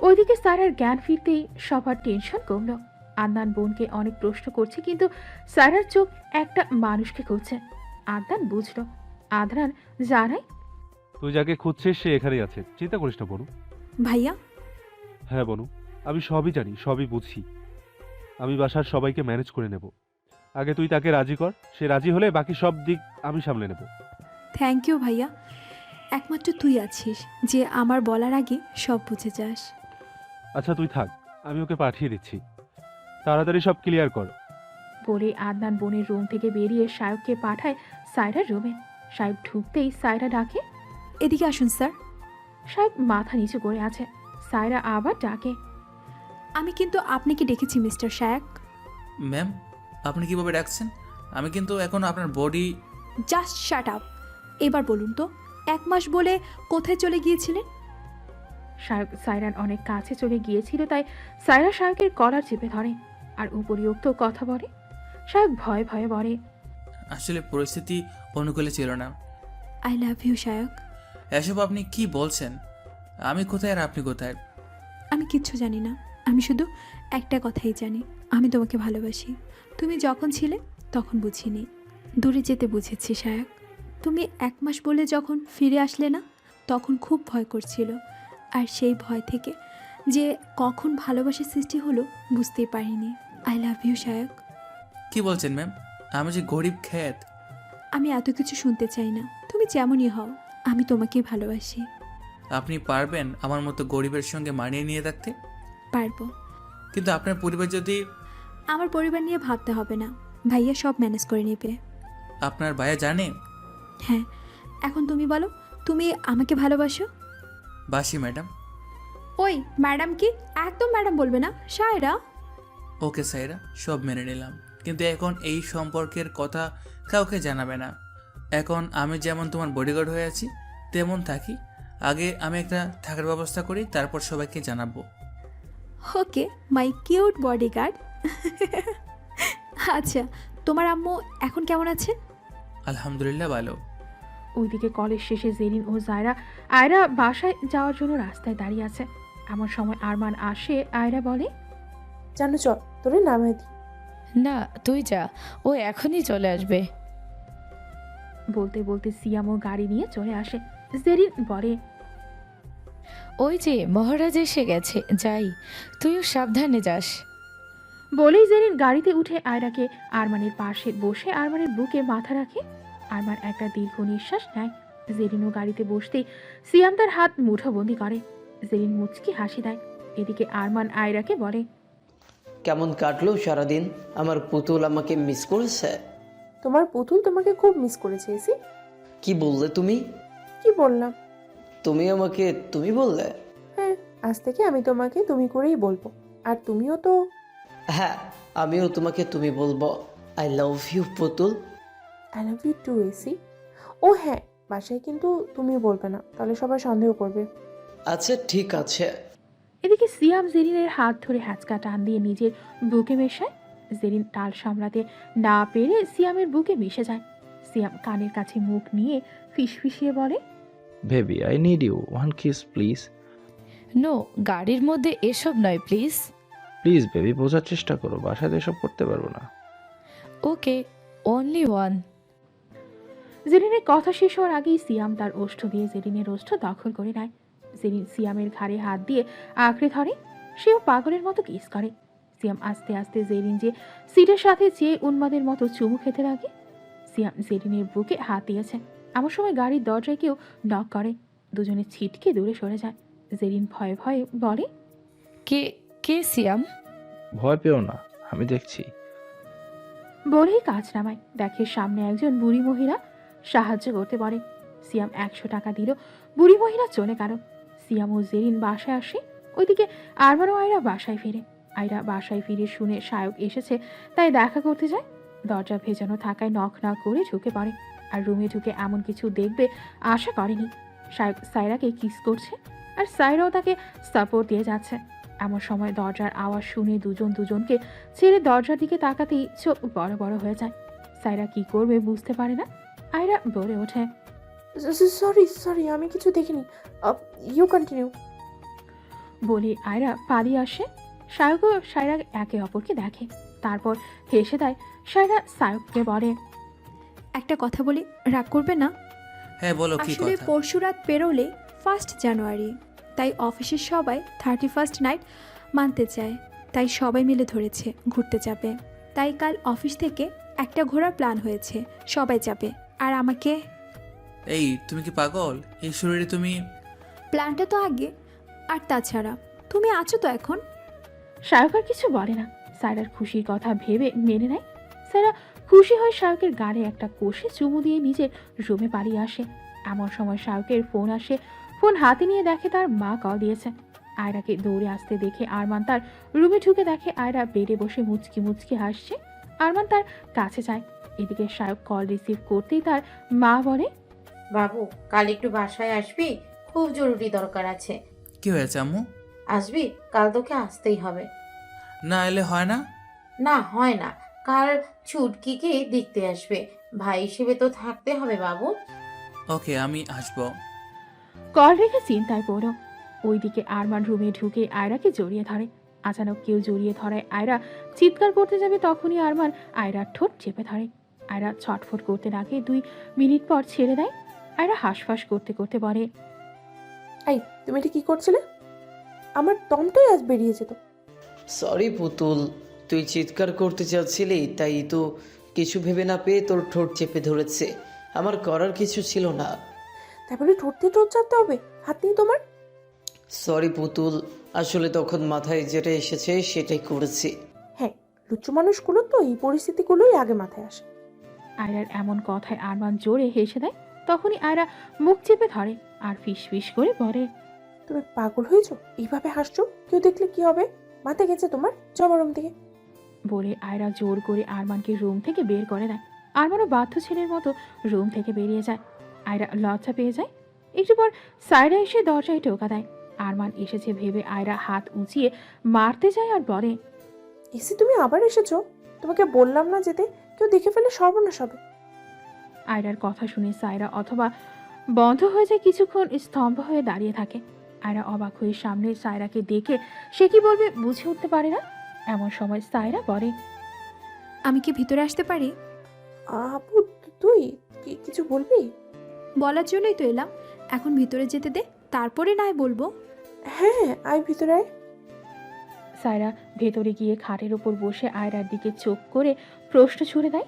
S1: ওইদিকে সায়রার জ্ঞান ফিরতেই সবার টেনশন কমলো। আদনান বোনকে অনেক প্রশ্ন করছে, কিন্তু সায়রার চোখ একটা মানুষকে খুঁজছে। আদনান বুঝলো আদনান জানায়,
S10: তুই যাকে খুঁজছিস সে এখানেই আছে, চিন্তা করিস না বনু।
S5: ভাইয়া,
S10: হ্যাঁ বনু, আমি সবই জানি, সবই বুঝি। আমি বাসার সবাইকে ম্যানেজ করে নেব। আগে তুই তাকে রাজি কর, সে রাজি হলে বাকি সব দিক আমি সামলে নেব।
S5: থ্যাংক ইউ ভাইয়া। একমাত্র তুই আছিস যে আমার বলার আগে সব বুঝে যাস।
S10: আচ্ছা তুই থাক, আমি ওকে পাঠিয়ে দিচ্ছি, তাড়াতাড়ি সব ক্লিয়ার কর।
S1: বলে আদনান বোনের রুম থেকে বেরিয়ে সায়ককে পাঠায় সায়রার রুমে। সাহেব ঢুকতেই সায়রা ডাকে,
S5: এদিকে আসুন স্যার।
S1: সাহেব মাথা নিচু করে আছে। সায়রা আবার ডাকে,
S5: আমি কিন্তু আপনাকে ডেকেছি মিস্টার শায়াক।
S2: ম্যাম, আপনি কিভাবে ডাকছেন? আমি কিন্তু এখন আপনার বডি।
S5: Just shut up. এবার বলুন তো, 1 মাস বলে কোথায় চলে গিয়েছিলেন?
S1: সায়ক সায়রার অনেক কাছে চলে গিয়েছিল, তাই সায়রা সায়কের কলার চেপে ধরে আর উপরিউক্ত কথা বলে। সায়ক ভয়ে ভয়ে বলে,
S2: আসলে পরিস্থিতি অনুকূলে ছিল না।
S5: I love you Shayak.
S2: এসব আপনি কি বলছেন? আমি কোথায় আর আপনি কোথায়?
S5: আমি কিচ্ছু জানি না, আমি শুধু একটা কথাই জানি, আমি তোমাকে ভালোবাসি। তুমি যখন ছিলে তখন বুঝিনি, দূরে যেতে বুঝেছি শায়ক। তুমি 1 মাস বলে যখন ফিরে আসলে না, তখন খুব ভয় করছিল। আর সেই ভয় থেকে যে কখন ভালোবাসার সৃষ্টি হলো বুঝতেই পারিনি। I love you Shayak.
S2: কি বলছেন ম্যাম? আমি যে গরিব খ্যাত।
S5: আমি এত কিছু শুনতে চাই না, তুমি যেমনই হও, আমি তোমাকেই ভালোবাসি।
S2: আপনি পারবেন আমার মতো গরিবের সঙ্গে মানিয়ে নিয়ে থাকতে?
S5: পারবো।
S2: কিন্তু আপনার পরিবার যদি।
S5: আমার পরিবার নিয়ে ভাবতে হবে না, ভাইয়া সব ম্যানেজ করে নেবে।
S2: আপনার ভাইয়া জানে?
S5: হ্যাঁ। এখন তুমি বলো, তুমি আমাকে ভালোবাসো?
S2: বাসি ম্যাডাম।
S5: ওই ম্যাডাম কি? একদম ম্যাডাম বলবে না সায়রা।
S2: ওকে সাইরা, সব মেনে নিলাম, কিন্তু এখন এই সম্পর্কের কথা কাউকে জানাবে না। এখন আমি যেমন তোমার বডিগার্ড হয়ে আছি তেমন থাকি। আগে আমি একটা থাকার ব্যবস্থা করি, তারপর সবাইকে জানাবো।
S5: ওকে মাই কিউট বডিগার্ড। আচ্ছা, তোমার আম্মু এখন কেমন আছে?
S2: আলহামদুলিল্লাহ ভালো।
S1: ওইদিকে কলেজ শেষে জেরিন ও জায়রা আয়রা বাসায় যাওয়ার জন্য রাস্তায় দাঁড়িয়ে আছে। এমন সময় আরমান আসে। আয়রা বলে,
S3: জানো চল তোরে নামাই দি।
S14: না, তুই যা, ও এখনই চলে আসবে।
S1: বলতে বলতে সিয়ামও গাড়ি নিয়ে চলে আসে। জেরিন বলে,
S14: ওই যে মহারাজ এসে গেছে, যাই, তুইও সাবধানে যাস।
S1: বলেই জেরিন গাড়িতে উঠে আয়রাকে আরমানের পাশে বসে আরমানের বুকে মাথা রাখে। আরমান একটা দীর্ঘ নিঃশ্বাস নেয়। জেরিনও গাড়িতে বসতেই সিয়াম তার হাত মুঠোবন্দি করে। জেরিন মুচকি হাসি দেয়। এদিকে আরমান আয়রাকে বলে,
S11: কেমন কাটলো সারাদিন? আমার পুতুল আমাকে মিস করেছে?
S3: তোমার পুতুল তোমাকে খুব মিস করেছে এসি।
S11: কি বললে তুমি?
S3: কি বললাম?
S11: তুমি আমাকে তুমি বললে?
S3: হ্যাঁ, আজ থেকে আমি তোমাকে তুমি করেই বলবো। আর তুমিও তো।
S11: হ্যাঁ, আমিও তোমাকে তুমি বলবো। I love you Putul.
S3: I love you too এসি। ও হ্যাঁ, বাসায় কিন্তু তুমি বলবে না, তাহলে সবাই সন্দেহ করবে।
S11: আচ্ছা ঠিক আছে।
S1: এদিকে সিয়াম জেরিনের হাত ধরে হ্যাঁচকা টান দিয়ে নিজের বুকে মেশায়। জেরিন টাল সামলাতে না পেরে সিয়ামের বুকে মিশে যায়। সিয়াম কানের কাছে মুখ নিয়ে ফিসফিসিয়ে বলে,
S12: baby I need you, one kiss please.
S14: No, গাড়ির মধ্যে এসব নয় প্লিজ।
S12: প্লিজ বেবি, বোঝার চেষ্টা করো, বাসায় এসব করতে পারবো না।
S14: ওকে, অনলি ওয়ান।
S1: জেরিনের কথা শেষ হওয়ার আগেই সিয়াম তার ওষ্ঠ দিয়ে জেরিনের ওষ্ঠ দখল করে নেয়। জেরিন সিয়ামের ঘাড়ে হাত দিয়ে আঁকড়ে ধরে। সেও পাগলের মতো কিস করে। সিয়াম আস্তে আস্তে জেরিন যে সিটের সাথে চেয়ে উন্মাদের মতো চুমু খেতে লাগে। সিয়াম জেরিনের বুকে হাত দিয়েছে। এমন সময় গাড়ির দরজায় কেউ নক করে। দুজনে ছিটকে দূরে সরে যায়। জেরিন ভয়ে ভয়ে বলে,
S14: কে কে সিয়াম?
S12: ভয় পেও না, আমি দেখছি।
S1: বলেই কাজ নামায়। দেখে সামনে একজন বুড়ি মহিলা সাহায্য করতে বলে। সিয়াম 100 টাকা দিল। বুড়ি মহিলা চলে গেল। সিয়াম ও জেরিন বাসায় আসে। ওইদিকে আরমান ও আয়রা বাসায় ফিরে। আয়রা বাসায় ফিরে শুনে শায়ক এসেছে, তাই দেখা করতে যায়। দরজা ভেজানো থাকায় নখ না করে ঢুকে পড়ে। আর রুমে ঢুকে এমন কিছু দেখবে আশা করেনি। সায়ক সায়রাকে কিস করছে আর সায়রাও তাকে সাপোর্ট দিয়ে যাচ্ছে। এমন সময় দরজার আওয়াজ শুনে দুজনকে ছেড়ে দরজার দিকে তাকাতেই চোখ বড় বড় হয়ে যায়। সায়রা কি করবে বুঝতে পারে না। আয়রা বলে ওঠে,
S3: সরি আমি কিছু দেখিনি। You continue.
S1: বলে আয়রা পালিয়ে আসে। সায়ক ও সায়রা একে অপরকে দেখে, তারপর হেসে দেয়। সায়রা সায়ককে বলে,
S5: একটা কথা বলি, রাগ করবে না?
S2: হ্যাঁ বলো, কি
S5: আসলে
S2: কথা?
S5: পরশু রাত পেরোলে 1 জানুয়ারি, তাই অফিসের সবাই 31 নাইট মানতে চায়। তাই সবাই মিলে ধরেছে ঘুরতে যাবে। তাই কাল অফিস থেকে একটা ঘোরার প্ল্যান হয়েছে, সবাই যাবে। আর আমাকে।
S2: এই তুমি কি পাগল? এই শরীরে তুমি?
S5: প্ল্যানটা তো আগে, আর তাছাড়া তুমি আছো তো এখন।
S1: সায়ক আর কিছু বলে না। সায়রার খুশির কথা ভেবে মেনে নেয়। সায়রা খুশি হয়ে শায়কের গাড়ে একটা কষে চুমু দিয়ে নিজের রুমে পালিয়ে আসে। এমন সময় শায়কের ফোন আসে। ফোন হাতে নিয়ে দেখে তার মা কল দিয়েছে। আয়রাকে দৌড়ে আসতে দেখে আরমান তার রুমে ঢুকে দেখে আয়রা বেডে বসে মুচকি মুচকি হাসছে। আরমান তার কাছে যায়। এদিকে শায়ক কল রিসিভ করতেই তার মা বলে,
S13: বাবু কাল একটু বাসায় আসবি, খুব জরুরি দরকার আছে।
S2: কি হয়েছে আম্মু?
S13: আসবি? কাল তোকে আসতেই হবে।
S2: না এলে হয় না?
S13: না হয় না, কাল ছুটকিকে দেখতে আসবে, ভাই হিসেবে তো থাকতে হবে বাবু।
S2: ওকে, আমি আসবো।
S1: কল রেখে চিন্তায় পড়ো। ওইদিকে আরমান রুমে ঢুকে আয়রাকে জড়িয়ে ধরে। আচানক কেউ জড়িয়ে ধরায় আয়রা চিৎকার করতে যাবে, তখনই আরমান আয়রার ঠোঁট চেপে ধরে। আয়রা ছটফট করতে লাগে। 2 মিনিট পর ছেড়ে দেয়। আয়রা হাঁসফাঁস করতে করতে বলে,
S3: এই তুমি এটা কি করছিলে? আমার দমটাই আজ বেরিয়ে যেত।
S11: সরি পুতুল, তুই চিৎকার করতে চাচ্ছিলি, তাই তো কিছু ভেবে না পেয়ে তোর ঠোঁট চেপে ধরেছে। আমার করার কিছু ছিল না।
S3: তাই বলে ঠোঁট দিয়ে ঠোঁট চাপতে হবে? হাত নেই তোমার?
S11: সরি পুতুল, আসলে তখন মাথায় যেটা এসেছে সেটাই করেছি।
S3: হ্যাঁ, লুচ্চু মানুষগুলো তো এই পরিস্থিতিগুলোই আগে মাথায় আসে।
S1: আয়রার এমন কথায় আরমান জোরে হেসে দেয়। তখনই আয়রা মুখ চেপে ধরে আর ফিস ফিস করে বলে,
S3: তুমি পাগল হয়েছো? এইভাবে হাসছো, কেউ দেখলে কি হবে? মাথায় গেছে তোমার? যাও রুম থেকে।
S1: বলে আয়রা জোর করে আরমানকে রুম থেকে বের করে দেয়। আরমানও বাধ্য ছেলের মতো রুম থেকে বেরিয়ে যায়। আয়রা লজ্জা পেয়ে যায়। একটু পর সায়রা এসে দরজায় টোকা দেয়। আরমান এসেছে ভেবে আয়রা হাত উঁচিয়ে মারতে যায় আর বলে,
S3: এসি তুমি আবার এসেছো? তোমাকে বললাম না যেতে, কেউ দেখে ফেলে সর্বনাশ হবে।
S1: আয়রার কথা শুনে সায়রা অথবা বন্ধ হয়ে যায়, কিছুক্ষণ স্তম্ভ হয়ে দাঁড়িয়ে থাকে। আয়রা অবাক হয়ে সামনে সায়রাকে দেখে সে কি বলবে বুঝে উঠতে পারে না। এমন সময় সায়রা বলে,
S5: আমি কি ভিতরে আসতে পারি?
S3: আপু তুই কিছু বলবি?
S5: বলার জন্যই তো এলাম। এখন ভিতরে যেতে দে, তারপরে নয় বলবো।
S3: হ্যাঁ আয় ভিতরে আয়।
S1: সায়রা ভেতরে গিয়ে খাটের ওপর বসে আয়রার দিকে চোখ করে প্রশ্ন ছুড়ে দেয়,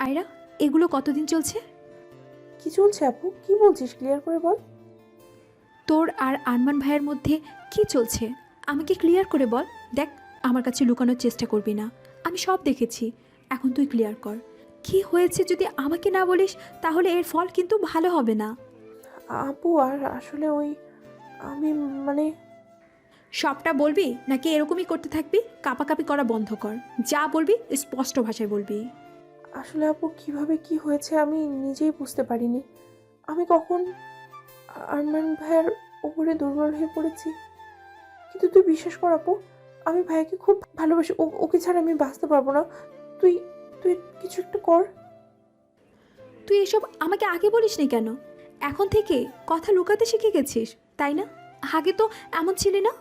S5: আয়রা, এগুলো কতদিন চলছে?
S3: কি চলছে আপু? কি বলছিস, ক্লিয়ার করে বল।
S5: তোর আর আরমান ভাইয়ের মধ্যে কি চলছে আমাকে ক্লিয়ার করে বল। দেখ, আমার কাছে লুকানোর চেষ্টা করবি না, আমি সব দেখেছি। এখন তুই ক্লিয়ার কর, কি হয়েছে। যদি আমাকে না বলিস তাহলে এর ফল কিন্তু ভালো হবে না।
S3: আপু আর আসলে ওই আমি মানে।
S5: সবটা বলবি নাকি এরকমই করতে থাকবি? কাপাকাপি করা বন্ধ কর, যা বলবি স্পষ্ট ভাষায় বলবি।
S3: আসলে আপু কিভাবে কি হয়েছে আমি নিজেই বুঝতে পারিনি। আমি কখন আরমান ভাইয়ের উপরে দুর্বল হয়ে পড়েছি। কিন্তু তুই বিশ্বাস কর আপু, আমি ভাইকে খুব ভালোবাসি। ওকে ছাড়া আমি বাঁচতে পারবো না। তুই তুই কিছু একটা কর।
S5: তুই এসব আমাকে আগে বলিসনি কেন? এখন থেকে কথা লুকাতে শিখে গেছিস তাই না? আগে তো এমন ছিলি না।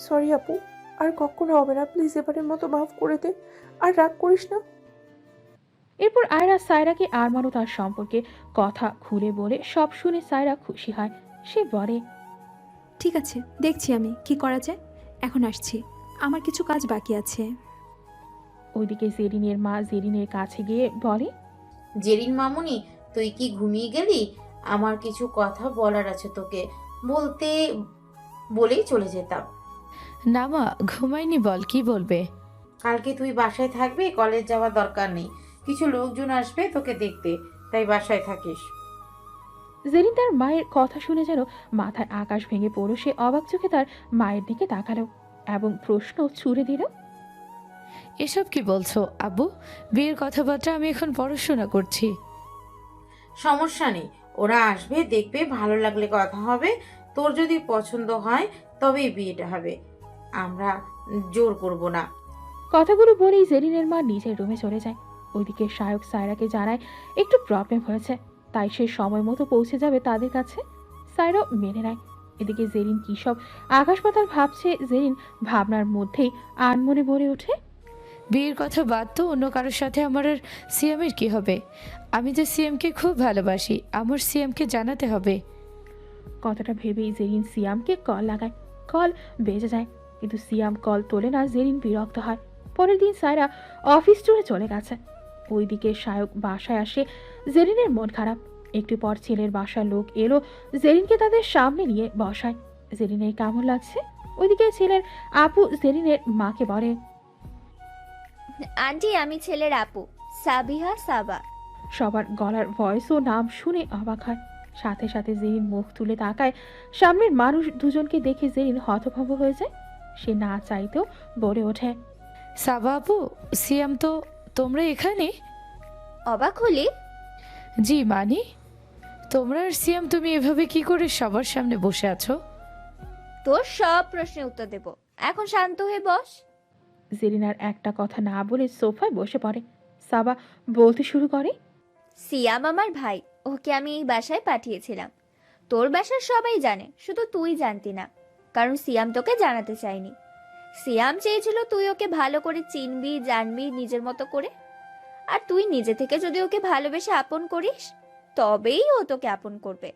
S3: সরি আপু, আর কখনো হবে না, প্লিজ এবারের মতো মাফ করে দে, আর রাগ করিস না।
S1: এরপর আয়রা সায়রাকে আরমানও তার সম্পর্কে কথা খুলে বলে সব শুনে সায়রা খুশি হয়। সে বলে,
S5: ঠিক আছে, দেখছি আমি কি করা যায়। এখন আসছি, আমার কিছু কাজ বাকি আছে।
S1: ওইদিকে জেরিনের মা জেরিনের কাছে গিয়ে বলে,
S13: জেরিন মামুনি, তুই কি ঘুমিয়ে গেলি? আমার কিছু কথা বলার আছে তোকে, বলেই চলে যেতাম।
S14: না মা, ঘুমাইনি, বল কি বলবে।
S13: কালকে তুই বাসায় থাকবি, কলেজ যাওয়ার দরকার নেই। কিছু লোকজন আসবে তোকে দেখতে, তাই বাসায় থাকিস।
S1: জেরিন তার মায়ের কথা শুনে যেন মাথায় আকাশ ভেঙে পড়ল। সে অবাক চোখে তার মায়ের দিকে তাকালো এবং প্রশ্ন ছুড়ে দিল,
S14: এসব কি বলছো আব্বু? বিয়ের কথাবার্তা, আমি এখন পড়াশোনা করছি।
S13: সমস্যা নেই, ওরা আসবে, দেখবে, ভালো লাগলে কথা হবে। তোর যদি পছন্দ হয় তবেই বিয়েটা হবে, আমরা জোর করব না।
S1: কথাগুলো বলেই জেরিনের মা নিজের রুমে চলে যায়। ওইদিকে সায়ক সায়রাকে জানায় একটু প্রবলেম হয়েছে, তাই সে সময় মতো পৌঁছে যাবে তাদের কাছে। সায়রাও মেনে নেয়। এদিকে জেরিন কী সব আকাশ পাতাল ভাবছে। জেরিন ভাবনার মধ্যেই আনমনে বলে ওঠে,
S14: বিয়ের কথা বাদ তো, অন্য কারোর সাথে আমার আর সিএমের কি হবে? আমি তো সিএমকে খুব ভালোবাসি, আমার সিএমকে জানাতে হবে।
S1: কথাটা ভেবেই জেরিন সিয়ামকে কল লাগায়। কল বেজে যায়, কিন্তু সিয়াম কল তোলে না। জেরিন বিরক্ত হয়। পরের দিন সায়রা অফিস ট্যুরে চলে গেছে। ওইদিকে সায়ক বাসায় আসে। জেরিনের মন খারাপ। একটু পর ছেলের বাসার লোক এলো, জেরিনকে তাদের সামনে নিয়ে বসায়। জেরিনের কেমন লাগছে? ওইদিকে ছেলের আপু জেরিনের মাকে বলে,
S4: আন্টি, আমি ছেলের আপু, সাবিহা সাবা।
S1: সবার গলার ভয়েস ও নাম শুনে অবাক হয়। সাথে সাথে জেরিন মুখ তুলে তাকায়। সামনের মানুষ দুজনকে দেখে জেরিন হতভম্ব হয়ে যায়। সে না চাইতেও বলে ওঠে,
S14: সাবা আপু, সিএম তো, তোমরা এখানে?
S4: অবাক হলি?
S14: জি মানি, তোমরা আর সিএম, তুমি এভাবে কি করে সবার সামনে বসে আছো?
S4: তোর সব প্রশ্নের উত্তর দেব, এখন শান্ত হয়ে বস।
S1: জেরিন আর একটা কথা না বলে সোফায় বসে পড়ে। সাবা বলতে শুরু করে,
S4: সিয়াম আমার ভাই, ওকে আমি এই বাসায় পাঠিয়েছিলাম। তোর বাসার সবাই জানে, শুধু তুই জানতি না, কারণ সিয়াম তোকে জানাতে চায়নি। সিয়াম চেয়েছিল তুই ওকে ভালো করে চিনবি, জানবি নিজের মতো করে। আর তুই নিজে থেকে যদি ওকে ভালোবেসে আপন করিস, তবেই ও তোকে আপন করবে।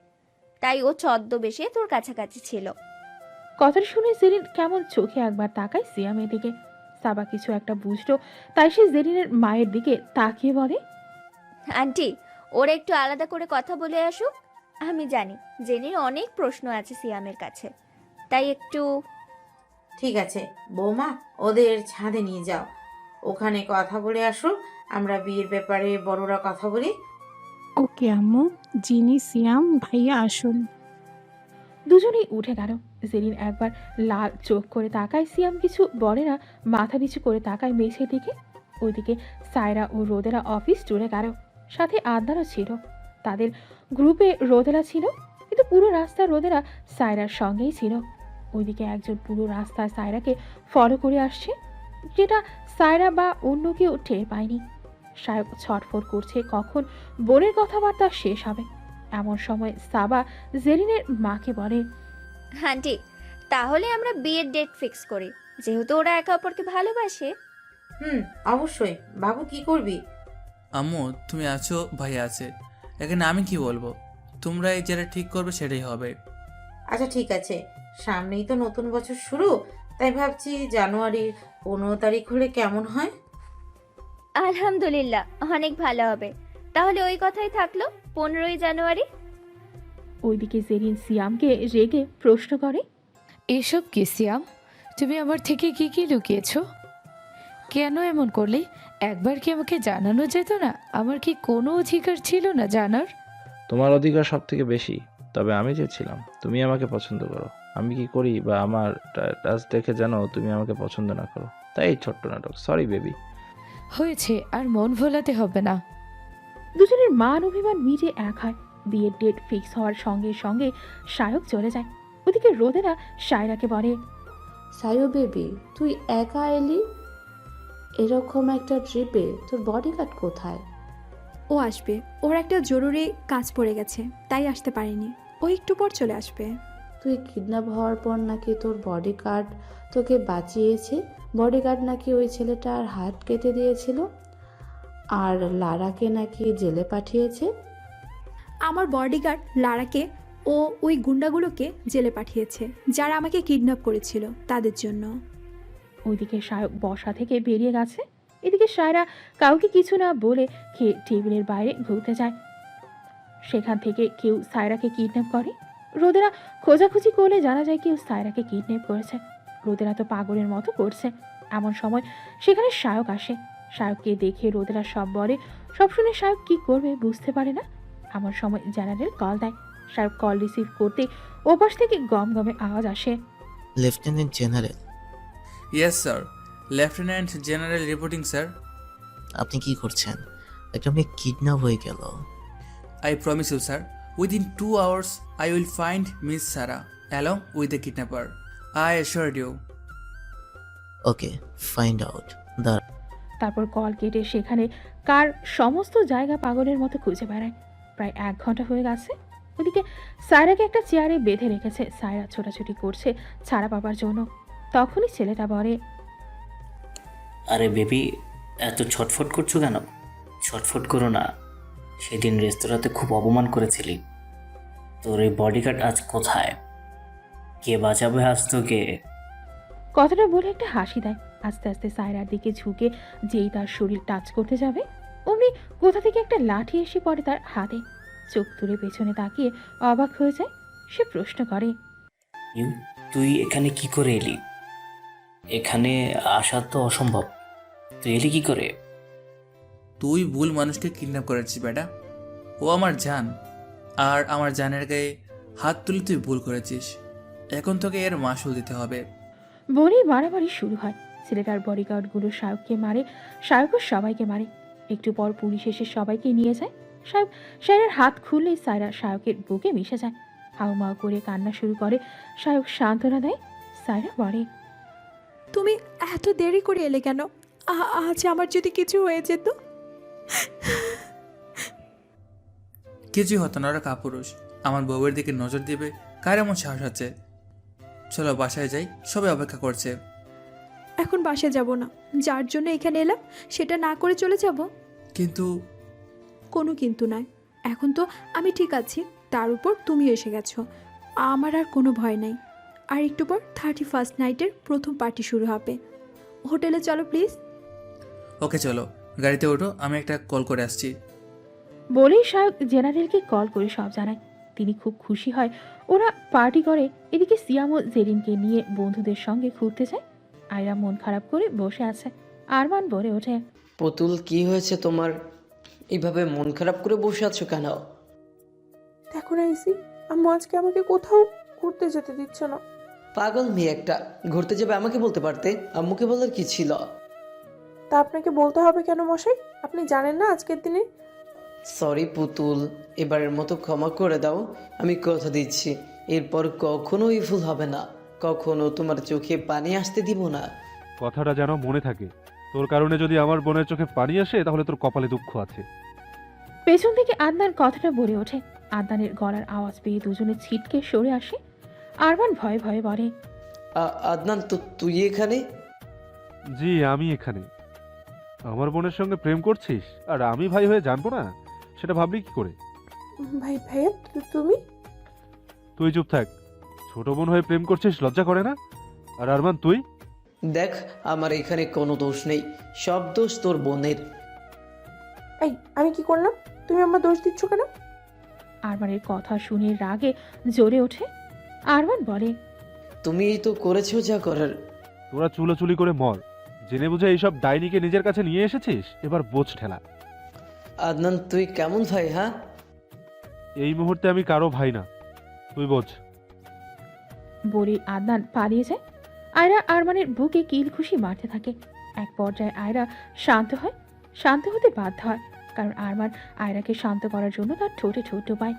S4: তাই ও ছদ্মবেশে তোর কাছাকাছি ছিল।
S1: কথাটা শুনে জেরিন কেমন চোখে একবার তাকায় সিয়ামের দিকে। সাবা কিছু একটা বুঝলো, তাই সে জেরিনের মায়ের দিকে তাকিয়ে বলে,
S4: আন্টি, ওরা একটু আলাদা করে কথা বলে আসুক। আমি জানি জেনির অনেক প্রশ্ন আছে সিয়ামের কাছে, তাই একটু।
S13: ঠিক আছে বৌমা, ওদের ছাদে নিয়ে যাও, ওখানে কথা বলে আসো। আমরা বিয়ের ব্যাপারে বড়রা কথা বলি।
S16: ওকে আম্মু, জিনি সিয়াম ভাইয়া আসুন।
S1: দুজনেই উঠে গেল। জেরিন একবার লাল চোখ করে তাকায়। সিয়াম কিছু বলে না, মাথা নিচু করে তাকায় মেঝের দিকে। ওইদিকে সায়রা ও রোদেলা অফিস ট্যুরে গেল। সাথে আদনারও ছিল। তাদের গ্রুপে রোদেলা ছিল, কিন্তু পুরো রাস্তা রোদেলা সায়রার সঙ্গেই ছিল। ওইদিকে একজন পুরো রাস্তায় সায়রাকে ফলো করে আসছে, যেটা সায়রা বা অন্য কেউ টের পায়নি। সায়ক ছটফট করছে কখন বোনের কথাবার্তা শেষ হবে। এমন সময় সাবা জেরিনের মাকে বলে,
S4: আন্টি, তাহলে আমরা বিয়ের ডেট ফিক্স করি, যেহেতু ওরা একে অপরকে ভালোবাসে।
S13: অবশ্যই। বাবু কি করবি?
S2: আম্মু, তুমি আছো, ভাইয়া আছে, এখানে আমি কি বলবো? তোমরা এই যেটা ঠিক করবে সেটাই হবে।
S13: আচ্ছা ঠিক আছে, সামনেই তো নতুন বছর শুরু, তাই ভাবছি জানুয়ারির 15 তারিখ হলে কেমন হয়?
S4: আলহামদুলিল্লাহ, অনেক ভালো হবে। তাহলে ওই কথাই থাকলো, 15ই জানুয়ারি।
S1: ওইদিকে জেরিন সিয়ামকে রেগে প্রশ্ন করে,
S14: এসব কি সিয়াম? তুমি আমার থেকে কি কি লুকিয়েছো? কেন এমন করলে? একবার কি আমাকে জানানো যেত না? আমার কি কোনো অধিকার ছিল না জানার?
S12: তোমার অধিকার সব থেকে বেশি, তবে আমি চেয়েছিলাম তুমি আমাকে পছন্দ করো। আমি কি করি বা আমার টাচ দেখে জানো তুমি আমাকে পছন্দ না করো, তাই এই ছোট্ট নাটক। Sorry baby.
S14: হয়েছে, আর মন ভোলাতে হবে না।
S1: দুজনের মান অভিমান মিটে এক হয়। বিয়ের ডেট ফিক্স হওয়ার সঙ্গে সঙ্গে সায়ক চলে যায়। ওদিকে রোদেলা সায়রাকে বলে,
S15: সায়ো বেবি, তুই একা এলি এরকম একটা ট্রিপে? তোর বডিগার্ড কোথায়?
S5: ও আসবে, ওর একটা জরুরি কাজ পড়ে গেছে, তাই আসতে পারেনি। ও একটু পর চলে আসবে।
S15: তুই কিডন্যাপ হওয়ার পর নাকি তোর বডিগার্ড তোকে বাঁচিয়েছে। বডিগার্ড নাকি ওই ছেলেটার হাত কেটে দিয়েছিল, আর লারাকে নাকি জেলে পাঠিয়েছে।
S5: আমার বডিগার্ড লারাকে ও ওই গুন্ডাগুলোকে জেলে পাঠিয়েছে, যারা আমাকে কিডন্যাপ করেছিল তাদের জন্য।
S1: ওইদিকে সায়ক বসা থেকে বেরিয়ে গেছে। এদিকে সায়রা কাউকে কিছু না বলে খেয়ে টেবিলের বাইরে ঘুরতে যায়। সেখান থেকে কেউ সায়রাকে কিডন্যাপ করে। রোদেলা খোঁজাখুঁজি করলে জানা যায় কেউ সায়রাকে কিডন্যাপ করেছে। রোদেলা তো পাগলের মতো করছে। এমন সময় সেখানে সায়ক আসে। সায়ককে দেখে রোদেলা সব বলে। সব শুনে সায়ক কি করবে বুঝতে পারে না। এমন সময় জেনারেল কল দেয়। সায়ক কল রিসিভ করতে ওপাশ থেকে গম গমে আওয়াজ আসে,
S7: lieutenant general.
S2: Yes sir, lieutenant general reporting sir.
S7: আপনি কি করছেন? একটা মেয়ে কিডন্যাপ হয়ে গেল।
S2: I promise you, sir, within 2 hours, I will find Miss Sarah along with the kidnapper. I assured you.
S7: Okay, find out.
S1: তারপর কল কেটে সেখানে কার সমস্ত জায়গা পাগলের মতো খুঁজে বেড়ায়। প্রায় 1 ঘন্টা হয়ে গেছে। ওদিকে সায়রাকে একটা চেয়ারে বেঁধে রেখেছে। সায়রা ছোটাছুটি করছে ছাড়া পাবার জন্য। তখনই ছেলেটা বলে,
S19: আরে বেবি, এত ছটফট করছো কেন? ছটফট করো না। সেদিন রেস্তোরাঁতে খুব অপমান করেছিলি। তোর এই বডিগার্ড আজ কোথায়? কে বাঁচাবে আজ তোকে?
S1: কথাটা বলে একটা হাসি দেয়। আস্তে আস্তে সায়রার দিকে ঝুঁকে যেই তার শরীর টাচ করতে যাবে, অমনি কোথা থেকে একটা লাঠি এসে পড়ে তার হাতে। চোখ তুলে পেছনে তাকিয়ে অবাক হয়ে যায়। সে প্রশ্ন করে,
S19: তুই এখানে কি করে এলি? এখানে আসা তো অসম্ভব। তুই এলি কি করে?
S2: তুই ভুল মানুষকে কিডন্যাপ করেছিস বেটা। ও আমার জান, আর আমার জানের গায়ে হাত তুলে তুই ভুল করেছিস। এখন তোকে এর মাসুল দিতে হবে।
S1: বলেই মারামারি শুরু হয়। ছেলেটার বডিগার্ডগুলো শায়ককে মারে, শায়কও সবাইকে মারে। একটু পর পুলিশ এসে সবাইকে নিয়ে যায়। সায়রার হাত খুললেই সায়রা শায়কের বুকে মিশে যায়। হাউমাউ করে কান্না শুরু করে। শায়ক সান্ত্বনা দেয়। সায়রা বলে,
S5: তুমি এত দেরি করে এলে কেন? আজ আমার যদি কিছু হয়ে যেত।
S2: কিছুই হতো না, ওরা কাপুরুষ। আমার বউয়ের দিকে নজর দিবে কার এমন সাহস আছে? চলো বাসায় যাই, সবাই অপেক্ষা করছে।
S5: এখন বাসে যাব না। যার জন্য এখানে এলাম সেটা না করে চলে যাব?
S2: কিন্তু
S5: কোনো কিন্তু নয়। এখন তো আমি ঠিক আছি, তার উপর তুমি এসে গেছো। আমার আর কোনো ভয় নাই। আর একটু পর 31st নাইটের প্রথম পার্টি শুরু হবে। হোটেলে চলো প্লিজ।
S2: ওকে চলো, গাড়িতে ওঠো, আমি একটা কল করে আসছি।
S1: বলেই শায়ক জেনারেলকে কল করে সব জানায়। তিনি খুব খুশি হয়। ওরা পার্টি করে। এদিকে সিয়াম ও জেরিনকে নিয়ে বন্ধুদের সঙ্গে ঘুরতে যায়। আয়রা মন খারাপ করে বসে আছে। আরমান বলে ওঠে,
S11: পুতুল, কি হয়েছে তোমার? এইভাবে মন খারাপ করে বসে আছো কেন?
S8: দেখো না ইসি, আম্মু আজকে আমাকে কোথাও ঘুরতে যেতে দিচ্ছে না।
S11: পাগল মেয়ে একটা। ঘুরতে যাবে আমাকে বলতে পারতে, আম্মুকে বলার কি ছিল?
S8: তা আপনাকে বলতে হবে কেন মশাই? আপনি জানেন না আজকের দিনে?
S11: সরি পুতুল, এবারের মতো ক্ষমা করে দাও। আমি কথা দিচ্ছি এরপর কখনো এই ভুল হবে না। কখনো তোমার চোখে পানি আসতে দিব না।
S10: কথাটা যেন মনে থাকে। তোর কারণে যদি আমার বোনের চোখে পানি আসে তাহলে তোর কপালে দুঃখ আছে।
S1: পেছন থেকে আদনান কথাটা বলে ওঠে। আদনানের গলার আওয়াজ পেয়ে দুজনে ছিটকে সরে আসে। আরমান ভয়ে ভয়ে বলে,
S11: আদনান, তো তুই এখানে?
S10: জি, আমি এখানে। আমার বোনের সঙ্গে প্রেম করছিস আর আমি ভাই হয়ে জানবো না? সেটা ভাবলি কি করে?
S8: ভাইয়া তুমি?
S10: তুই চুপ থাক। ছোট বোন হয়ে প্রেম করছিস, লজ্জা করে না? আর আরমান তুই?
S11: দেখ, আমার এখানে কোনো দোষ নেই, সব দোষ তোর বোনের।
S8: এই, আমি কি করলাম? তুমি আমার দোষ দিচ্ছ কেন?
S1: আরমানের কথা শুনে রাগে জ্বলে ওঠে। আরমান বলে,
S11: তুমি তো করেছো যা করার।
S10: তোরা চুলোচুলি করে মর। জেনে বুঝে এইসব ডাইনিকে নিজের কাছে নিয়ে এসেছিস, এবার বোঝ ঠেলা।
S11: আদনান, তুই কেমন ভাই? হ্যাঁ,
S10: এই মুহূর্তে আমি কারো ভাই না, তুই বোঝ।
S1: বলে আদনান পালিয়ে যায়। আয়রা আরমানের বুকে কিল খুশি মারতে থাকে। এক পর্যায়ে আয়রা শান্ত হয়। শান্ত হতে বাধ্য হয়, কারণ আরমান আয়রাকে শান্ত করার জন্য তার ঠোঁটে ঠোঁট ডোবায়।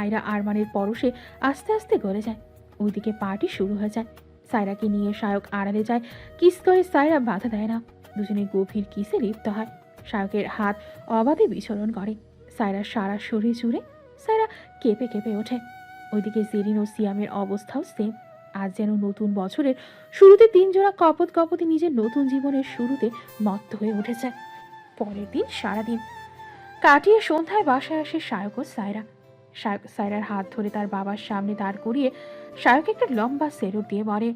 S1: আয়রা আরমানের পরশে আস্তে আস্তে গলে যায়। ওইদিকে পার্টি শুরু হয়ে যায়। সায়রাকে নিয়ে শায়ক আড়ালে যায়। কিস করে সায়রা বাধা দেয় না। দুজনে গভীর কিসে লিপ্ত হয়। শায়কের হাত অবাধে বিচরণ করে সায়রার সারা শরীর জুড়ে। সায়রা কেঁপে কেঁপে ওঠে। ওইদিকে জেরিন ও সিয়ামের অবস্থাও সেম। আজ যেন নতুন বছরের শুরুতে 3 জোড়া কপতি নিজের নতুন জীবনের শুরুতে মত্ত হয়ে উঠেছে। পরের দিন সারাদিন কাটিয়ে সন্ধ্যায় বাসায় আসে শায়ক ও সায়রা। শায়ক সায়রার হাত ধরে তার বাবার সামনে দাঁড় করিয়ে শায়ক একটা লম্বা সেলুট দিয়ে বলে,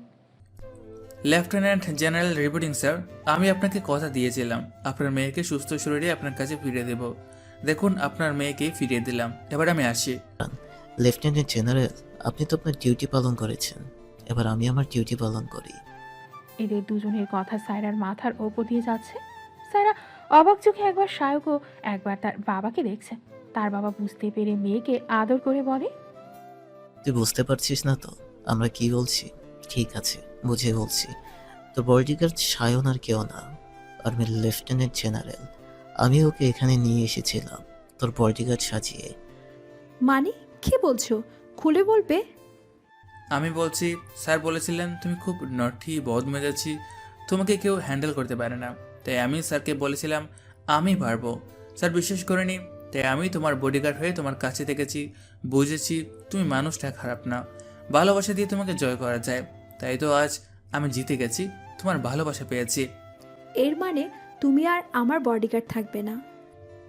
S2: লেফটেন্যান্ট জেনারেল রিপোর্টিং স্যার, আমি আপনাকে কথা দিয়েছিলাম আপনার মেয়েকে সুস্থ শরীরে আপনার কাছে ফিরিয়ে দেব। দেখুন, আপনার মেয়েকে ফিরিয়ে দিলাম। এবার আমি আসি।
S7: লেফটেন্যান্ট জেনারেল, আপনি তো আপনার ডিউটি পালন করেছেন, এবার আমি আমার ডিউটি পালন করি।
S1: এদের দুজনের কথা সায়রার মাথার ওপর দিয়ে যাচ্ছে। সায়রা অবাক চোখে একবার শায়ক ও একবার তার বাবাকে দেখছে। তার বাবা বুঝতে পেরে মেয়েকে আদর করে বলে,
S7: তুই বুঝতে পারছিস না তো আমরা কি বলছি? ঠিক আছে, বুঝে বলছি। তোর বডিগার্ড সায়ন আর কেউ না, আর্মির লেফটেন্যান্ট জেনারেল। আমি ওকে এখানে নিয়ে এসেছিলাম তোর বডিগার্ড সাজিয়ে।
S5: মানে কি বলছো? খুলে বলবে?
S2: আমি বলছি, স্যার বলেছিলেন তুমি খুব নটি বদমেজাজি, তোমাকে কেউ হ্যান্ডেল করতে পারে না। তাই আমি স্যারকে বলেছিলাম আমি পারবো। স্যার বিশ্বাস করেনি, তাই আমি তোমার বডিগার্ড হয়ে তোমার কাছে থেকেছি। বুঝেছি তুমি মানুষটা খারাপ না, ভালোবাসা দিয়ে তোমাকে জয় করা যায়। তাই তো আজ আমি জিতে গেছি, তোমার ভালোবাসা পেয়েছি।
S5: এর মানে তুমি আর আমার বডিগার্ড থাকবে না?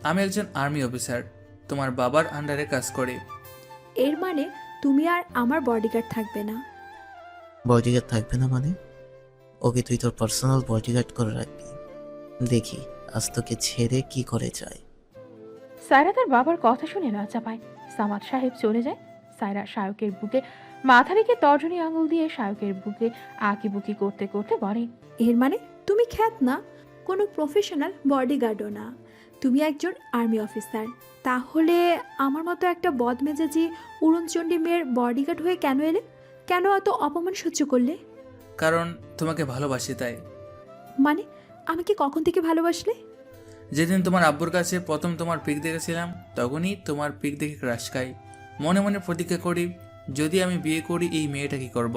S2: আমি একজন আর্মি অফিসার, তোমার বাবার আন্ডারে কাজ করি।
S5: এর মানে তুমি আর আমার বডিগার্ড থাকবে না?
S7: বডিগার্ড থাকবে না মানে? ওকে তুই তোর পার্সোনাল বডিগার্ড করে রাখবি। দেখি আজ তোকে ছেড়ে কি করে যায়।
S1: সায়রা তার বাবার কথা শুনে লজ্জা পায়। সামাদ সাহেব চলে যায়। সায়রা শায়কের বুকে মাথা রেখে তর্জনী আঙুল দিয়ে শায়কের বুকে আঁকিবুকি করতে করতে বলে,
S5: এর মানে তুমি খ্যাত না, কোনো প্রফেশনাল বডিগার্ডও না, তুমি একজন আর্মি অফিসার। তাহলে আমার মতো একটা বদমেজাজি উড়নচণ্ডী মেয়ের বডিগার্ড হয়ে কেন এলে? কেন এত অপমান সহ্য করলে?
S2: কারণ তোমাকে ভালোবাসি তাই।
S5: মানে আমাকে কখন থেকে ভালোবাসলে?
S2: যেদিন তোমার আব্বুর কাছে প্রথম তোমার পিক দেখেছিলাম, তখনই তোমার পিক দেখে ক্রাশ খাই। মনে মনে প্রতিজ্ঞা করি, যদি আমি বিয়ে করি এই মেয়েটা কি করব।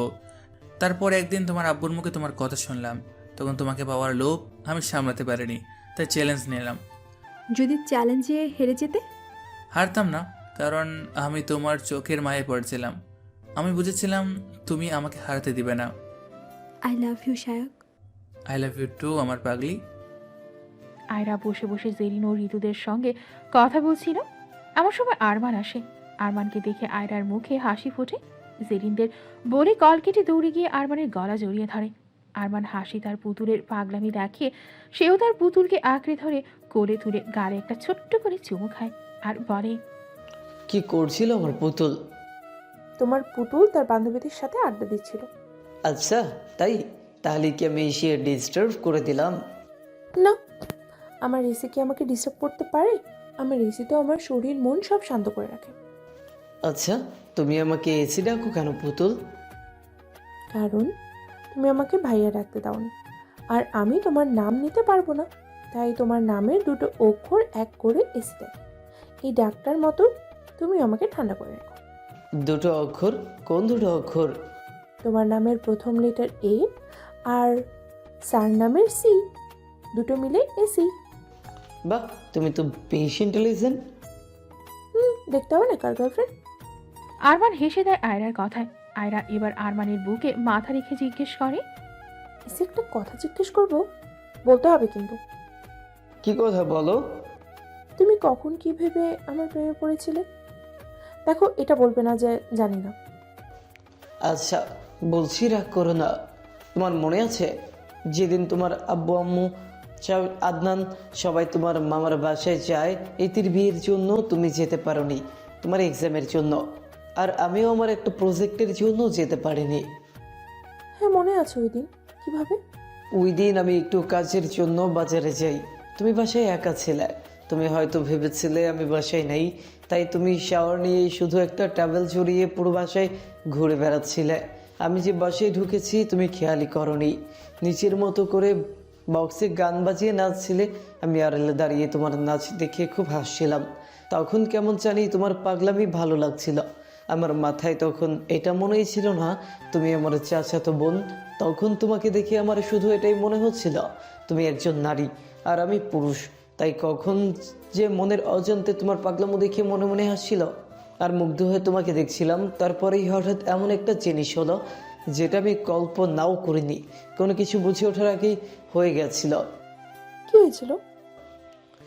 S2: তারপর একদিন তোমার আব্বুর মুখে তোমার কথা শুনলাম, তখন তোমাকে পাওয়ার লোভ আমি সামলাতে পারিনি, তাই চ্যালেঞ্জ নিলাম।
S5: যদি চ্যালেঞ্জে হেরে যেতে?
S2: হারতাম না, কারণ আমি তোমার চোখের মায়ে পড়েছিলাম। আমি বুঝেছিলাম তুমি আমাকে হারাতে দিবে না।
S5: I love you Shayak.
S2: I love you too আমার পাগলি।
S1: আয়রা বসে বসে জেরিন ও ঋতুদের সঙ্গে কথা বলছিল। এমন সময় আরমান আসে। আরমানকে দেখে আয়রার মুখে হাসি ফোটে। জেরিনদের বলে কল কেটে দৌড়ে গিয়ে আরমানের গলা জড়িয়ে ধরে। আরমান হাসি তার পুতুলের পাগলামি দেখিয়ে সেও তার পুতুলকে আঁকড়ে ধরে কোলে তুলে গালে একটা ছোট্ট করে চুমু খায় আর বলে,
S11: কি করছিল আমার পুতুল?
S8: তোমার পুতুল তার বান্ধবীদের সাথে আড্ডা দিচ্ছিল।
S11: আচ্ছা তাই? তাহলে কি আমি এসে ডিস্টার্ব করে দিলাম?
S8: না, আমার ঋষি কি আমাকে ডিস্টার্ব করতে পারে? আমার ঋষি তো আমার শরীর মন সব শান্ত করে রাখে।
S11: আচ্ছা তুমি আমাকে এসি ডাকো কেন পুতুল?
S8: কারণ তুমি আমাকে ভাইয়া ডাকতে দাওনি, আর আমি তোমার নাম নিতে পারবো না, তাই তোমার নামের দুটো অক্ষর এক করে এসি দেয়। এই ডাক্তার মতো তুমি আমাকে ঠান্ডা করে রাখো।
S11: দুটো অক্ষর? কোন দুটো অক্ষর?
S8: তোমার নামের প্রথম লেটার এ আর স্যার নামের সি, দুটো মিলে এসি।
S11: বাহ, তুমি তো বেশ ইন্টেলিজেন্ট।
S8: দেখতে হবে না কার গার্লফ্রেন্ড।
S1: আরমান হেসে দেয় আয়রার কথায়। আয়রা এবার আরমানের বুকে মাথা রেখে জিজ্ঞেস করে,
S8: এসে একটা কথা জিজ্ঞেস করবো, বলতে হবে কিন্তু।
S11: কি কথা বলো?
S8: তুমি কখন কি ভেবে আমার প্রেমে পড়েছিলে? দেখো, এটা বলবে না যে জানি না।
S11: আচ্ছা বলছি, রাগ করো না। তোমার মনে আছে যেদিন তোমার আব্বু আম্মু আদনান সবাই তোমার মামার বাসায় যায় ইতির বিয়ের জন্য? তুমি যেতে পারোনি তোমার এক্সামের জন্য, আর আমিও আমার একটা প্রজেক্টের জন্য যেতে পারিনি।
S8: হ্যাঁ মনে আছে ওই দিন। কিভাবে?
S11: ওই দিন আমি একটু কাজের জন্য বাজারে যাই, তুমি বাসায় একা ছিলে। তুমি হয়তো ভেবেছিলে আমি বাসায় নেই, তাই তুমি শাওয়ার নিয়ে শুধু একটা ট্যাবেল জড়িয়ে পুরো বাসায় ঘুরে বেড়াচ্ছিলে। আমি যে বাসায় ঢুকেছি তুমি খেয়ালই করনি, নিচের মতো করে বক্সে গান বাজিয়ে নাচছিলে। আমি আড়ালে দাঁড়িয়ে তোমার নাচ দেখে খুব হাসছিলাম। তখন কেমন জানি তোমার পাগলামি ভালো লাগছিল। আমার মাথায় তখন এটা মনেই ছিল না তুমি আমার চাচাতো বোন। তখন তোমাকে দেখে আমার শুধু এটাই মনে হচ্ছিল তুমি একজন নারী আর আমি পুরুষ। তাই কখন যে মনের অজান্তে তোমার পাগলামো দেখে মনে মনে হাসছিল আর মুগ্ধ হয়ে তোমাকে দেখছিলাম। তারপরেই হঠাৎ এমন একটা জিনিস হলো যেটা আমি কল্পনাও করিনি, কোনো কিছু বুঝে ওঠার আগেই হয়ে গেছিল।
S8: কি হয়েছিল?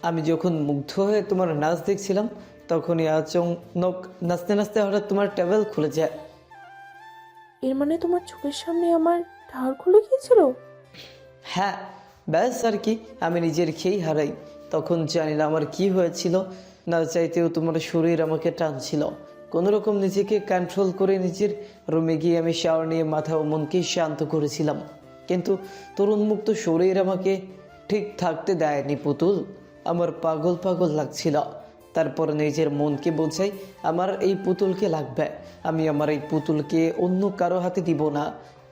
S11: আমি যখন মুগ্ধ হয়ে তোমার নাচ দেখছিলাম তখনই আচমক নাচতে নাচতে হঠাৎ তোমার টেবিল খুলে যায়।
S8: এর মানে তোমার চোখের সামনে আমার ঢাল খুলে গিয়েছিল?
S11: হ্যাঁ, ব্যাস আর কি, আমি নিজের খেয়েই হারাই। তখন জানি না আমার কি হয়েছিল, না চাইতেও তোমার শরীর আমাকে টানছিল। কোনোরকম নিজেকে কন্ট্রোল করে নিজের রুমে গিয়ে আমি শাওয়ার নিয়ে মাথা ও মনকে শান্ত করেছিলাম, কিন্তু তোর উন্মুক্ত শরীর আমাকে ঠিক থাকতে দেয়নি পুতুল। আমার পাগল পাগল লাগছিল। তারপর নিজের মনকে বোঝাই আমার এই পুতুলকে লাগবে, আমি আমার এই পুতুলকে অন্য কারো হাতে দিব না।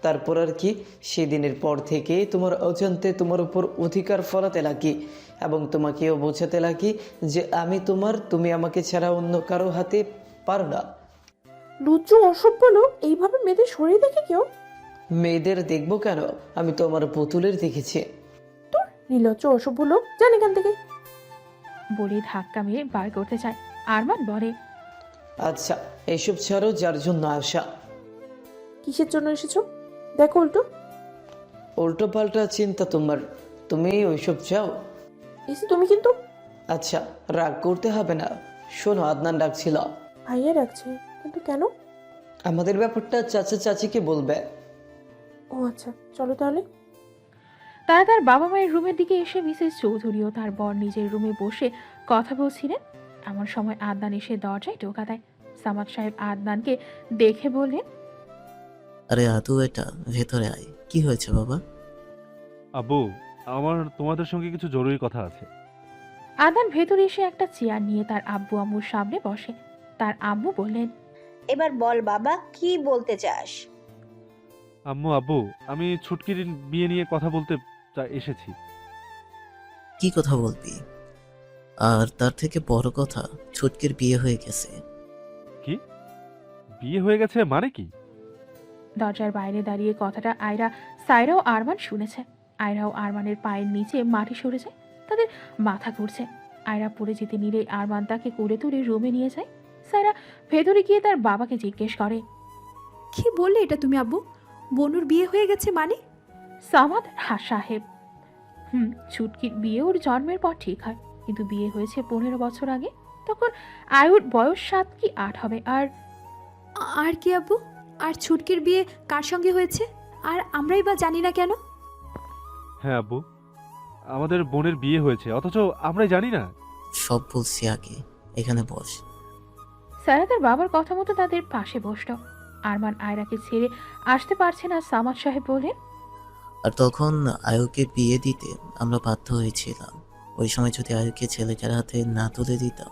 S11: তারপর আর কি, সেদিনের পর থেকে তোমার অজান্তে তোমার উপর অধিকার ফলাতে লাগি এবং তোমাকেও বোঝাতে লাগি যে আমি তোমার, তুমি আমাকে ছাড়া অন্য কারো হাতে পারো না।
S8: লুচ্চু অসভ্য লোক, এইভাবে মেয়েদের শরীর দেখে কেউ?
S11: মেয়েদের দেখবো কেন, আমি তো আমার পুতুলের দেখেছি।
S8: নির্লজ্জ অসভ্য লোক, জান এখান থেকে।
S1: বলে ধাক্কা মেরে বার করতে চায়। আরমান বলে,
S11: আচ্ছা এইসব ছাড়ো, যার জন্য আসা।
S8: কিসের জন্য এসেছো? দেখো উল্টো।
S11: উল্টো পাল্টা চিন্তা তোমার, তুমি ওইসব চাও?
S8: এসে তুমি কিন্তু।
S11: আচ্ছা রাগ করতে হবে না, শোনো আদনান ডাকছিল।
S8: ভাইয়া রাখছে, কিন্তু কেন?
S11: আমাদের ব্যাপারটা চাচা চাচিকে বলবে।
S8: ও আচ্ছা, চলো তাহলে।
S1: তারা তার বাবা মায়ের রুমের দিকে এসে মিসেস চৌধুরী ও তার বর নিজের রুমে বসে কথা বলছিলেন। এমন সময় আদনান এসে দরজায় টোকা দেয়। সামাদ সাহেব আদনানকে দেখে বললেন,
S7: আরে আদু, এটা ভেতরে আয়। কি হয়েছে বাবা?
S10: আব্বু, আমার তোমাদের সঙ্গে কিছু জরুরি কথা আছে।
S1: আদনান ভেতরে এসে একটা চেয়ার নিয়ে তার আব্বু আম্মুর সামনে বসে। তার আম্মু বললেন,
S6: এবার বল বাবা, কি বলতে চাস?
S10: আব্বু, আমি ছুটকির বিয়ে নিয়ে কথা বলতে এসেছি।
S7: কি কথা বলবি? আর তার থেকে বড় কথা, ছুটকির বিয়ে হয়ে গেছে।
S10: কি বিয়ে হয়ে গেছে মানে কি?
S1: দরজার বাইরে দাঁড়িয়ে কথাটা আয়রা, সায়রা ও আরমান শুনেছে। আয়রা ও আরমানের পায়ের নিচে মাটি সরে যায়, তাদের মাথা ঘুরছে। আয়রা পড়ে যেতে নিলে আরমান তাকে কোলে তুলে রুমে নিয়ে যায়। সায়রা ভেতরে গিয়ে তার বাবাকে জিজ্ঞেস করে,
S5: কি বললে এটা তুমি আব্বু? বনুর বিয়ে হয়ে গেছে মানে?
S1: সামাদ সাহেব, ছুটকির বিয়ে ওর জন্মের পর ঠিক হয়, কিন্তু বিয়ে হয়েছে 15 বছর আগে। তখন আয়ুর বয়স 7 কি 8 হবে।
S5: আর কি আব্বু? আর ছুটকির বিয়ে কার সঙ্গে হয়েছে? আর আমরাই বা জানি না কেন?
S10: হ্যাঁ আব্বু, আমাদের বোনের বিয়ে হয়েছে, অথচ আমরাই জানি না।
S7: সব বলছি আগে, এখানে বস।
S1: সারা তার বাবার কথা মতো তাদের পাশে বসল। আরমান আয়রাকে ছেড়ে আসতে পারছে না। সামাদ সাহেব বললেন,
S7: আর তখন আয়ুকে বিয়ে দিতে আমরা বাধ্য হয়েছিলাম। ওই সময় যদি আয়ুকে ছেলেটার হাতে না তুলে দিতাম,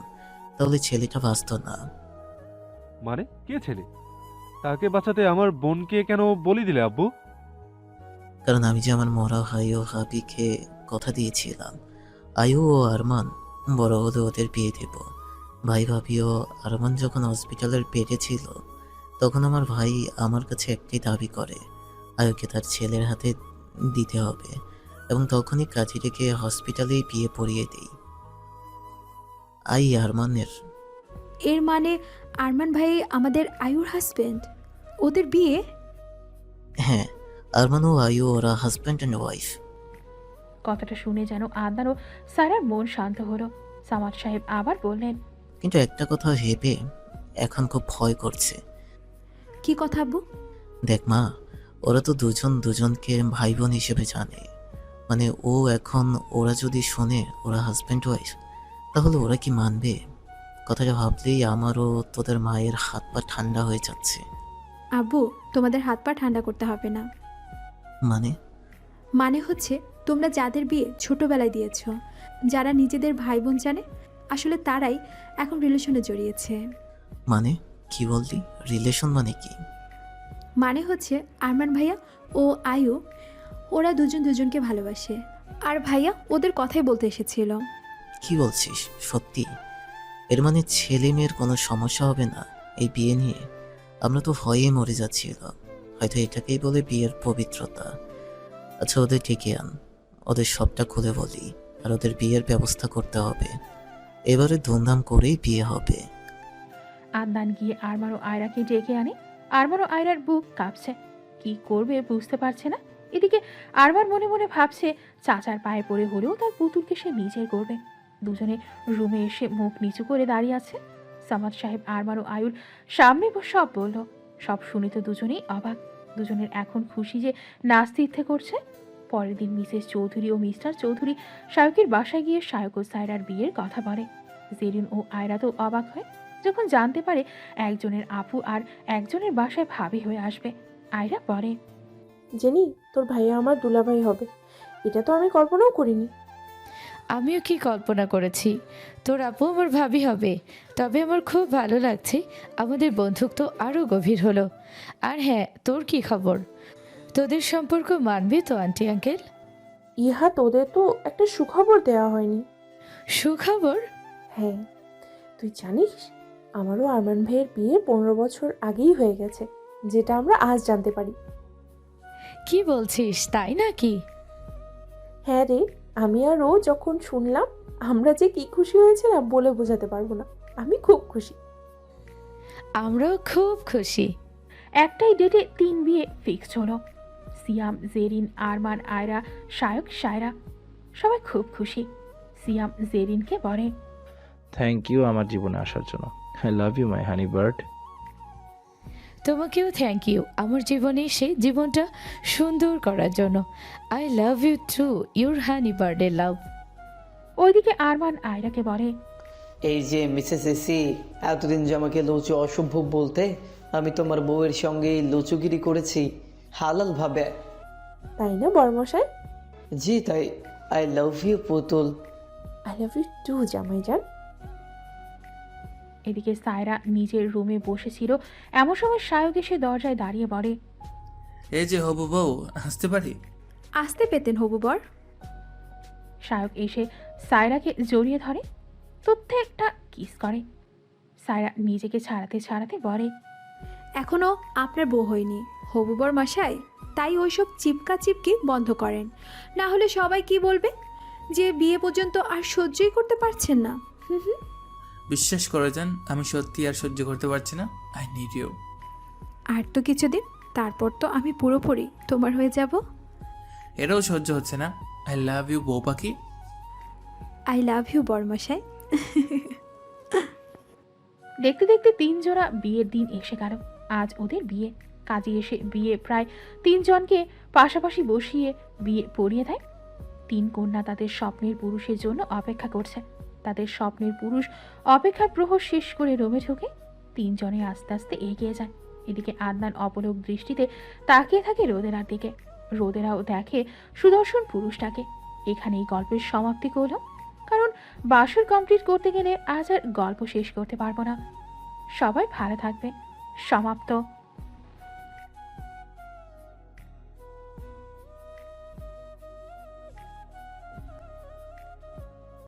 S7: তাহলে ছেলেটা বাঁচত না।
S10: মানে কে ছেলে? তাকে বাঁচাতে আমার বোনকে কেন বলি দিলে আব্বু?
S7: কারণ আমি যে আমার মরা ভাই ও হাবিকে কথা দিয়েছিলাম, আয়ু ও আরমান বড় হলে ওদের বিয়ে দেব। ভাই ভাবি ও আরমান যখন হসপিটালের বেডে ছিল, তখন আমার ভাই আমার কাছে একটাই দাবি করে, আয়ুকে তার ছেলের হাতে দিতে হবে, এবং তখনই কাজী রেখে হসপিটালেই বিয়ে পড়িয়ে দিই। আরমানের।
S5: এর মানে আরমান ভাই আমাদের আয়ুর হাজবেন্ড? ওদের বিয়ে?
S7: হ্যাঁ, আরমান ও আয়ু ওরা হাজব্যান্ড অ্যান্ড ওয়াইফ।
S1: কথাটা শুনে যেন আদনান ও সারার মন শান্ত হলো। সামাদ সাহেব আবার বললেন,
S7: কিন্তু একটা কথা ভেবে এখন খুব ভয় করছে।
S5: কি কথা আব্বু?
S7: দেখ মা, ওরা তো দুজন দুজনকে ভাই বোন হিসেবে জানে। মানে ও এখন, ওরা যদি শোনে ওরা হাজব্যান্ড ওয়াইফ, তাহলে ওরা কি মানবে? কথাটা ভাবলেই আমারও তোদের মায়ের হাত পা ঠান্ডা হয়ে যাচ্ছে।
S5: আব্বু, তোমাদের হাত পা ঠান্ডা করতে হবে না। মানে হচ্ছে, তোমরা যাদের বিয়ে ছোটবেলায় দিয়েছ, যারা নিজেদের ভাই বোন জানে, আসলে তারাই এখন রিলেশনে জড়িয়েছে।
S7: মানে কি বললি? রিলেশন মানে কি?
S5: মানে হচ্ছে আরমান ভাইয়া ও আয়ু, ওরা দুজন দুজনকে ভালোবাসে। আর ভাইয়া ওদের কথাই বলতে এসেছিল।
S7: কি বলছিস? সত্যি? এর মানে ছেলে মেয়ের কোনো সমস্যা হবে না এই বিয়ে নিয়ে? আমরা তো ভয়ে মরে যাচ্ছিলাম। হয়তো এটাকেই বলে বিয়ের পবিত্রতা। আচ্ছা, ওদের ডেকে আন, ওদের সবটা খুলে বলি, আর ওদের বিয়ের ব্যবস্থা করতে হবে। এবারে ধুমধাম করেই বিয়ে হবে।
S1: আদনান গিয়ে আরমান ও আয়রাকে ডেকে আনে। আরমান ও আয়রার বুক কাঁপছে, কি করবে বুঝতে পারছে না। এদিকে আরমান মনে মনে ভাবছে, চাচার পায়ে পড়ে হলেও তার পুতুলকে সে নিজেই করবে। দুজনে রুমে এসে মুখ নিচু করে দাঁড়িয়ে আছে। সামাদ সাহেব আরমান ও আয়ুর সামনে সব বলল। সব শুনে তো দুজনেই অবাক। দুজনের এখন খুশি যে নাচতে ইচ্ছে করছে। পরের দিন মিসেস চৌধুরী ও মিস্টার চৌধুরী শায়কের বাসায় গিয়ে শায়ক ও সায়রার বিয়ের কথা বলে। জেরিন ও আয়রা তো অবাক হয় যখন জানতে পারে একজনের আপু আর একজনের বাসায় ভাবি হয়ে আসবে। আয়রা বলে,
S8: জেনি, তোর ভাইয়া আমার দুলাভাই হবে, এটা তো আমি কল্পনাও করিনি।
S14: আমিও কি কল্পনা করেছি, তোর আপু আমার ভাবি হবে। তবে আমার খুব ভালো লাগছে, আমাদের বন্ধুত্ব আরও গভীর হলো। আর হ্যাঁ, তোর কি খবর? তোদের সম্পর্ক মানবে তো আন্টি আঙ্কেল?
S8: ইহা তোদের তো একটা সুখবর দেওয়া হয়নি।
S14: সুখবর?
S8: হ্যাঁ, তুই জানিস আমারও আরমান ভাইয়ের বিয়ে 15 বছর আগেই হয়ে গেছে, যেটা আমরা আজ জানতে পারি।
S14: কি বলছিস, তাই নাকি?
S8: হ্যাঁ রে, আমি আর ও যখন শুনলাম আমরা যে কি খুশি হয়েছিলাম বলে বোঝাতে পারবো না। আমি খুব খুশি।
S14: আমরাও খুব খুশি।
S1: একটাই ডেটে 3 বিয়ে ফিক্সড হলো। সিয়াম, জেরিন, আরমান, আয়রা, সায়ক, সায়রা সবাই খুব খুশি। সিয়াম জেরিনকে বলে,
S12: থ্যাংক ইউ আমার জীবনে আসার জন্য। I love you my honey bird.
S14: তোমাকেও থ্যাংক ইউ আমার জীবনে এসে জীবনটা সুন্দর করার জন্য। I love you too, your honey বার্ডে লাভ।
S1: ওইদিকে আরমান আয়রাকে বলে,
S11: এই যে মিসেস এসি, এতদিন যে আমাকে লুচু অসভ্য বলতে, আমি তোমার বউয়ের সঙ্গে লুচুগিরি করেছি হালাল ভাবে।
S8: তাই না বড়মশাই?
S11: জি তাই। I love you Putul.
S8: I love you too জামাইজান।
S1: এদিকে সায়রা নিজের রুমে বসেছিল। এমন সময় সায়ক এসে দরজায় দাঁড়িয়ে বলে,
S2: এই যে হবু বউ, আসতে পারি?
S5: আসতে পেতেন হবু বর।
S1: সায়ক এসে সায়রাকে জড়িয়ে ধরে, তথ্যে একটা কিস করে। সায়রা নিজেকে ছাড়াতে ছাড়াতে বলে,
S5: এখনো আপনার বউ হয়নি হবু বর মশাই, তাই ওইসব চিপকা চিপকি বন্ধ করেন, না হলে সবাই কি বলবে যে বিয়ে পর্যন্ত আর সহ্যই করতে পারছেন না।
S2: বিশ্বাস করে যান, আমি সত্যি আর সহ্য করতে পারছি না। I need you.
S5: আর তো কিছুদিন, তারপর তো আমি পুরোপুরি তোমার হয়ে যাব।
S2: এটাও সহ্য হচ্ছে না। আই লাভ ইউ বউ পাখি।
S5: আই লাভ ইউ বরমশাই।
S1: দেখতে দেখতে 3 জোড়া বিয়ের দিন এসে গেল। আজ ওদের বিয়ে। কাজে এসে বিয়ে প্রায় 3 জনকে পাশাপাশি বসিয়ে বিয়ে পড়িয়ে দেয়। 3 কন্যা তাদের স্বপ্নের পুরুষের জন্য অপেক্ষা করছে। তাদের স্বপ্নের পুরুষ অপেক্ষার প্রহর শেষ করে রুমে ঢোকে। 3 জনে আস্তে আস্তে এগিয়ে যায়। এদিকে আদনান অপলক দৃষ্টিতে তাকিয়ে থাকে রোদেলার দিকে। রোদেলাও দেখে সুদর্শন পুরুষটাকে। এখানেই গল্পের সমাপ্তি করলাম, কারণ বাসর কমপ্লিট করতে গেলে আজ আর গল্প শেষ করতে পারবো না। সবাই ভালো থাকবে। সমাপ্ত।